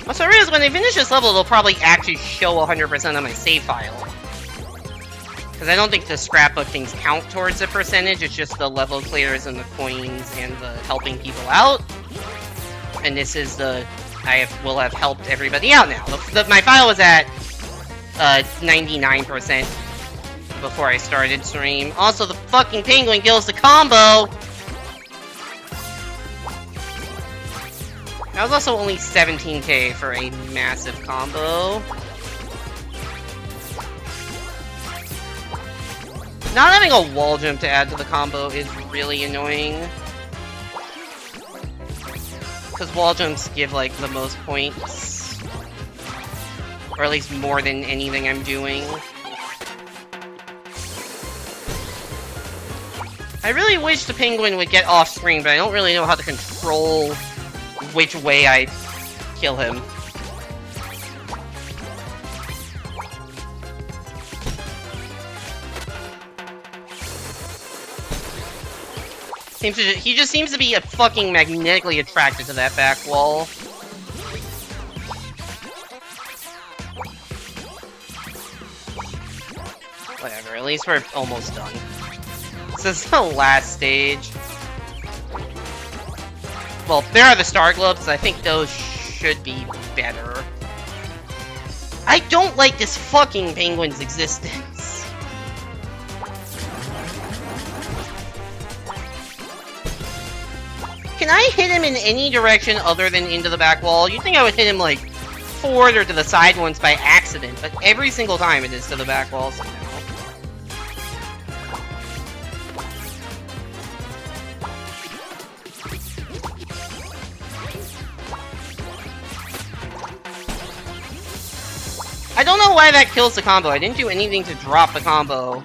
What's I realize when they finish this level, they'll probably actually show 100% of my save file. Because I don't think the scrapbook things count towards the percentage, it's just the level clears and the coins and the helping people out. And this is the... will have helped everybody out now. My file was at 99% before I started stream. Also, the fucking penguin kills the combo! That was also only 17k for a massive combo. Not having a wall jump to add to the combo is really annoying. Because wall jumps give, like, the most points. Or at least more than anything I'm doing. I really wish the penguin would get off screen, but I don't really know how to control which way I kill him. He just seems to be fucking magnetically attracted to that back wall. Whatever, at least we're almost done. This is the last stage. Well, there are the star globes. I think those should be better. I don't like this fucking penguin's existence. Can I hit him in any direction other than into the back wall? You'd think I would hit him, like, forward or to the side once by accident, but every single time it is to the back wall somehow. I don't know why that kills the combo. I didn't do anything to drop the combo.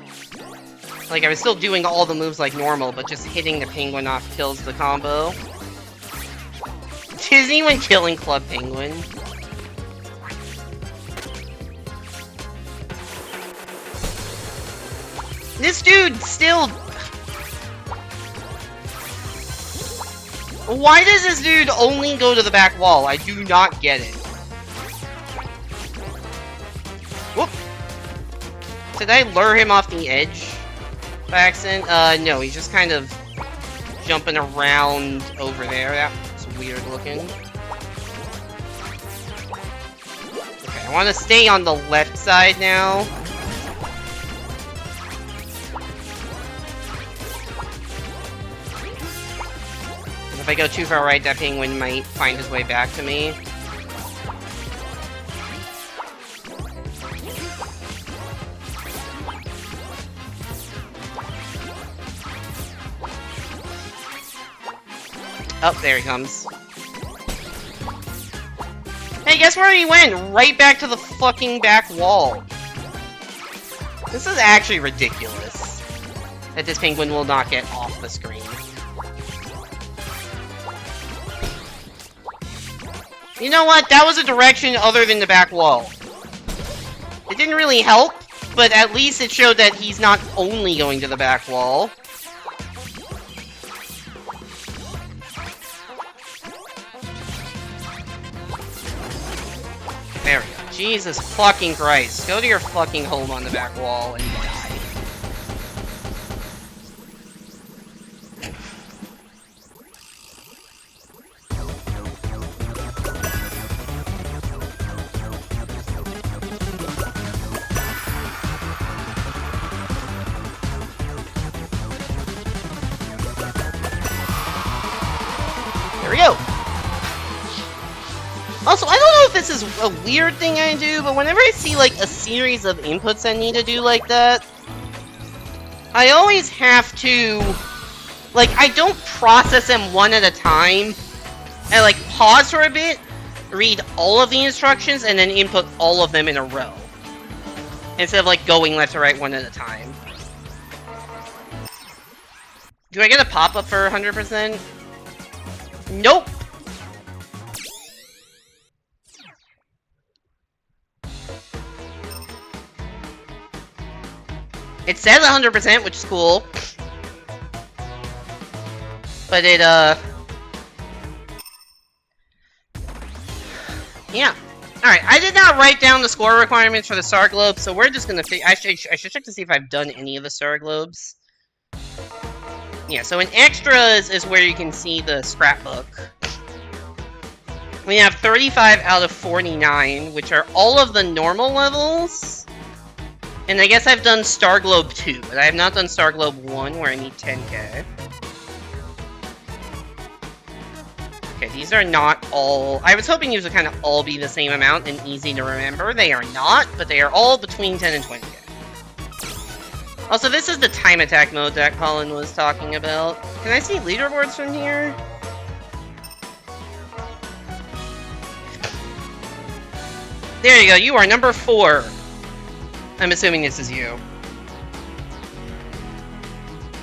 Like, I was still doing all the moves like normal, but just hitting the penguin off kills the combo. Is anyone killing Club Penguin? This dude still... Why does this dude only go to the back wall? I do not get it. Whoop! Did I lure him off the edge by accident? No, he's just kind of jumping around over there. That's weird looking. Okay, I want to stay on the left side now. If I go too far right, that penguin might find his way back to me. Oh, there he comes. Hey, guess where he went? Right back to the fucking back wall. This is actually ridiculous. That this penguin will not get off the screen. You know what? That was a direction other than the back wall. It didn't really help, but at least it showed that he's not only going to the back wall. There we go. Jesus fucking Christ. Go to your fucking home on the back wall and die. There we go. Also, I don't know if this is a weird thing I do, but whenever I see, like, a series of inputs I need to do like that, I always have to... Like, I don't process them one at a time. I, like, pause for a bit, read all of the instructions, and then input all of them in a row. Instead of, like, going left to right one at a time. Do I get a pop-up for 100%? Nope! It says 100%, which is cool. But it, yeah. Alright, I did not write down the score requirements for the Star Globe, so we're just gonna... I should check to see if I've done any of the Star Globes. Yeah, so in Extras is where you can see the scrapbook. We have 35 out of 49, which are all of the normal levels. And I guess I've done Star Globe 2, but I have not done Star Globe 1, where I need 10k. Okay, these are not all... I was hoping these would kind of all be the same amount and easy to remember. They are not, but they are all between 10 and 20k. Also, this is the time attack mode that Colin was talking about. Can I see leaderboards from here? There you go, you are number 4. I'm assuming this is you.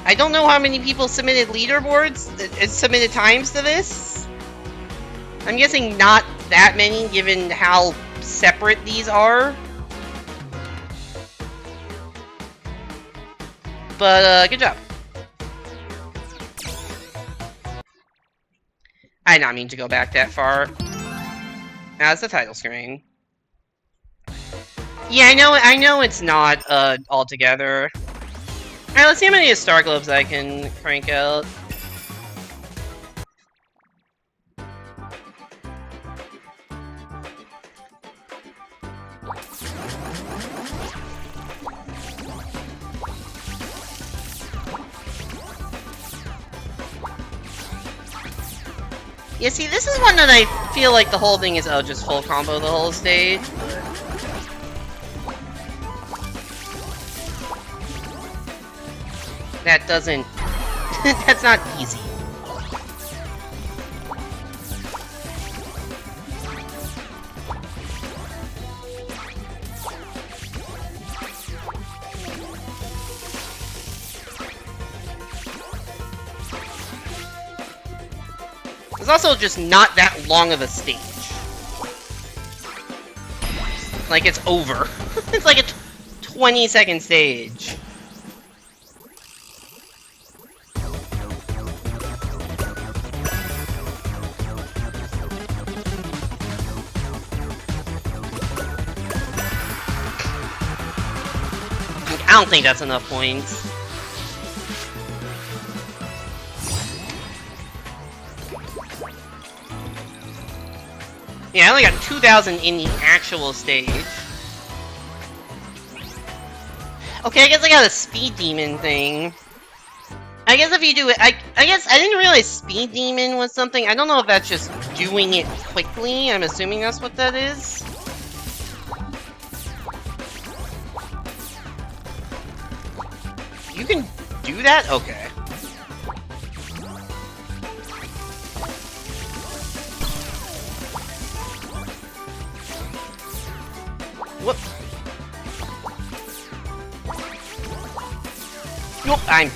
I don't know how many people submitted leaderboards, submitted times to this. I'm guessing not that many, given how separate these are. But, good job. I did not mean to go back that far. Now it's the title screen. Yeah, I know it's not, all together. Alright, let's see how many Star Globes I can crank out. Yeah, see, this is one that I feel like the whole thing is, oh, just full combo the whole stage. That doesn't... that's not easy. It's also just not that long of a stage. Like, it's over. It's like a 20-second stage. I don't think that's enough points. Yeah, I only got 2,000 in the actual stage. Okay, I guess I got a Speed Demon thing. I guess if you do it... I guess I didn't realize Speed Demon was something. I don't know if that's just doing it quickly. I'm assuming that's what that is. You can do that? Okay. Whoop. Nope, I'm...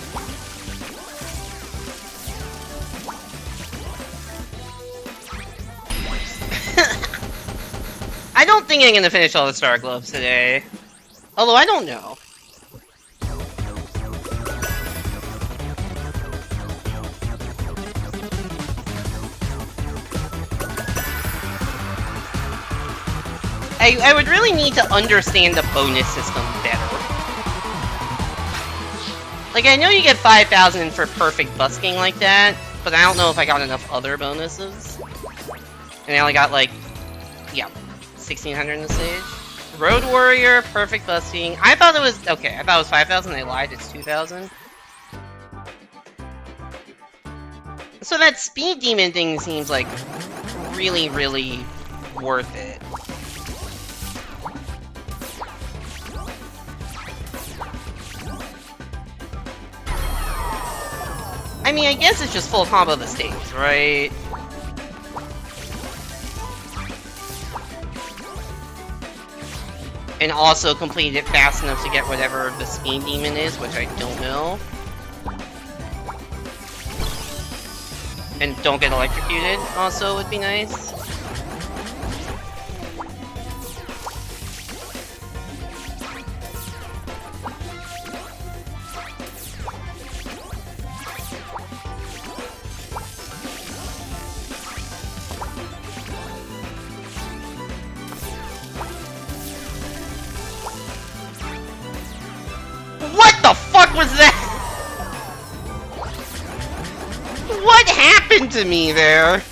I don't think I'm gonna finish all the Star Globes today. Although, I don't know. I would really need to understand the bonus system better. Like, I know you get 5,000 for perfect busking like that, but I don't know if I got enough other bonuses. And I only got, like, yeah, 1,600 in the stage. Road Warrior, perfect busking. I thought it was, okay, I thought it was 5,000, I lied, it's 2,000. So that Speed Demon thing seems like really, really worth it. I mean, I guess it's just full combo the stage, right? And also complete it fast enough to get whatever the speed demon is, which I don't know. And don't get electrocuted, also would be nice. What the fuck was that? What happened to me there?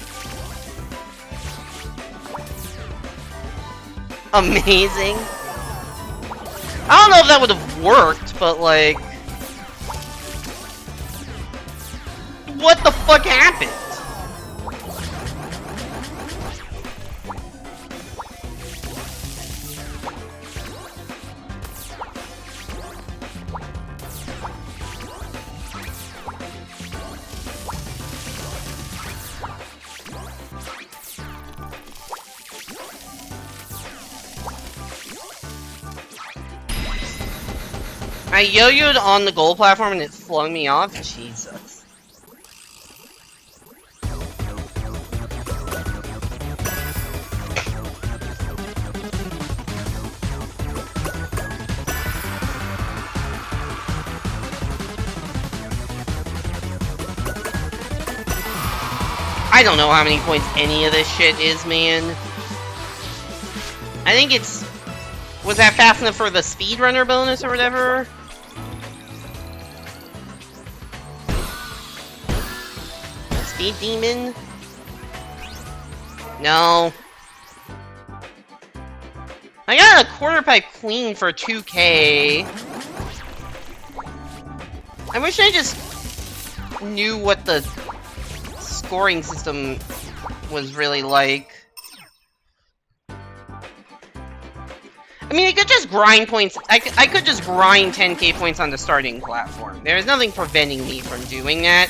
Amazing. I don't know if that would have worked, but like... What the fuck happened? I yo-yoed on the goal platform and it flung me off? Jesus. I don't know how many points any of this shit is, man. I think it's... Was that fast enough for the speedrunner bonus or whatever? Speed demon? No. I got a quarter pipe queen for 2k. I wish I just knew what the scoring system was really like. I mean, I could just grind points. I could just grind 10k points on the starting platform. There's nothing preventing me from doing that,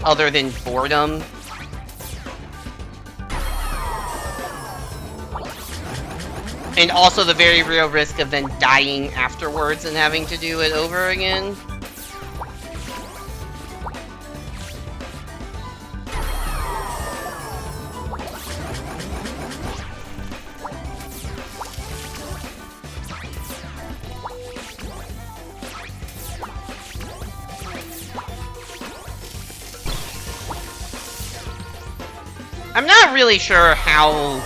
other than boredom. And also the very real risk of then dying afterwards and having to do it over again. I'm not really sure how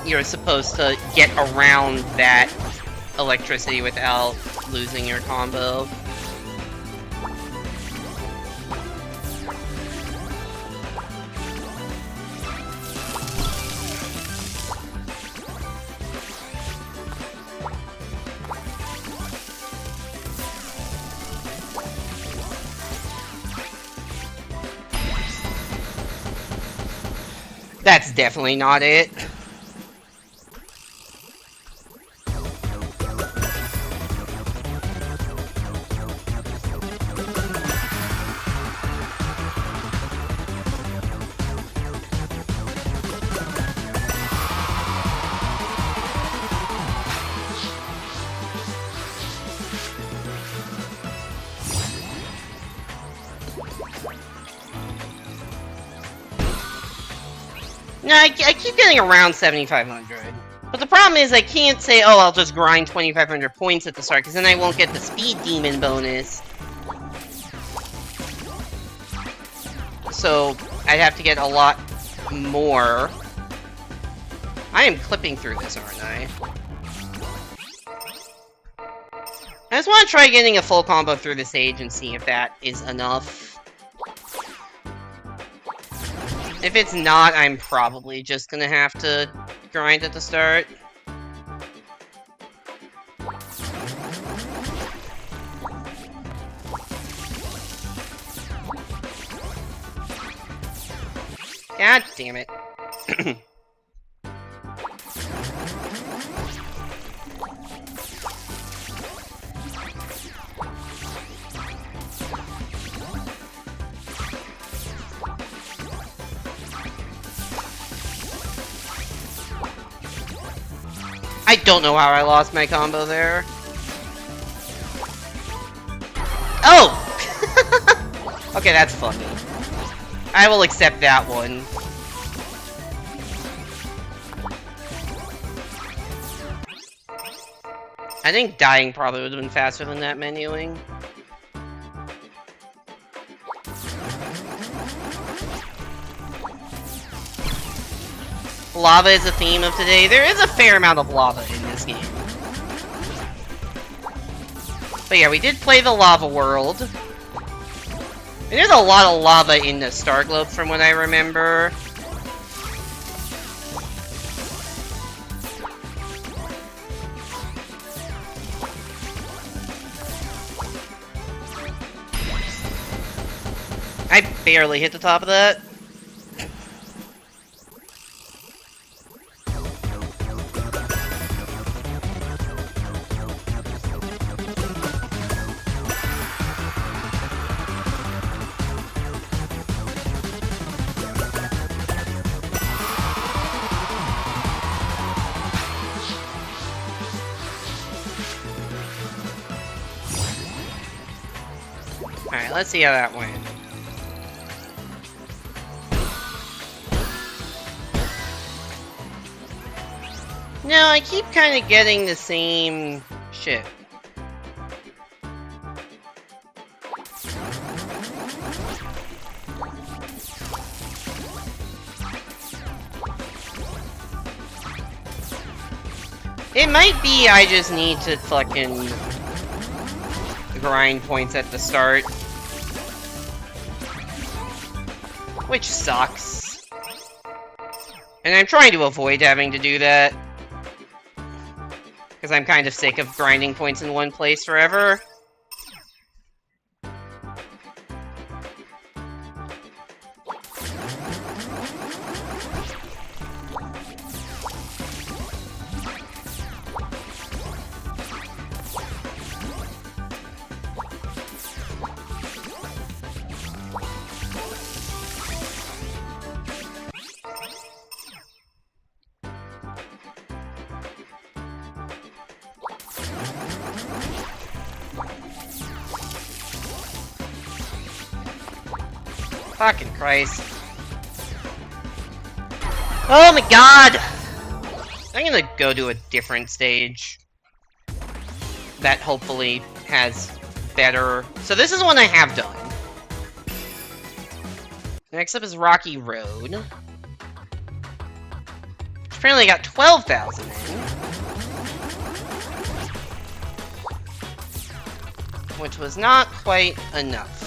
you're supposed to get around that electricity without losing your combo. That's definitely not it. No, I keep getting around 7,500. But the problem is I can't say, oh, I'll just grind 2,500 points at the start, because then I won't get the speed demon bonus. So, I'd have to get a lot more. I am clipping through this, aren't I? I just want to try getting a full combo through the stage and see if that is enough. If it's not, I'm probably just gonna have to grind at the start. God damn it. don't know how I lost my combo there. Oh! Okay, that's funny. I will accept that one. I think dying probably would have been faster than that menuing. Lava is a theme of today. There is a fair amount of lava in this game. But yeah, we did play the lava world. And there's a lot of lava in the Star Globe from what I remember. I barely hit the top of that. Alright, let's see how that went. No, I keep kind of getting the same shit. It might be I just need to fucking grind points at the start. Which sucks. And I'm trying to avoid having to do that. Because I'm kind of sick of grinding points in one place forever. Fucking Christ. Oh my god! I'm gonna go to a different stage. That hopefully has better... So this is one I have done. Next up is Rocky Road. Which apparently got 12,000 in. Which was not quite enough.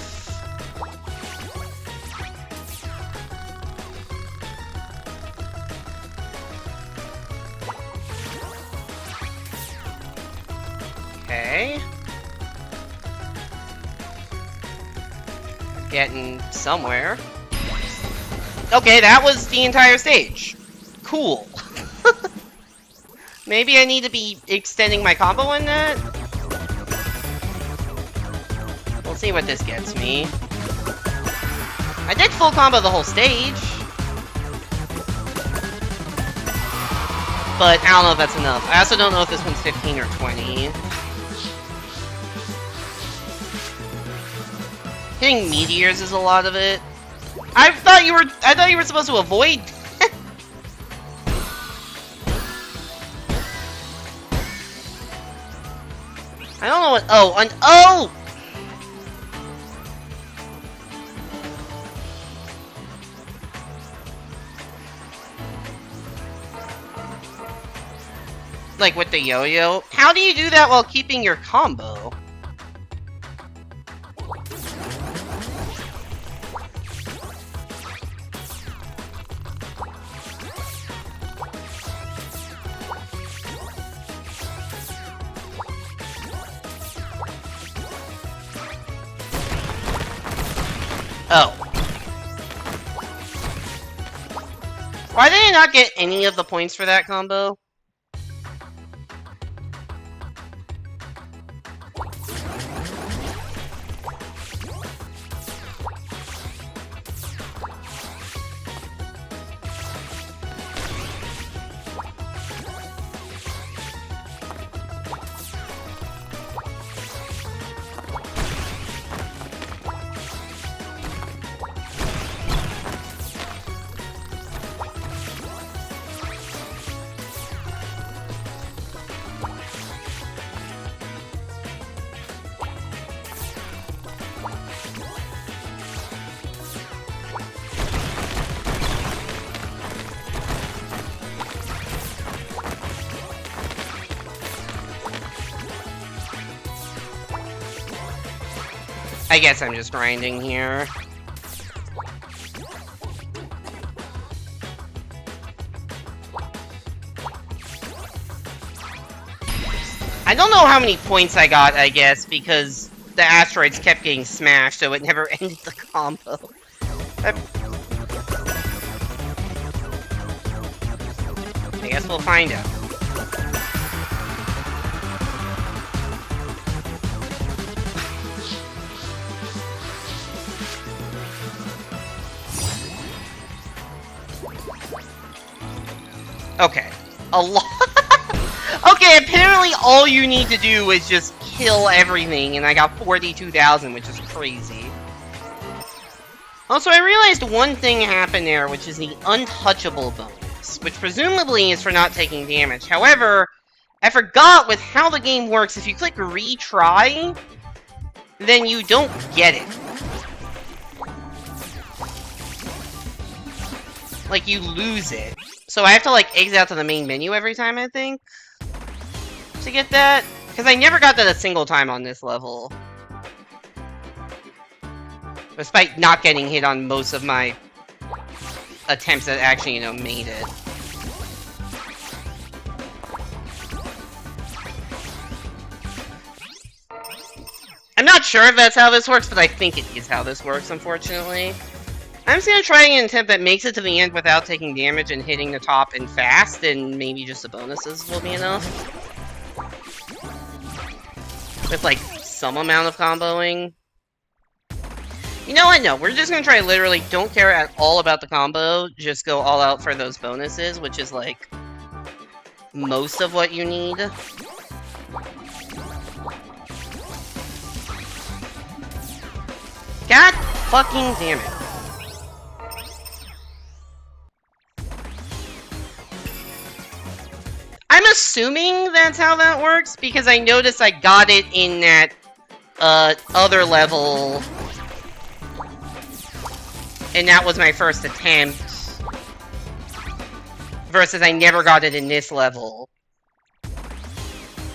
Okay. Getting somewhere. Okay, that was the entire stage. Cool. Maybe I need to be extending my combo in that? We'll see what this gets me. I did full combo the whole stage. But I don't know if that's enough. I also don't know if this one's 15 or 20. Hitting meteors is a lot of it. I thought you were supposed to avoid. I don't know what. Oh. Like with the yo-yo. How do you do that while keeping your combo? Oh. Why did I not get any of the points for that combo? I guess I'm just grinding here. I don't know how many points I got, I guess, because the asteroids kept getting smashed, so it never ended the combo. I guess we'll find out. Okay. A lot. Okay, apparently all you need to do is just kill everything, and I got 42,000, which is crazy. Also, I realized one thing happened there, which is the untouchable bonus, which presumably is for not taking damage. However, I forgot with how the game works, if you click retry, then you don't get it. Like, you lose it. So I have to, like, exit out to the main menu every time, I think, to get that. Because I never got that a single time on this level. Despite not getting hit on most of my attempts that actually, you know, made it. I'm not sure if that's how this works, but I think it is how this works, unfortunately. I'm just gonna try an attempt that makes it to the end without taking damage and hitting the top and fast, and maybe just the bonuses will be enough. With, like, some amount of comboing. You know what? No, we're just gonna try literally don't care at all about the combo, just go all out for those bonuses, which is, like, most of what you need. God fucking damn it. I'm assuming that's how that works, because I noticed I got it in that, other level. And that was my first attempt. Versus I never got it in this level.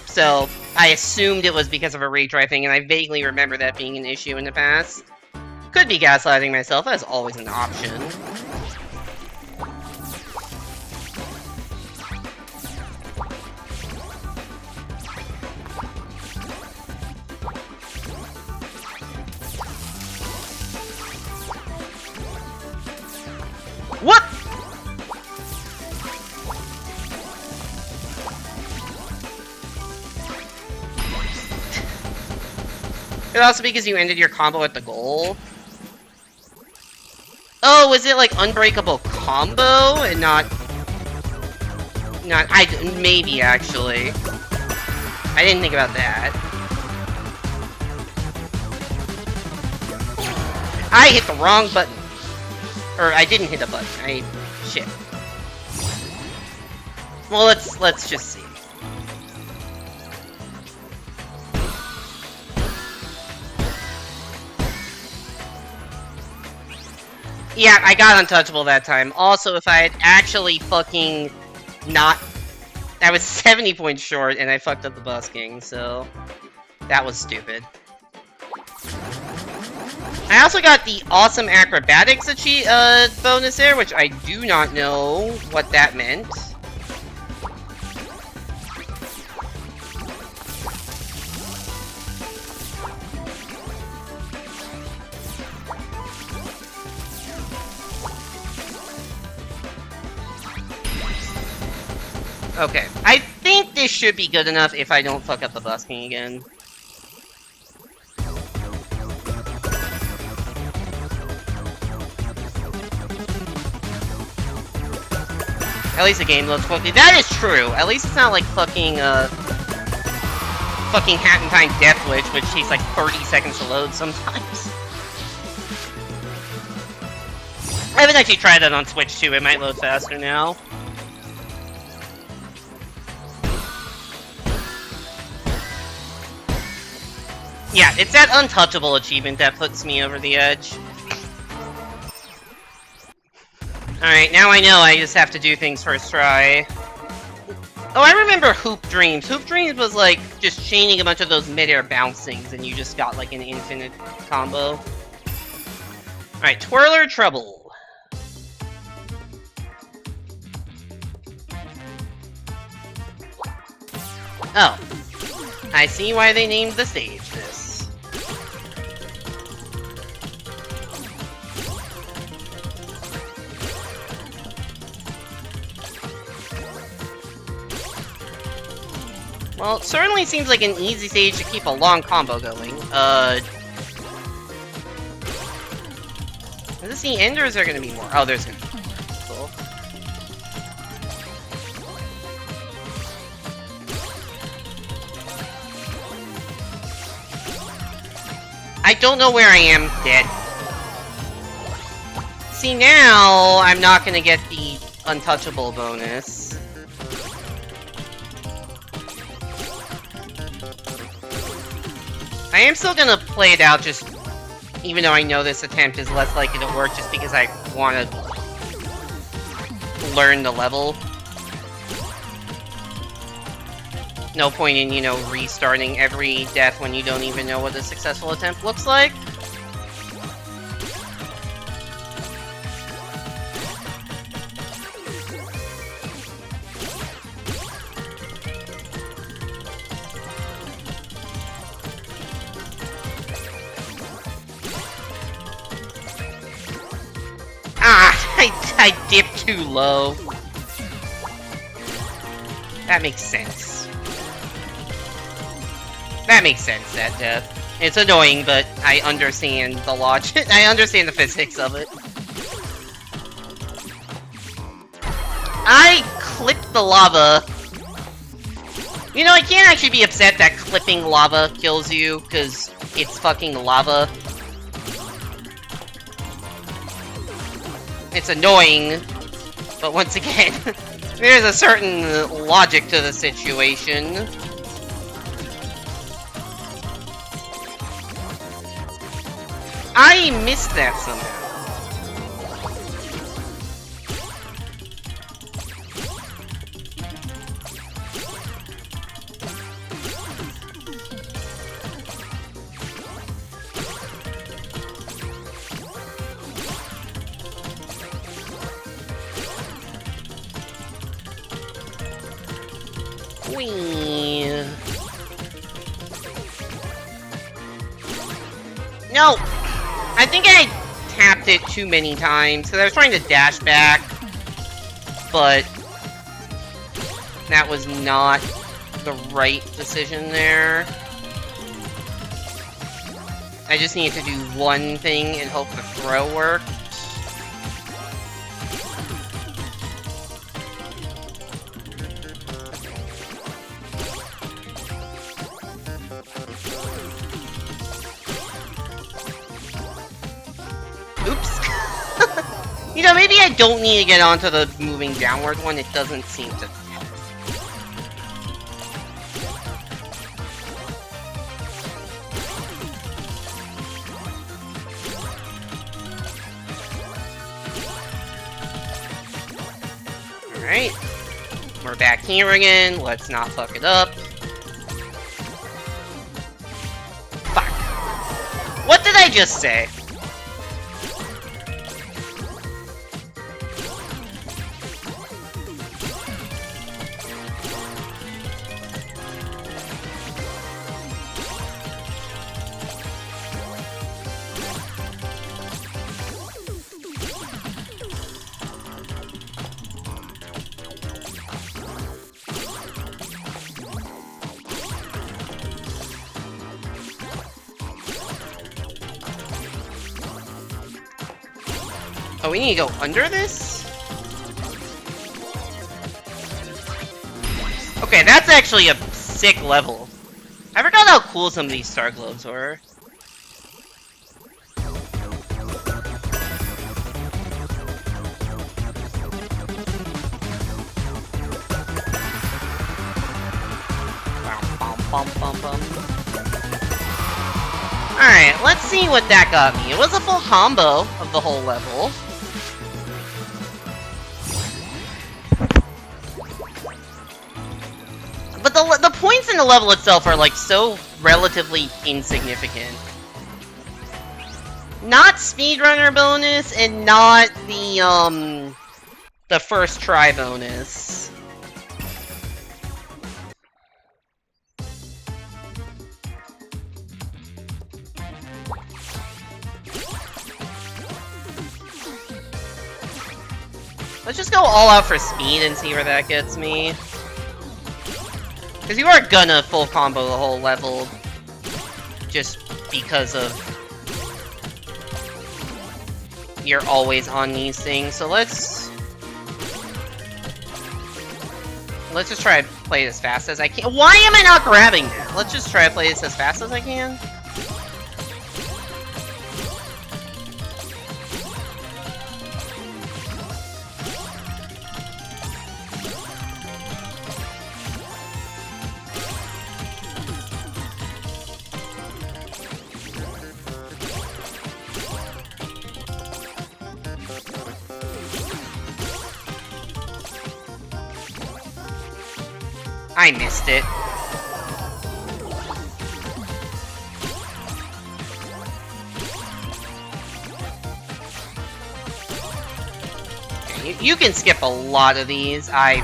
So, I assumed it was because of a retry thing, and I vaguely remember that being an issue in the past. Could be gaslighting myself, that's always an option. What? It also because you ended your combo at the goal. Oh, is it like unbreakable combo and not maybe actually. I didn't think about that. I hit the wrong button. Or I didn't hit a button. Shit. Well, let's just see. Yeah, I got untouchable that time. Also, if I had actually fucking not... I was 70 points short, and I fucked up the busking, so... That was stupid. I also got the awesome acrobatics bonus there, which I do not know what that meant. Okay, I think this should be good enough if I don't fuck up the busking again. At least the game loads quickly. That is true! At least it's not like fucking, fucking Hat in Time Death Witch, which takes like 30 seconds to load sometimes. I haven't actually tried that on Switch too, it might load faster now. Yeah, it's that untouchable achievement that puts me over the edge. Alright, now I know I just have to do things first try. Oh, I remember Hoop Dreams. Hoop Dreams was like just chaining a bunch of those mid-air bouncings and you just got like an infinite combo. Alright, Twirler Trouble. Oh. I see why they named the stage this. Well, it certainly seems like an easy stage to keep a long combo going. Is this the end or is there gonna be more? Oh, there's gonna be more. Cool. I don't know where I am, dead. See, now I'm not gonna get the untouchable bonus. I am still gonna play it out, just even though I know this attempt is less likely to work, just because I want to learn the level. No point in, you know, restarting every death when you don't even know what a successful attempt looks like. I dipped too low. That makes sense. That makes sense, that death. It's annoying, but I understand the logic. I understand the physics of it. I clipped the lava. You know, I can't actually be upset that clipping lava kills you, because it's fucking lava. It's annoying, but once again, there's a certain logic to the situation. I missed that somehow. Whee. No! I think I tapped it too many times, because I was trying to dash back, but that was not the right decision there. I just needed to do one thing and hope the throw worked. You know, maybe I don't need to get onto the moving downward one, it doesn't seem to... Alright. We're back here again, let's not fuck it up. Fuck. What did I just say? Oh, we need to go under this? Okay, that's actually a sick level. I forgot how cool some of these star globes were. Alright, let's see what that got me. It was a full combo of the whole level. the points in the level itself are like so relatively insignificant. Not speedrunner bonus and not the first try bonus. Let's just go all out for speed and see where that gets me. Because you are gonna full combo the whole level just because of you're always on these things. So let's just try to play it as fast as I can. Why am I not grabbing it? Let's just try to play this as fast as I can. I missed it. Okay, you can skip a lot of these. I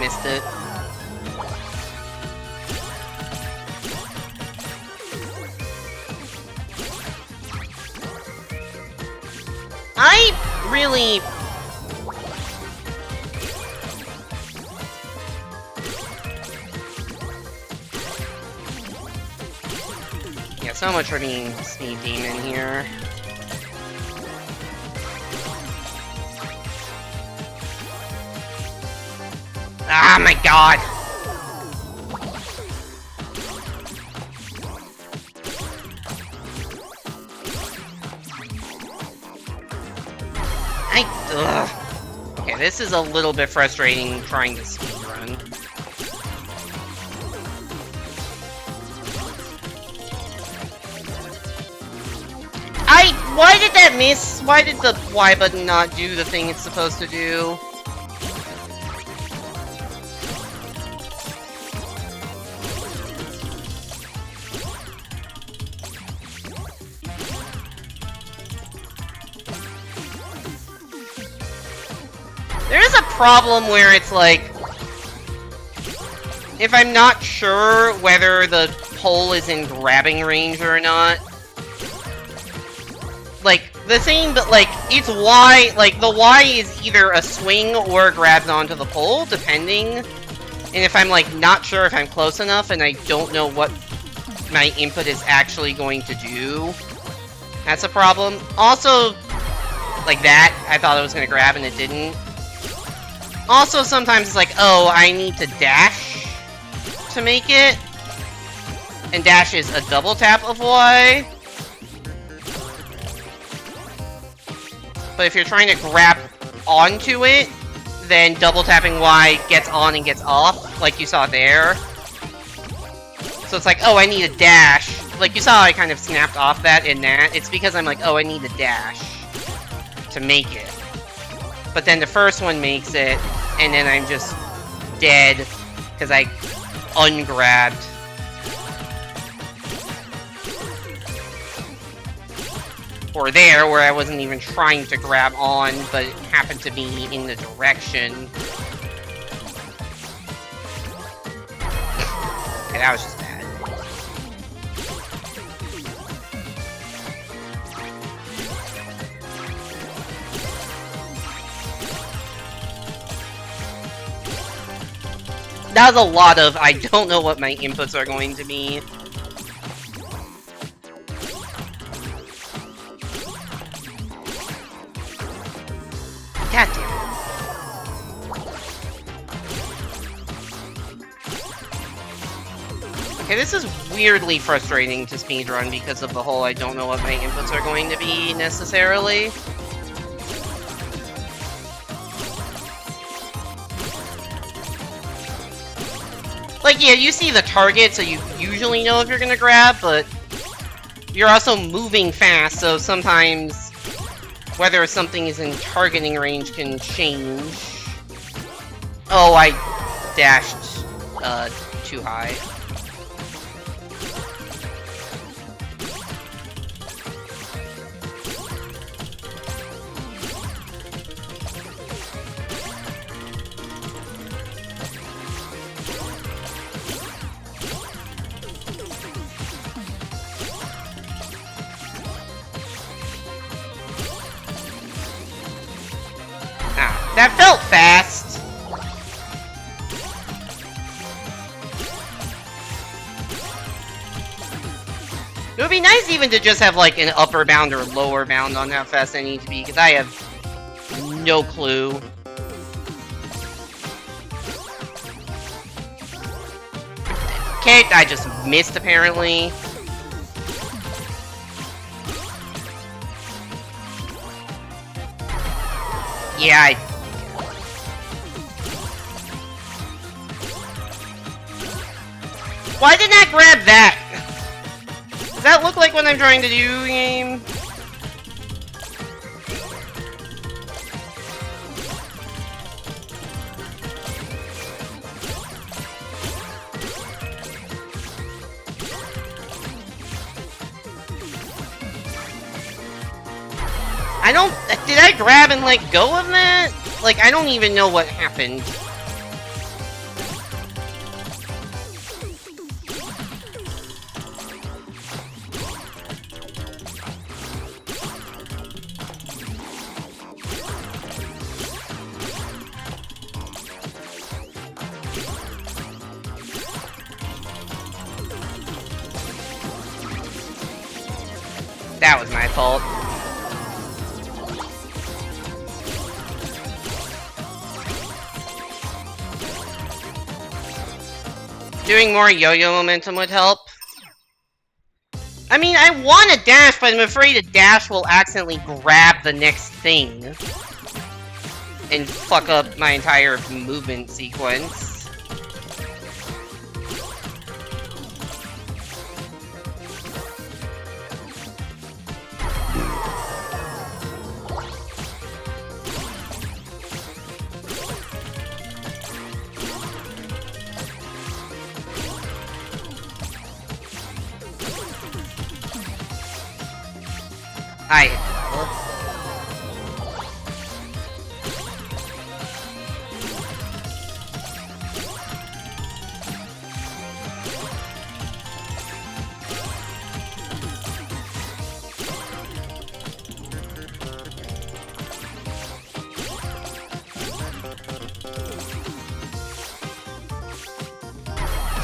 missed it. I really... So much for being Speed Demon here. Ah, my god! Ugh. Okay, this is a little bit frustrating trying to speedrun. Why did that miss? Why did the Y button not do the thing it's supposed to do? There is a problem where it's like, if I'm not sure whether the pole is in grabbing range or not, like, the same, but like, it's Y, like, the Y is either a swing or grabs onto the pole, depending. And if I'm, like, not sure if I'm close enough and I don't know what my input is actually going to do, that's a problem. Also, like that, I thought it was going to grab and it didn't. Also, sometimes it's like, oh, I need to dash to make it. And dash is a double tap of Y. But if you're trying to grab onto it, then double tapping Y gets on and gets off, like you saw there. So it's like, oh, I need a dash. Like, you saw I kind of snapped off that in that. It's because I'm like, oh, I need a dash to make it. But then the first one makes it, and then I'm just dead because I ungrabbed. Or there, where I wasn't even trying to grab on, but it happened to be in the direction. Okay, that was just bad. That was a lot of, I don't know what my inputs are going to be. God damn it. Okay, this is weirdly frustrating to speedrun because of the whole I don't know what my inputs are going to be, necessarily. Like, yeah, you see the target, so you usually know if you're gonna grab, but you're also moving fast, so sometimes whether something is in targeting range can change. Oh, I dashed too high. Ah, that felt fast. It would be nice even to just have like an upper bound or lower bound on how fast I need to be, because I have no clue. Okay, I just missed apparently. Yeah, Why didn't I grab that? Does that look like what I'm trying to do, game? I don't... Did I grab and let go of that? Like, I don't even know what happened. That was my fault. Doing more yo-yo momentum would help. I mean, I want to dash, but I'm afraid a dash will accidentally grab the next thing. And fuck up my entire movement sequence.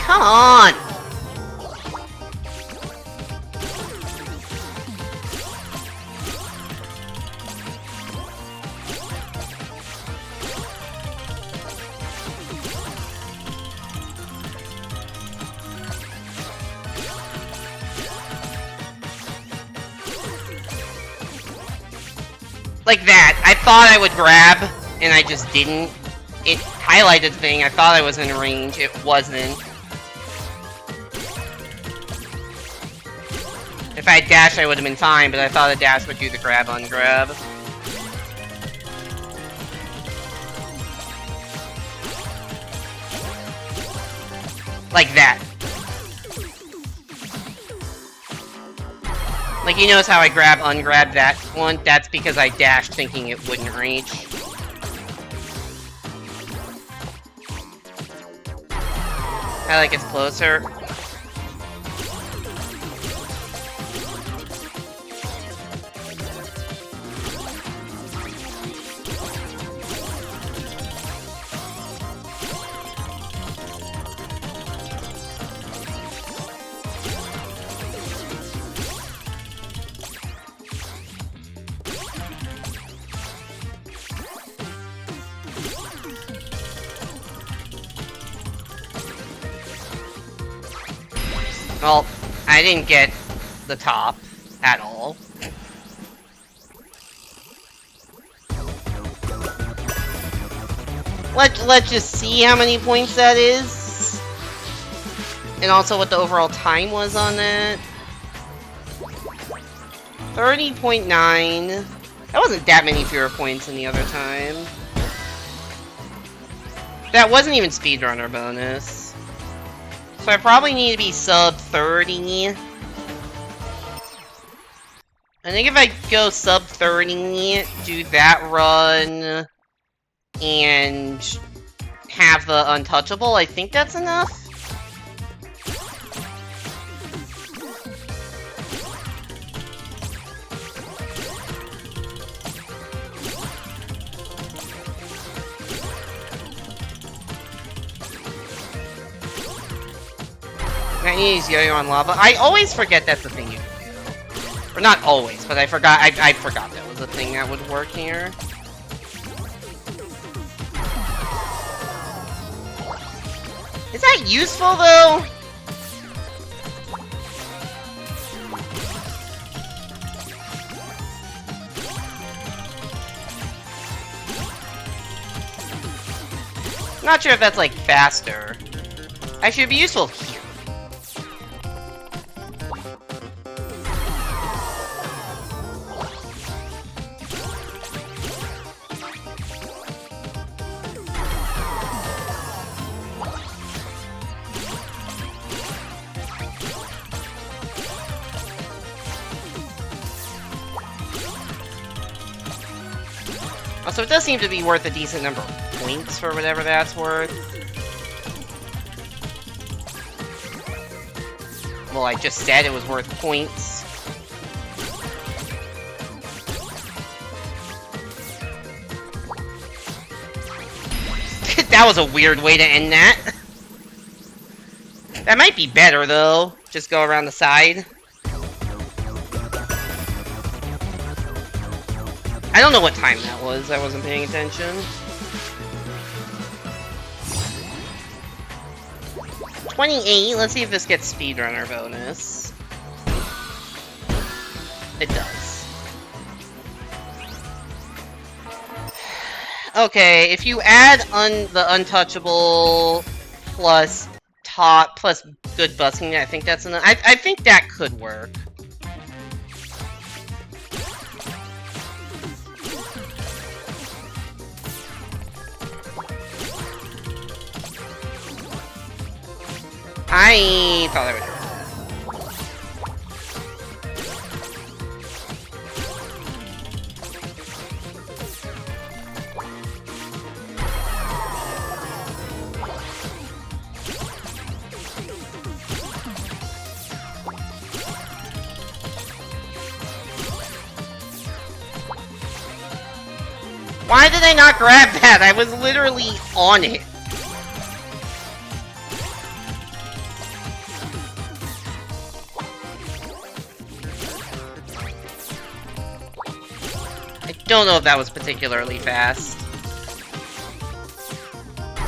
Come on! Like that. I thought I would grab, and I just didn't. It highlighted the thing. I thought I was in range. It wasn't. If I had dashed, I would have been fine, but I thought a dash would do the grab on grab. Like that. Like, you notice how I grab, ungrab that one? That's because I dashed thinking it wouldn't reach. I like it's closer. Well, I didn't get the top at all. Let's just see how many points that is. And also what the overall time was on that. 30.9. That wasn't that many fewer points than the other time. That wasn't even speedrunner bonus. So I probably need to be sub 30. I think if I go sub 30, do that run, and have the untouchable, I think that's enough. I need to use yo-yo on lava. I always forget that's the thing you can do. Or not always, but I forgot that was a thing that would work here. Is that useful, though? Not sure if that's, like, faster. Actually, it'd be useful here. Also, it does seem to be worth a decent number of points for whatever that's worth. Well, I just said it was worth points. That was a weird way to end that. That might be better, though. Just go around the side. I don't know what time that was. I wasn't paying attention. 28. Let's see if this gets speedrunner bonus. It does. Okay, if you add the untouchable plus good busking, I think that's enough. I think that could work. I thought I would do that. Why did I not grab that? I was literally on it. Don't know if that was particularly fast.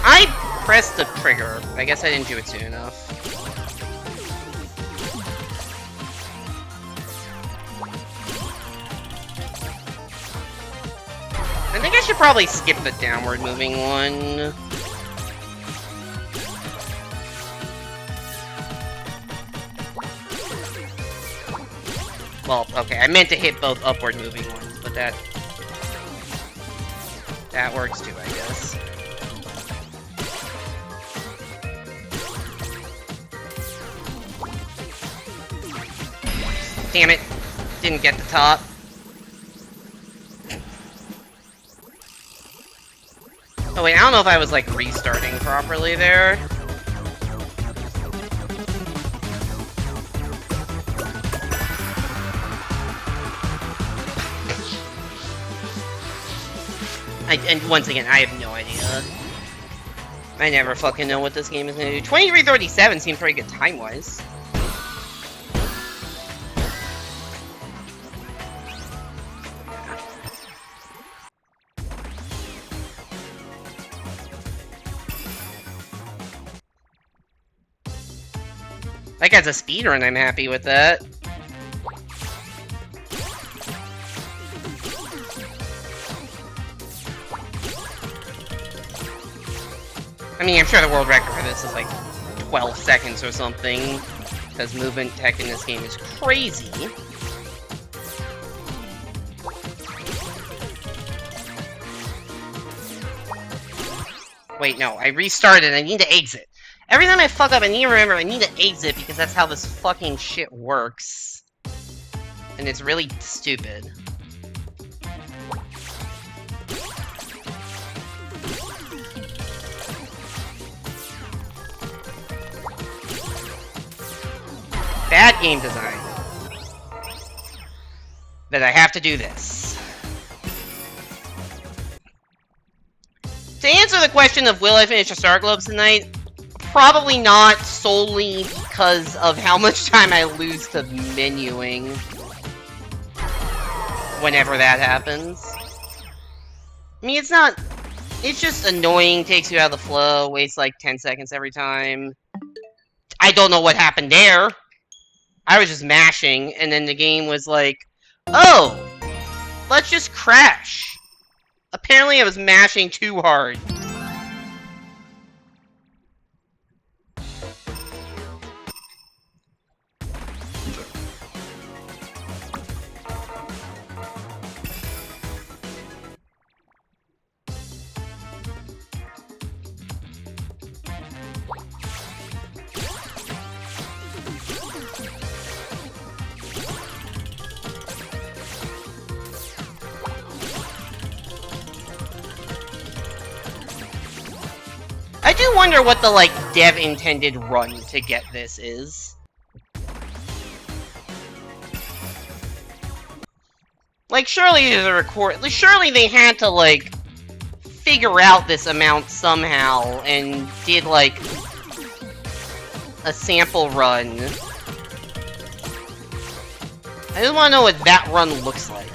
I pressed the trigger. I guess I didn't do it soon enough. I think I should probably skip the downward moving one. Well, okay, I meant to hit both upward moving ones, but that works too, I guess. Damn it. Didn't get the top. Oh wait, I don't know if I was, like, restarting properly there. And once again, I have no idea. I never fucking know what this game is gonna do. 23:37 seems pretty good time-wise. Like, as a speedrun, I'm happy with that. I mean, I'm sure the world record for this is like 12 seconds or something, because movement tech in this game is crazy. Wait, no, I restarted. I need to exit. Every time I fuck up, I need to remember I need to exit because that's how this fucking shit works. And it's really stupid. Bad game design. That I have to do this. To answer the question of will I finish the Star Globes tonight, probably not solely because of how much time I lose to menuing. Whenever that happens. I mean, it's not... It's just annoying, takes you out of the flow, wastes like 10 seconds every time. I don't know what happened there. I was just mashing, and then the game was like, oh, let's just crash. Apparently I was mashing too hard. I do wonder what the, like, dev-intended run to get this is. Like, surely there's a record... Surely they had to, like, figure out this amount somehow, and did, like, a sample run. I just want to know what that run looks like.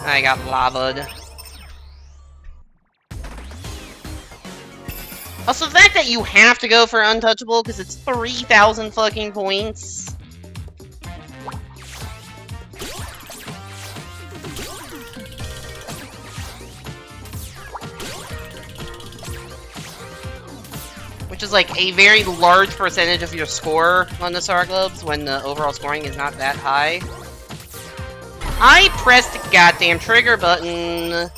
I got lava'd. Also, the fact that you have to go for untouchable because it's 3,000 fucking points. Which is like a very large percentage of your score on the Star Globes when the overall scoring is not that high. I pressed the goddamn trigger button.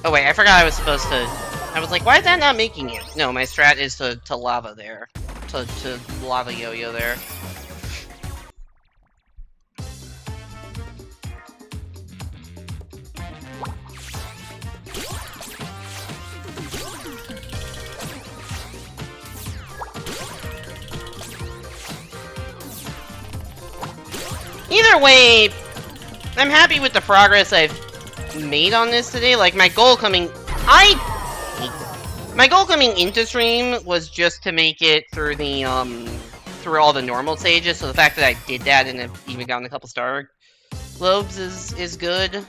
Oh wait, I forgot I was supposed to... I was like, why is that not making it? No, my strat is to lava there. To lava yo-yo there. Either way, I'm happy with the progress I've made on this today. Like, my goal coming... My goal coming into stream was just to make it through the, through all the normal stages, so the fact that I did that and have even gotten a couple Star Globes is good.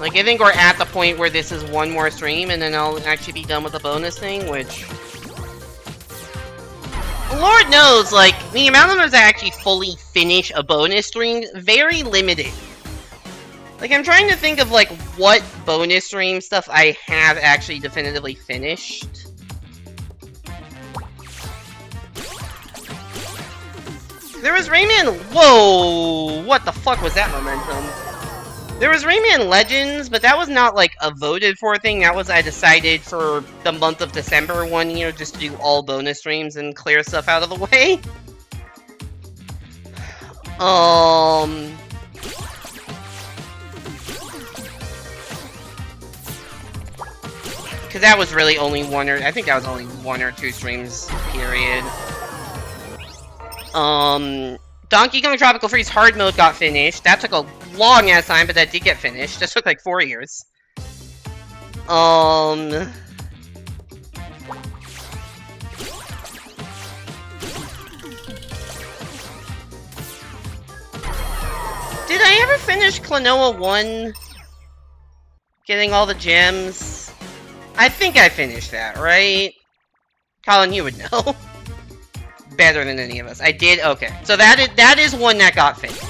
Like, I think we're at the point where this is one more stream, and then I'll actually be done with the bonus thing, which... Lord knows, like, the amount of times I actually fully finish a bonus stream, very limited. Like, I'm trying to think of, like, what bonus stream stuff I have actually definitively finished. There was Rayman... Whoa! What the fuck was that momentum? There was Rayman Legends, but that was not, like, a voted for thing. That was, I decided for the month of December one year just to do all bonus streams and clear stuff out of the way. Because that was really only one or... I think that was only 1 or 2 streams, period. Donkey Kong Tropical Freeze Hard Mode got finished. That took a long ass time, but that did get finished. That took like 4 years. Did I ever finish Klonoa 1? Getting all the gems? I think I finished that, right? Colin, you would know. Better than any of us. I did? Okay. So that is one that got finished.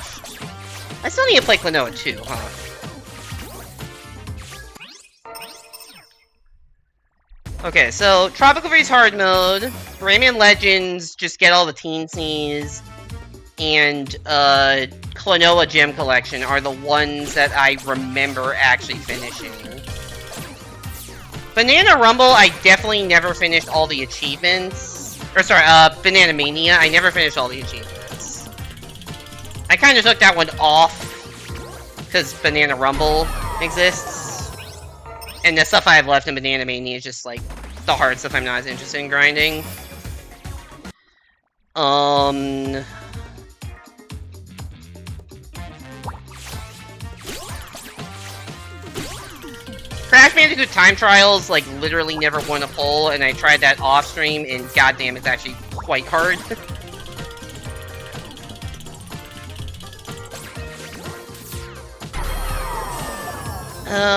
I still need to play Klonoa too, huh? Okay, so Tropical Freeze Hard Mode, Rayman Legends, just get all the teensies, and Klonoa Gem Collection are the ones that I remember actually finishing. Banana Rumble, I definitely never finished all the achievements. Or sorry, Banana Mania, I never finished all the achievements. I kind of took that one off, because Banana Rumble exists. And the stuff I have left in Banana Mania is just, like, the hard stuff I'm not as interested in grinding. Crash Bandicoot Time Trials, like, literally never won a poll, and I tried that off-stream, and goddamn, it's actually quite hard.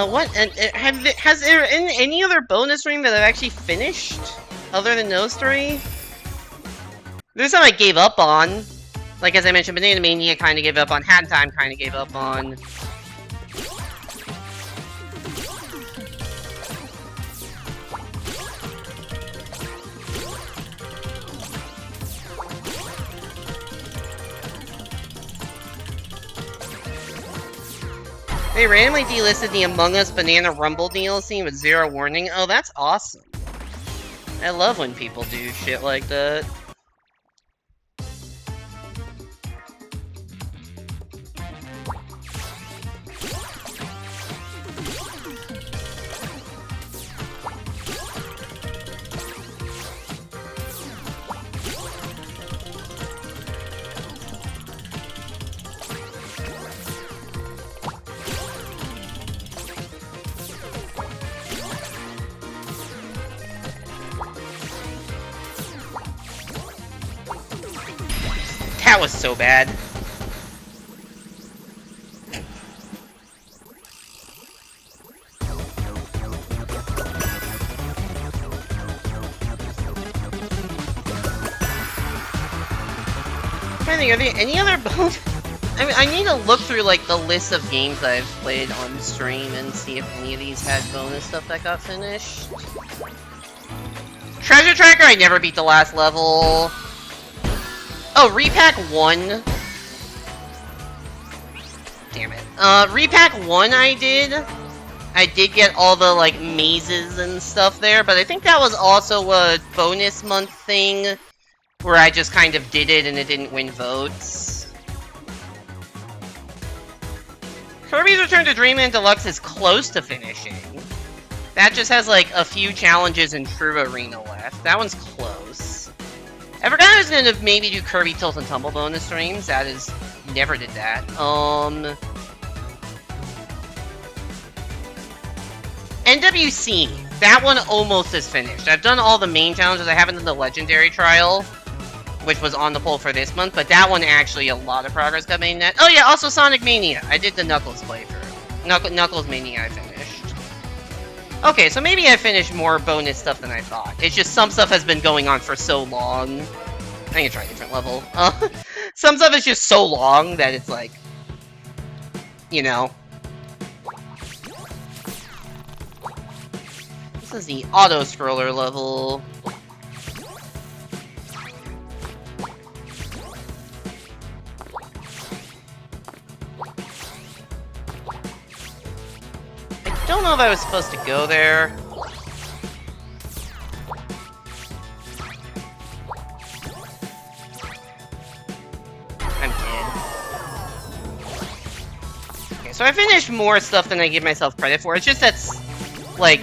What? Has there been any other bonus stream that I've actually finished? Other than those three? There's some I gave up on. Like, as I mentioned, Banana Mania kind of gave up on, Hat Time kind of gave up on. They randomly delisted the Among Us Banana Rumble DLC with 0 warning. Oh, that's awesome. I love when people do shit like that. That was so bad. I think, are there any other bones? I mean, I need to look through, like, the list of games I've played on stream and see if any of these had bonus stuff that got finished. Treasure Tracker, I never beat the last level. Oh, Repack 1. Damn it. Repack 1 I did. I did get all the, like, mazes and stuff there, but I think that was also a bonus month thing, where I just kind of did it and it didn't win votes. Kirby's Return to Dreamland Deluxe is close to finishing. That just has, like, a few challenges in True Arena left. That one's close. I forgot I was gonna maybe do Kirby Tilt and Tumble bonus streams. That is... never did that. NWC. That one almost is finished. I've done all the main challenges. I haven't done the Legendary Trial, which was on the poll for this month, but that one actually a lot of progress got made in that. Oh yeah, also Sonic Mania. I did the Knuckles playthrough. Knuckles Mania I finished. Okay, so maybe I finished more bonus stuff than I thought. It's just some stuff has been going on for so long. I can try a different level. Some stuff is just so long that it's like, you know. This is the auto-scroller level. I don't know if I was supposed to go there. I'm dead. Okay, so I finished more stuff than I give myself credit for. It's just that's, like,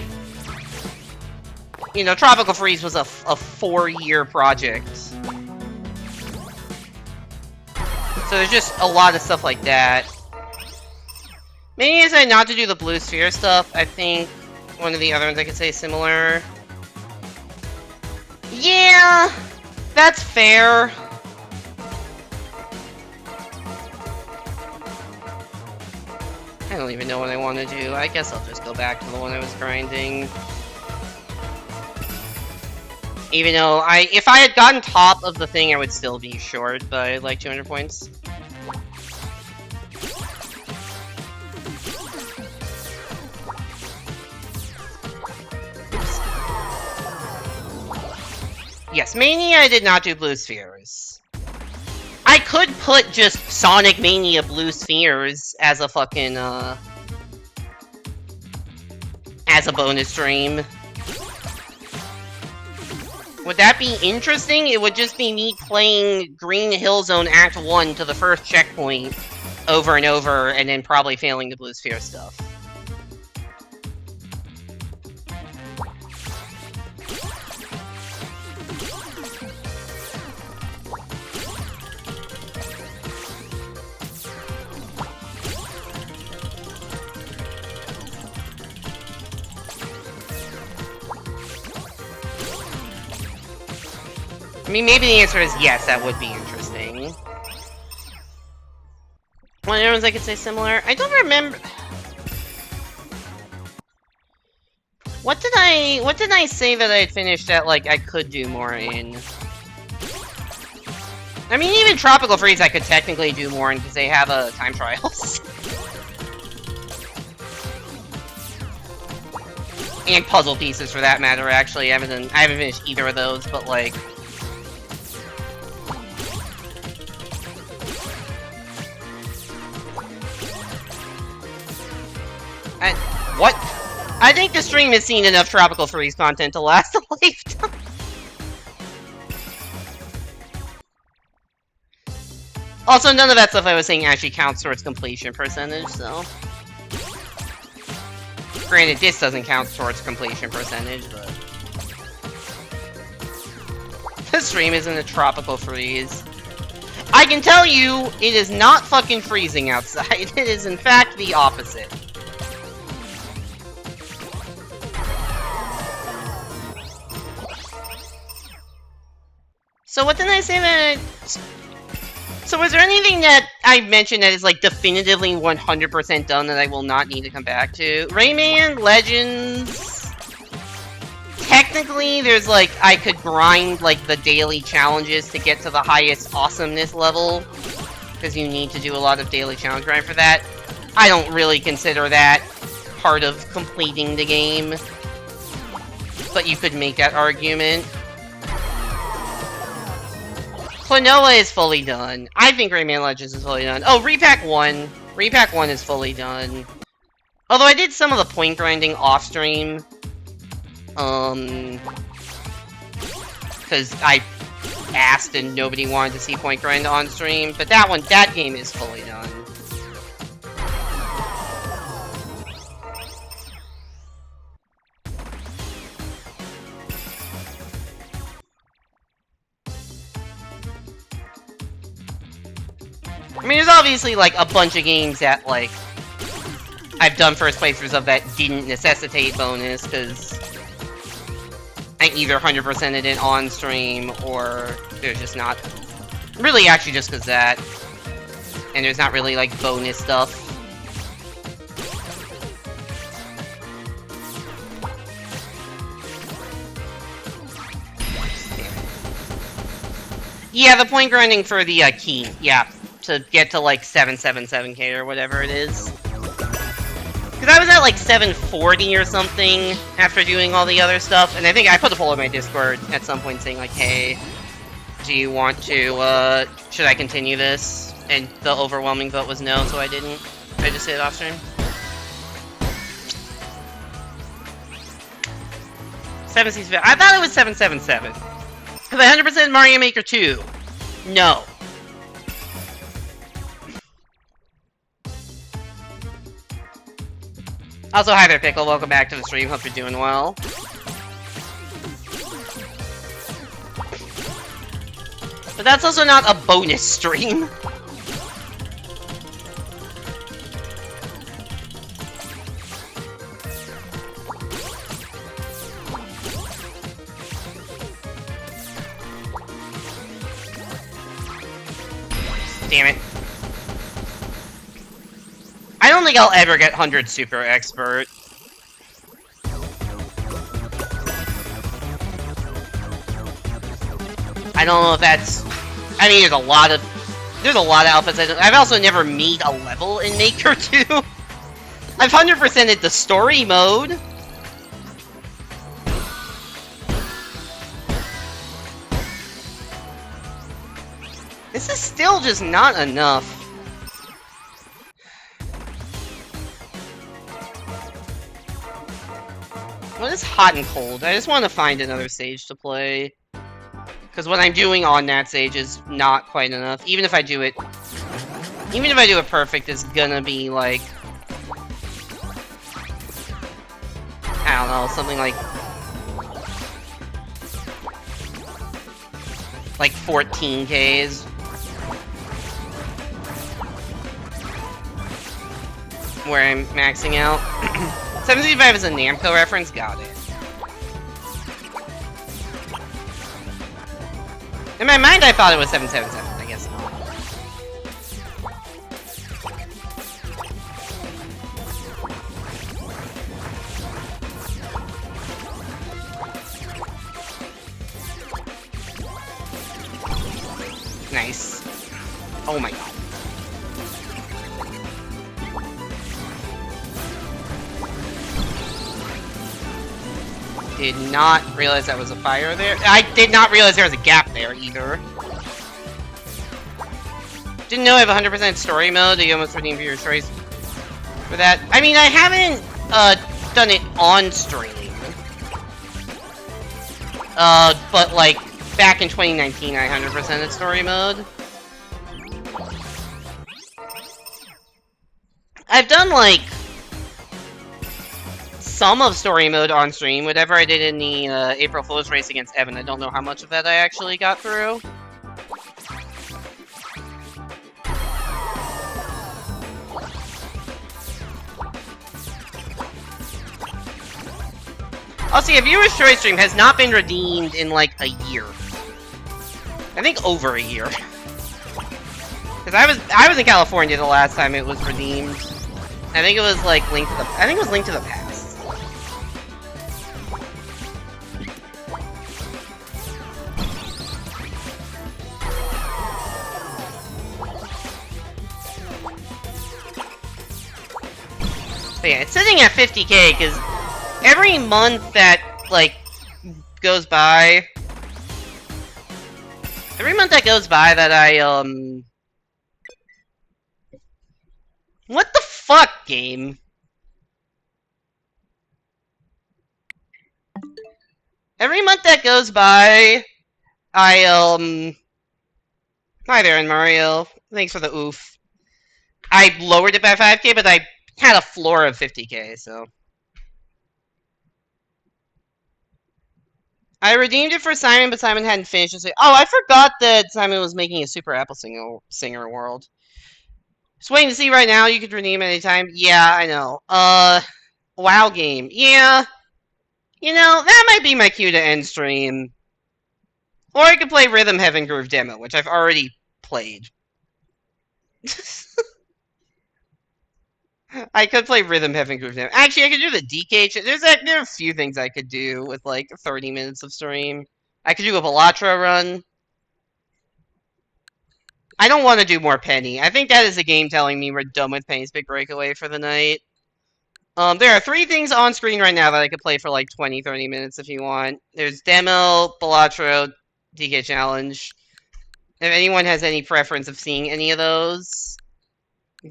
you know, Tropical Freeze was a 4-year project. So there's just a lot of stuff like that. Maybe I decided not to do the Blue Sphere stuff. I think one of the other ones I could say similar. Yeah, that's fair. I don't even know what I want to do. I guess I'll just go back to the one I was grinding. Even though if I had gotten top of the thing, I would still be short by like 200 points. Oops. Yes, Mania, I did not do blue spheres. I could put just Sonic Mania blue spheres as a fucking, as a bonus stream. Would that be interesting? It would just be me playing Green Hill Zone Act 1 to the first checkpoint over and over, and then probably failing the blue sphere stuff. I mean, maybe the answer is yes, that would be interesting. Well, everyone's I could say similar. I don't remember. What did I say that I had finished that, like, I could do more in? I mean, even Tropical Freeze I could technically do more in because they have time trials. And puzzle pieces for that matter, actually. I haven't finished either of those, but like what? I think the stream has seen enough Tropical Freeze content to last a lifetime. Also, none of that stuff I was saying actually counts towards completion percentage, so... Granted, this doesn't count towards completion percentage, but... The stream isn't a Tropical Freeze. I can tell you, it is not fucking freezing outside. It is, in fact, the opposite. So what did I say that... So was there anything that I mentioned that is, like, definitively 100% done that I will not need to come back to? Rayman, Legends... Technically, there's, like, I could grind, like, the daily challenges to get to the highest awesomeness level. Because you need to do a lot of daily challenge grind for that. I don't really consider that part of completing the game. But you could make that argument. Klonoa is fully done. I think Rayman Legends is fully done. Oh, Repack 1. Repack 1 is fully done. Although I did some of the point grinding off-stream. Because I asked and nobody wanted to see point grind on-stream. But that game is fully done. I mean, there's obviously, like, a bunch of games that, like, I've done first playthroughs of that didn't necessitate bonus, because I either 100%ed it on stream, or there's just not... Really, actually, just because that. And there's not really, like, bonus stuff. Yeah, the point grinding for the, key, yeah. To get to, like, 777k or whatever it is. Because I was at, like, 740 or something after doing all the other stuff. And I think I put a poll in my Discord at some point saying, like, hey, do you want to, should I continue this? And the overwhelming vote was no, so I didn't. I just hit it off stream. 767. I thought it was 777. Have I 100% Mario Maker 2? No. Also, hi there, Pickle. Welcome back to the stream. Hope you're doing well. But that's also not a bonus stream. Damn it. I don't think I'll ever get 100 Super Expert. I don't know if that's... I mean, there's a lot of outfits. I've also never made a level in Maker 2. I've 100%ed the story mode. This is still just not enough. What is hot and cold? I just want to find another stage to play. Because what I'm doing on that stage is not quite enough. Even if I do it perfect, it's gonna be like... I don't know, something like 14 Ks. Where I'm maxing out. 765 is a Namco reference? Got it. In my mind, I thought it was 777. I guess not. Nice. Oh my god. Did not realize that was a fire there. I did not realize there was a gap there either. Didn't know I have 100% story mode. You almost redeemed your stories for that. I mean, I haven't done it on stream. But like back in 2019, I 100%ed story mode. I've done like some of story mode on stream. Whatever I did in the April Fool's race against Evan, I don't know how much of that I actually got through. Also, yeah, Viewer's Choice Stream has not been redeemed in like a year. I think over a year. Because I was in California the last time it was redeemed. I think it was like Link to the Past. But yeah, it's sitting at 50K because every month that like goes by, that I what the fuck, game? Every month that goes by, I hi there, and Mario. Thanks for the oof. I lowered it by 5K, but I had a floor of 50K, so. I redeemed it for Simon, but Simon hadn't finished it. Oh, I forgot that Simon was making a Super Apple Singer world. Just waiting to see right now. You could redeem anytime. Yeah, I know. WoW game. Yeah. You know, that might be my cue to end stream. Or I could play Rhythm Heaven Groove Demo, which I've already played. I could play Rhythm Heaven Groove Demo. Actually, I could do the DK. There are a few things I could do with like 30 minutes of stream. I could do a Belatra run. I don't want to do more Penny. I think that is a game telling me we're done with Penny's Big Breakaway for the night. There are 3 things on screen right now that I could play for like 20, 30 minutes if you want. There's Demo, Belatra, DK Challenge. If anyone has any preference of seeing any of those,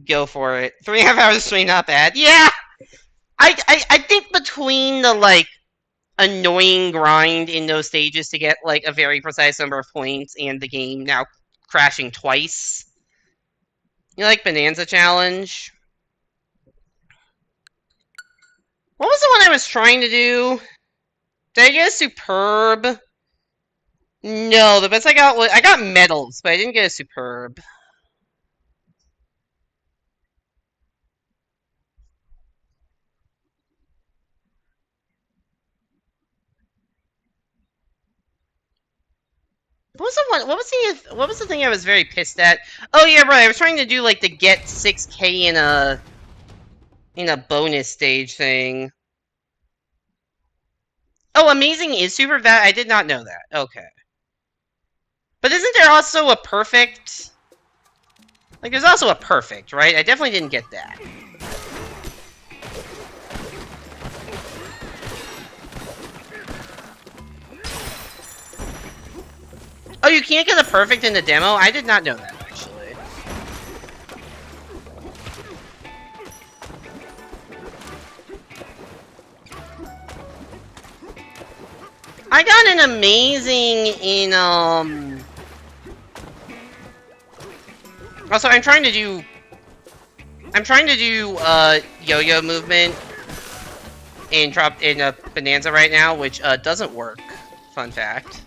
go for it. 3.5 hours of stream, not bad. Yeah! I think between the, like, annoying grind in those stages to get, like, a very precise number of points and the game now crashing twice. You like Bonanza Challenge? What was the one I was trying to do? Did I get a Superb? No, the best I got was... I got medals, but I didn't get a Superb. What was the one? What was the thing I was very pissed at? Oh yeah, right. I was trying to do like the get 6K in a bonus stage thing. Oh, amazing is super that I did not know that. Okay. But isn't there also a perfect? Like, there's also a perfect, right? I definitely didn't get that. Oh, you can't get a perfect in the demo? I did not know that, actually. I got an amazing in, Also, I'm trying to do yo-yo movement in a Bonanza right now, which, doesn't work. Fun fact.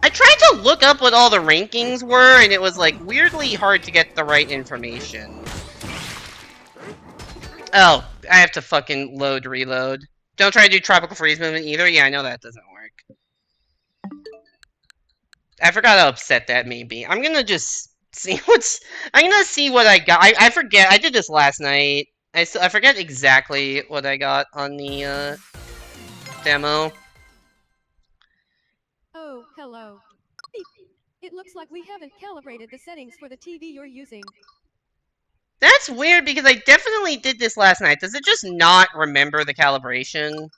I tried to look up what all the rankings were, and it was, like, weirdly hard to get the right information. Oh, I have to fucking reload. Don't try to do Tropical Freeze movement either? Yeah, I know that doesn't work. I forgot how upset that made me. I'm gonna just see I'm gonna see what I got. I forget. I did this last night. I forget exactly what I got on the, demo. Oh, hello. It looks like we haven't calibrated the settings for the TV you're using. That's weird because I definitely did this last night. Does it just not remember the calibration?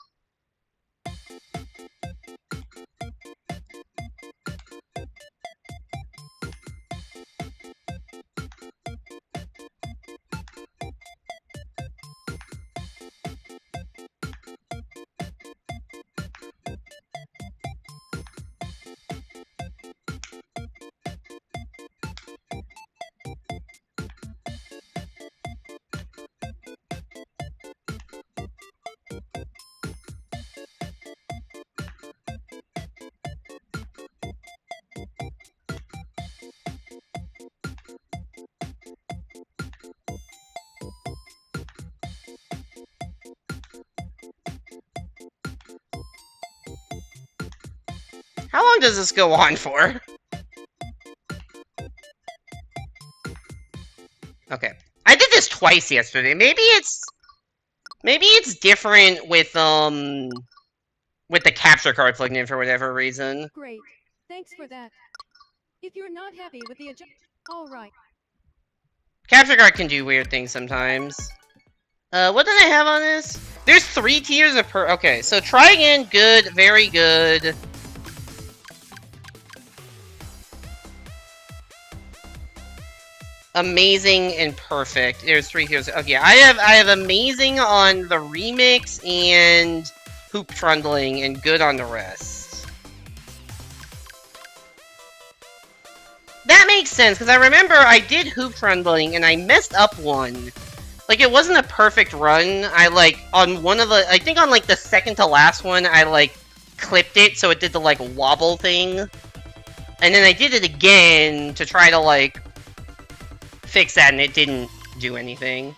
How long does this go on for? Okay. I did this twice yesterday. Maybe it's different with the capture card plugged in for whatever reason. Great. Thanks for that. If you're not happy with the alright. Capture card can do weird things sometimes. What did I have on this? There's 3 tiers of okay, so try again, good, very good. Amazing and perfect. There's 3 tiers. Okay, I have amazing on the remix and hoop trundling and good on the rest. That makes sense, because I remember I did hoop trundling and I messed up one. Like, it wasn't a perfect run. I, like, on one of the... I think on, like, the second to last one, I, like, clipped it so it did the, like, wobble thing. And then I did it again to try to, like, fix that, and it didn't do anything.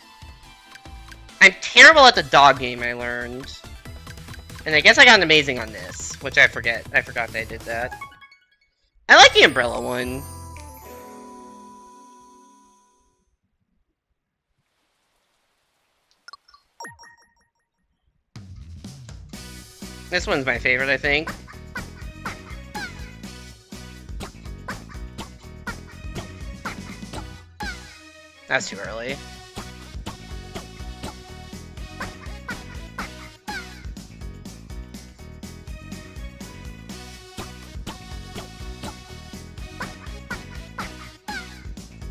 I'm terrible at the dog game, I learned. And I guess I got an amazing on this, which I forget. I forgot that I did that. I like the umbrella one. This one's my favorite, I think. That's too early.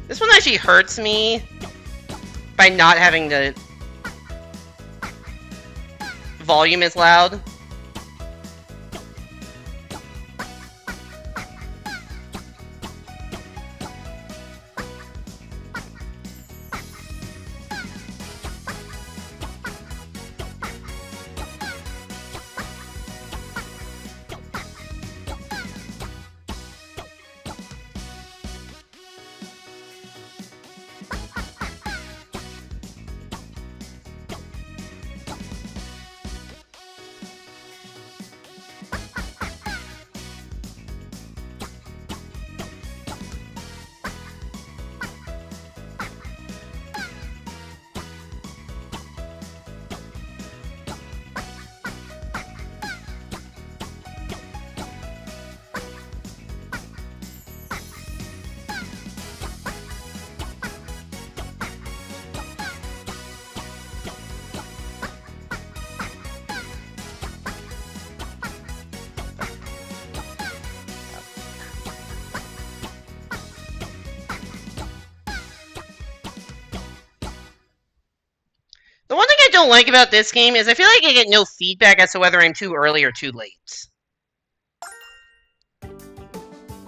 This one actually hurts me by not having the volume as loud. The one thing I don't like about this game is I feel like I get no feedback as to whether I'm too early or too late.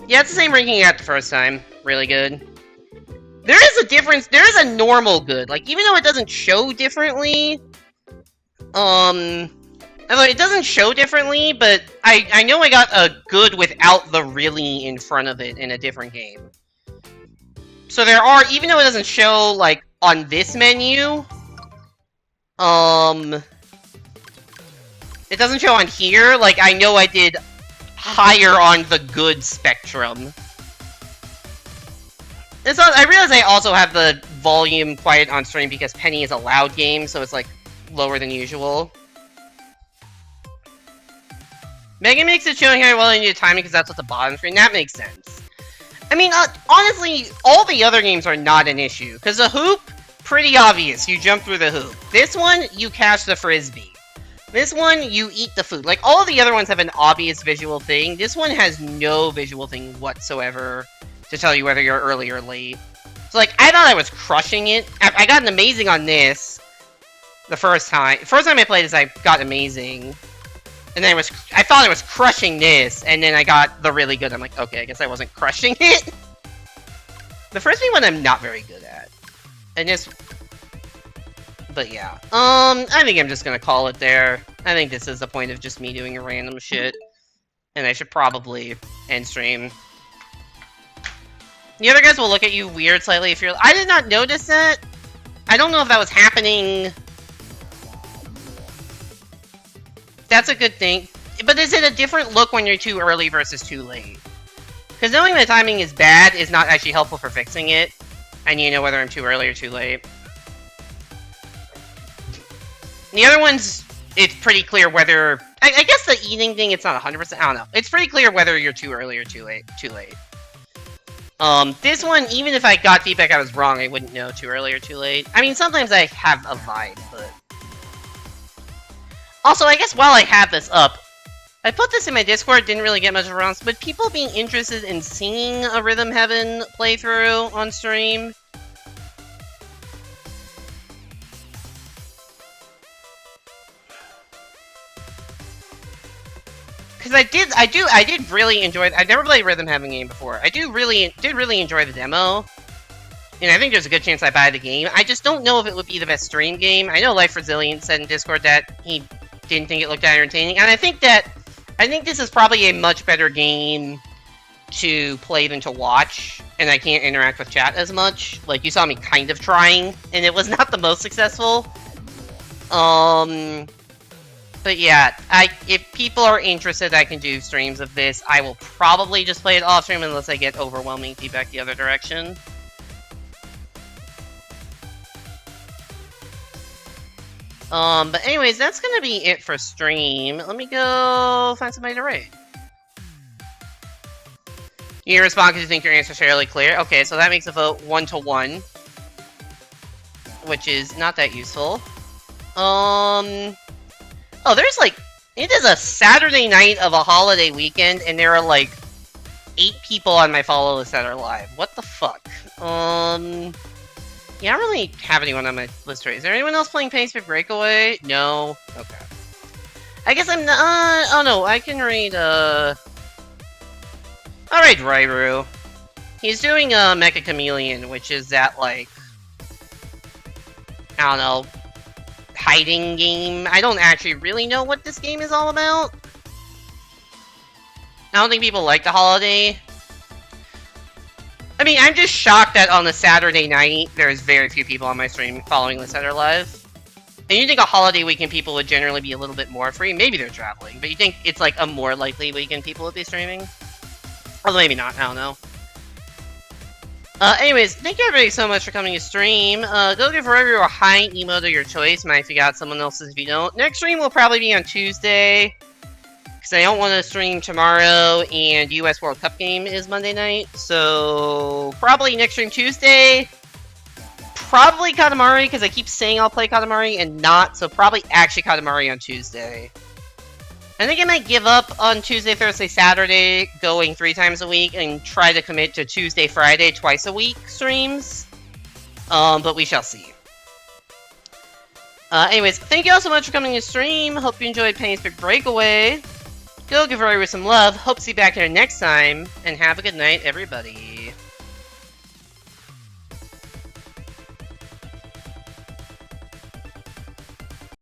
Yeah, it's the same ranking you got the first time. Really good. There is a difference. There is a normal good. Like, even though it doesn't show differently, it doesn't show differently, but I know I got a good without the really in front of it in a different game. So there are, even though it doesn't show, like, on this menu, it doesn't show on here, like, I know I did higher on the good spectrum. I realize I also have the volume quiet on stream because Penny is a loud game, so it's, like, lower than usual. Mega makes it showing how well I need timing because that's what the bottom screen. That makes sense. I mean, honestly, all the other games are not an issue. Because the hoop, pretty obvious. You jump through the hoop. This one, you catch the frisbee. This one, you eat the food. Like, all the other ones have an obvious visual thing. This one has no visual thing whatsoever to tell you whether you're early or late. So, like, I thought I was crushing it. I got an amazing on this the first time. The first time I played this, I got amazing. And then I thought I was crushing this, and then I got the really good. I'm like, okay, I guess I wasn't crushing it. The frisbee one I'm not very good at. And this... But yeah. I think I'm just gonna call it there. I think this is the point of just me doing random shit. And I should probably end stream. The other guys will look at you weird slightly if you're... I did not notice that. I don't know if that was happening... That's a good thing. But is it a different look when you're too early versus too late? Because knowing the timing is bad is not actually helpful for fixing it. And you know whether I'm too early or too late. The other ones, it's pretty clear whether... I guess the eating thing, it's not 100%. I don't know. It's pretty clear whether you're too early or too late. This one, even if I got feedback I was wrong, I wouldn't know too early or too late. I mean, sometimes I have a vibe, but... Also, I guess while I have this up, I put this in my Discord, didn't really get much of a response, but people being interested in seeing a Rhythm Heaven playthrough on stream. Because I did really enjoy it. I've never played a Rhythm Heaven game before. I did really enjoy the demo. And I think there's a good chance I buy the game. I just don't know if it would be the best stream game. I know Life Resilient said in Discord that he didn't think it looked that entertaining, and I think this is probably a much better game to play than to watch, and I can't interact with chat as much. Like, you saw me kind of trying, and it was not the most successful. But yeah, if people are interested, I can do streams of this. I will probably just play it off stream unless I get overwhelming feedback the other direction. But anyways, that's gonna be it for stream. Let me go find somebody to raid. You respond because you think your answer is fairly clear. Okay, so that makes the vote 1-1. Which is not that useful. Oh, there's like... It is a Saturday night of a holiday weekend, and there are like 8 people on my follow list that are live. What the fuck? Yeah, I don't really have anyone on my list right. Is there anyone else playing Pace Breakaway? No? Okay. I guess I'm not... oh no, I can raid, I'll raid Rairu. He's doing Mecha Chameleon, which is that, like... I don't know... hiding game. I don't actually really know what this game is all about. I don't think people like the holiday. I mean, I'm just shocked that on a Saturday night, there's very few people on my stream following this that are live. And you think a holiday weekend people would generally be a little bit more free? Maybe they're traveling, but you think it's like a more likely weekend people would be streaming? Although maybe not, I don't know. Anyways, thank you everybody so much for coming to stream. Go give Rairu a high emote of your choice. Might if you got someone else's if you don't. Next stream will probably be on Tuesday. Because I don't want to stream tomorrow, and US World Cup game is Monday night. So, probably next stream Tuesday. Probably Katamari, because I keep saying I'll play Katamari and not. So, probably actually Katamari on Tuesday. I think I might give up on Tuesday, Thursday, Saturday, going 3 times a week, and try to commit to Tuesday, Friday, twice a week streams. But we shall see. Anyways, thank you all so much for coming to stream. Hope you enjoyed Penny's Big Breakaway. Go give Rory some love. Hope to see you back here next time. And have a good night, everybody.